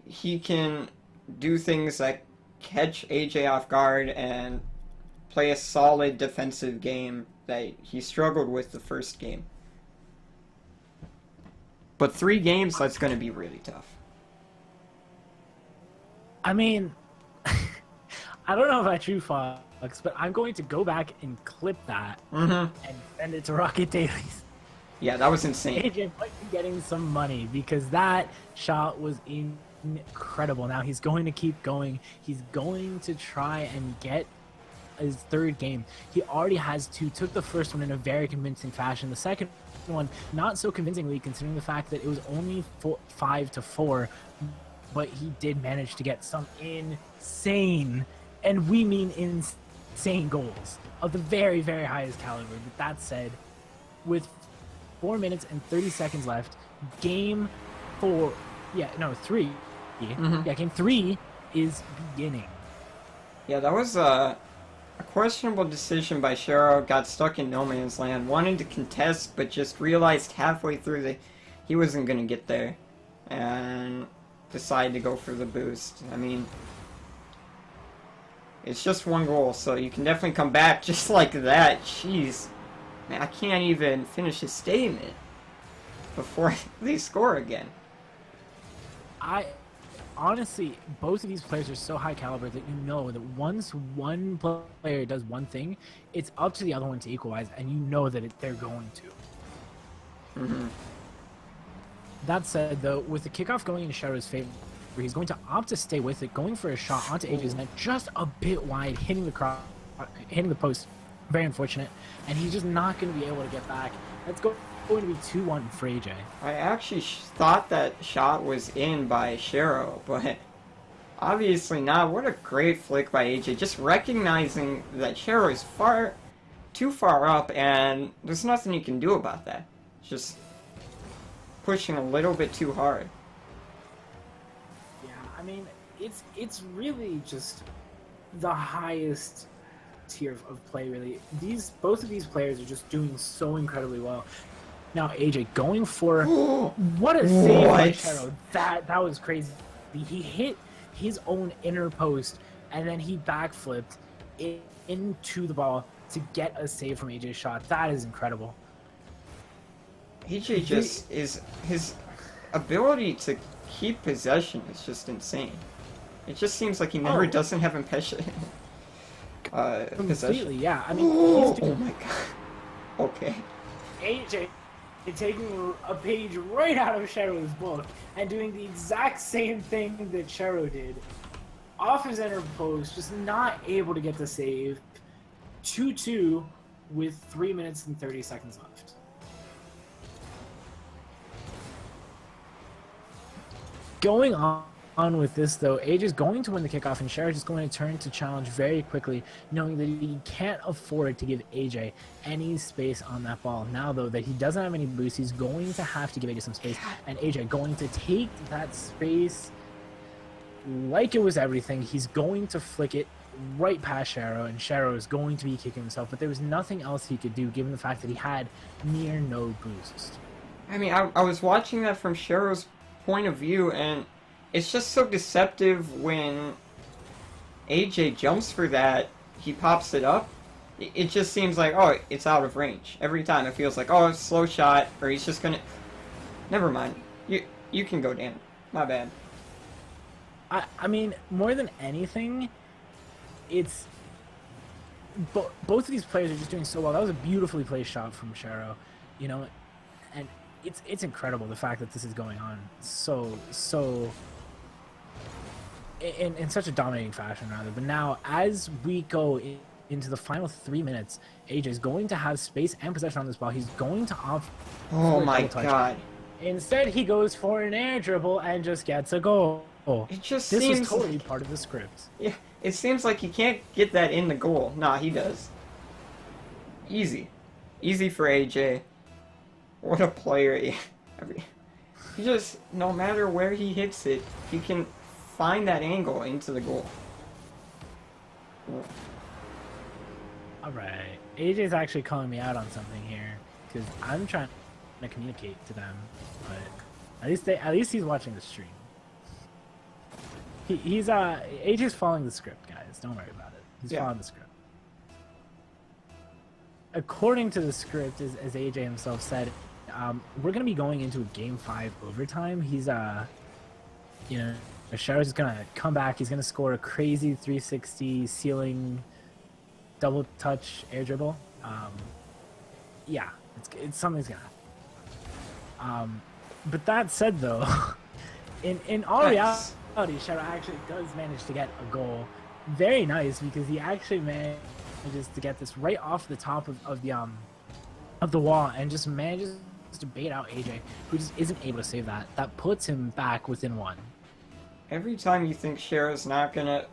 he can do things like catch AJ off guard and play a solid defensive game that he struggled with the first game. But 3 games, that's going to be really tough. I mean, I don't know if I true, Fox, but I'm going to go back and clip that and send it to Rocket Dailies. Yeah, that was insane. AJ might be getting some money because that shot was incredible. Now he's going to keep going. He's going to try and get his 3rd game. He already has 2. Took the first one in a very convincing fashion. The second one, not so convincingly, considering the fact that it was only 5-4, but he did manage to get some insane, and we mean insane, goals of the very, very highest caliber. But that said, with 4 minutes and 30 seconds left, game 3. Game 3 is beginning. Yeah, that was a questionable decision by Shiro. Got stuck in no man's land, wanted to contest, but just realized halfway through that he wasn't going to get there, and decided to go for the boost. I mean, it's just 1 goal, so you can definitely come back just like that. Jeez. Man, I can't even finish a statement before they score again. Honestly, both of these players are so high caliber that you know that once one player does one thing, it's up to the other one to equalize, and you know that they're going to. That said, though, with the kickoff going in Shiro's favor, he's going to opt to stay with it, going for a shot onto AJ's net, just a bit wide, hitting the post. Very unfortunate, and he's just not going to be able to get back. That's going to be 2-1 for AJ. I actually thought that shot was in by Shiro, but obviously not. What a great flick by AJ, just recognizing that Shiro is too far up, and there's nothing you can do about that. Just pushing a little bit too hard. Yeah, I mean, it's really just the highest tier of play, really. Both of these players are just doing so incredibly well. Now AJ going for what a save by Shiro. That was crazy. He hit his own inner post and then he backflipped into the ball to get a save from AJ's shot. That is incredible. AJ his ability to keep possession is just insane. It just seems like he never doesn't have possession. Completely, yeah. I mean, oh my god. Okay. AJ taking a page right out of Shiro's book and doing the exact same thing that Shiro did. Off his inner post, just not able to get the save. 2-2 with 3 minutes and 30 seconds left. Going on with this, though, AJ is going to win the kickoff, and Shiro is going to turn to challenge very quickly, knowing that he can't afford to give AJ any space on that ball. Now, though, that he doesn't have any boost, he's going to have to give AJ some space, and AJ going to take that space like it was everything. He's going to flick it right past Shiro, and Shiro is going to be kicking himself, but there was nothing else he could do given the fact that he had near no boost. I mean, I was watching that from Shiro's point of view, and it's just so deceptive when AJ jumps for that, he pops it up. It just seems like, oh, it's out of range. Every time it feels like, oh, it's a slow shot, or he's just gonna... Never mind. You can go, Dan. My bad. I mean, more than anything, it's both of these players are just doing so well. That was a beautifully placed shot from Sharo, you know, and it's incredible the fact that this is going on so in such a dominating fashion rather. But now as we go into the final 3 minutes, AJ is going to have space and possession on this ball. He's going to opt Oh for a my double touch. god. Instead, he goes for an air dribble and just gets a goal. It just This seems was totally part of the script. Yeah, it seems like he can't get that in the goal. Nah, he does. Easy. Easy for AJ. What a player. He just, no matter where he hits it, he can find that angle into the goal. Alright. AJ's actually calling me out on something here. Because I'm trying to communicate to them. But at least he's watching the stream. AJ's following the script, guys. Don't worry about it. He's following the script. According to the script, as AJ himself said, we're gonna be going into a Game 5 overtime. He's you know, Sharo's just gonna come back. He's gonna score a crazy 360 ceiling double touch air dribble. Yeah, it's something's gonna happen. But that said, though, in all reality, Sharo actually does manage to get a goal. Very nice, because he actually manages to get this right off the top of the wall and just manages to bait out AJ, who just isn't able to save that. That puts him back within one. Every time you think Sharo's not gonna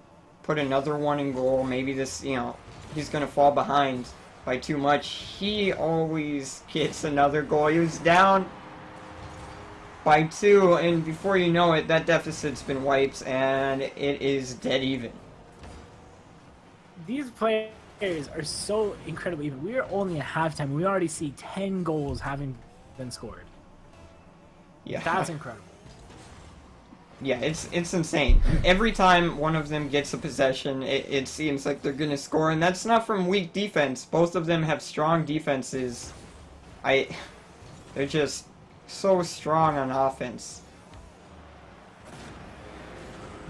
put another one in goal, maybe this, you know, he's gonna fall behind by too much, he always gets another goal. He was down by 2, and before you know it, that deficit's been wiped, and it is dead even. These players are so incredibly even. We are only at halftime. We already see 10 goals having been scored. Yeah. That's incredible. Yeah, it's insane. Every time one of them gets a possession, it seems like they're gonna score, and that's not from weak defense. Both of them have strong defenses. They're just so strong on offense.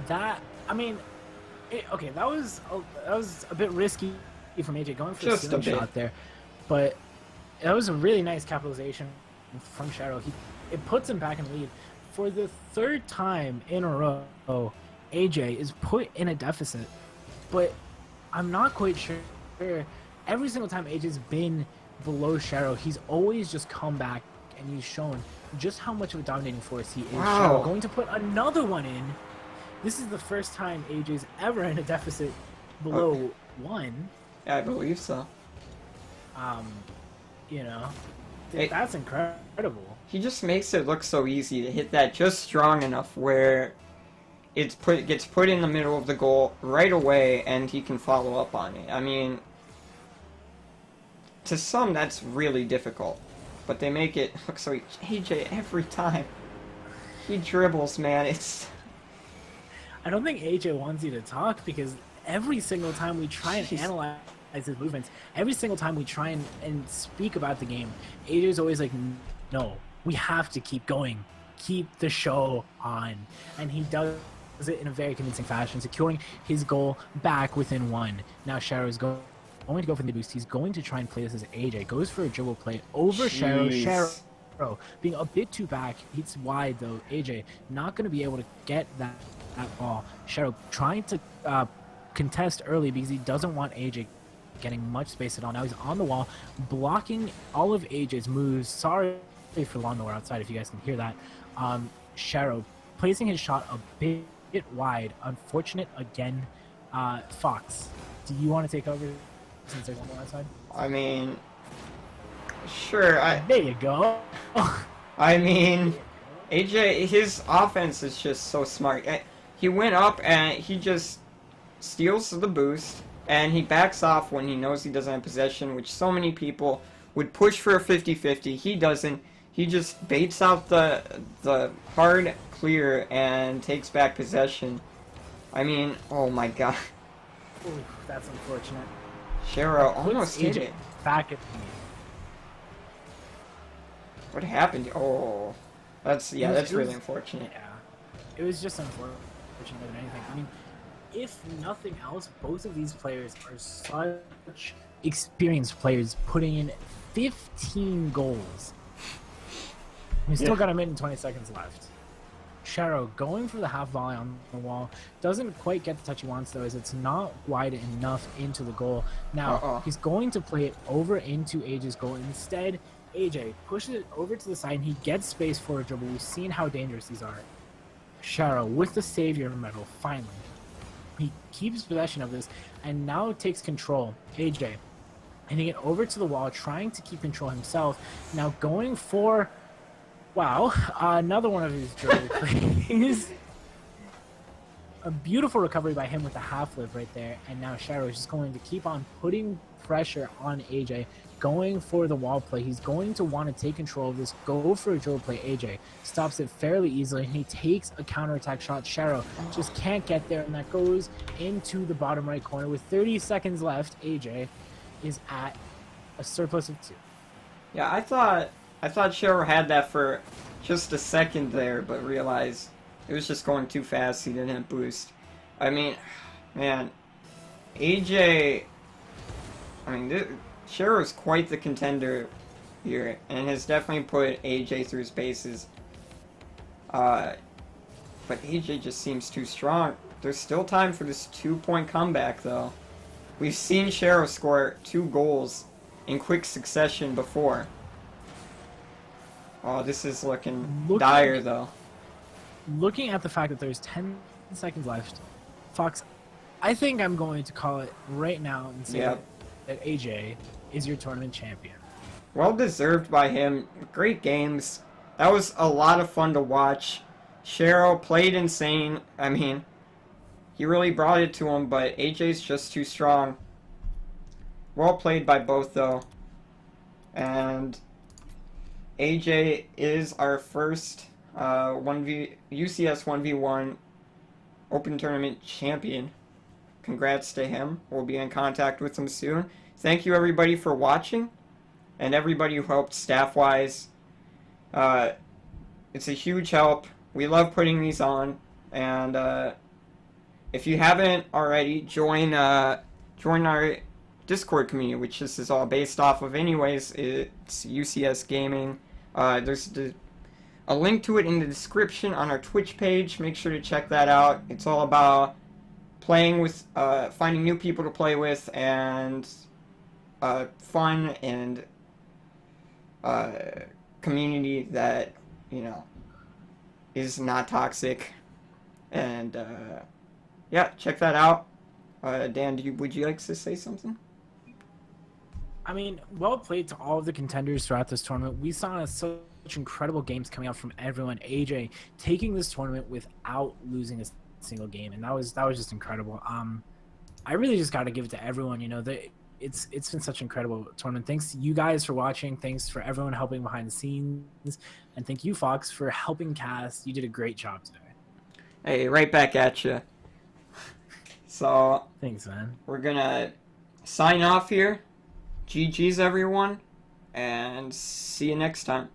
That, I mean, okay, that was a bit risky from AJ going for Just a ceiling a bit. shot there, but that was a really nice capitalization from Sharo. It puts him back in the lead. For the 3rd time in a row, AJ is put in a deficit, but I'm not quite sure. Every single time AJ's been below Sharo, he's always just come back and he's shown just how much of a dominating force he is. Wow. Sharo going to put another one in. This is the first time AJ's ever in a deficit below 1. Yeah, I believe so. You know, It- that's incredible. He just makes it look so easy to hit that just strong enough where gets put in the middle of the goal right away, and he can follow up on it. I mean, to some that's really difficult, but they make it look so easy. AJ every time he dribbles, man, it's. I don't think AJ wants you to talk, because every single time we try and analyze his movements, every single time we try and speak about the game, AJ's always like, no, we have to keep going. Keep the show on. And he does it in a very convincing fashion, securing his goal back within 1. Now Sharo is going to go for the boost. He's going to try and play this as AJ. Goes for a dribble play over Sharo. Jeez. Sharo being a bit too back. It's wide, though. AJ not going to be able to get that ball. Sharo trying to contest early because he doesn't want AJ getting much space at all. Now he's on the wall, blocking all of AJ's moves. Sorry for lawnmower outside if you guys can hear that. Sharo placing his shot a bit wide. Unfortunate again. Fox, do you want to take over since there's one more outside? I mean, sure. There you go. I mean, AJ, his offense is just so smart. He went up and he just steals the boost, and he backs off when he knows he doesn't have possession, which so many people would push for a 50-50. He doesn't. He just baits out the hard clear and takes back possession. I mean, oh my god. Ooh, that's unfortunate. Sharo Puts almost hit AJ it. back at me. What happened? Oh, that's It was- really it was- unfortunate. Yeah, it was just unfortunate more than anything. I mean, if nothing else, both of these players are such experienced players, putting in 15 goals. We still got a minute and 20 seconds left. Sharo going for the half volley on the wall. Doesn't quite get the touch he wants, though, as it's not wide enough into the goal. Now, he's going to play it over into AJ's goal. Instead, AJ pushes it over to the side, and he gets space for a dribble. We've seen how dangerous these are. Sharo with the savior medal, finally. He keeps possession of this, and now takes control. AJ hitting it over to the wall, trying to keep control himself. Now going for... Wow, another one of his dribble plays. A beautiful recovery by him with the half live right there. And now Sharo is just going to keep on putting pressure on AJ, going for the wall play. He's going to want to take control of this, go for a dribble play. AJ stops it fairly easily, and he takes a counterattack shot. Sharo just can't get there, and that goes into the bottom right corner. With 30 seconds left, AJ is at a surplus of 2. Yeah, I thought Sharo had that for just a second there, but realized it was just going too fast. He didn't have boost. I mean, man, AJ... I mean, Sharo's quite the contender here, and has definitely put AJ through his paces. But AJ just seems too strong. There's still time for this 2-point comeback, though. We've seen Sharo score 2 goals in quick succession before. Oh, this is looking dire, though. Looking at the fact that there's 10 seconds left, Fox, I think I'm going to call it right now and say that AJ is your tournament champion. Well deserved by him. Great games. That was a lot of fun to watch. Sharo played insane. I mean, he really brought it to him, but AJ's just too strong. Well played by both, though. And AJ is our first UCS 1v1 Open Tournament champion. Congrats to him. We'll be in contact with him soon. Thank you, everybody, for watching, and everybody who helped staff-wise. It's a huge help. We love putting these on, and if you haven't already, join our Discord community, which this is all based off of anyways. It's UCS Gaming. There's a link to it in the description on our Twitch page. Make sure to check that out. It's all about playing with, finding new people to play with, and fun and community that, you know, is not toxic. And yeah, check that out. Dan, would you like to say something? I mean, well played to all of the contenders throughout this tournament. We saw such incredible games coming out from everyone. AJ taking this tournament without losing a single game, and that was just incredible. I really just got to give it to everyone. You know, it's been such an incredible tournament. Thanks you guys for watching. Thanks for everyone helping behind the scenes, and thank you, Fox, for helping cast. You did a great job today. Hey, right back at you. So thanks, man. We're gonna sign off here. GG's, everyone, and see you next time.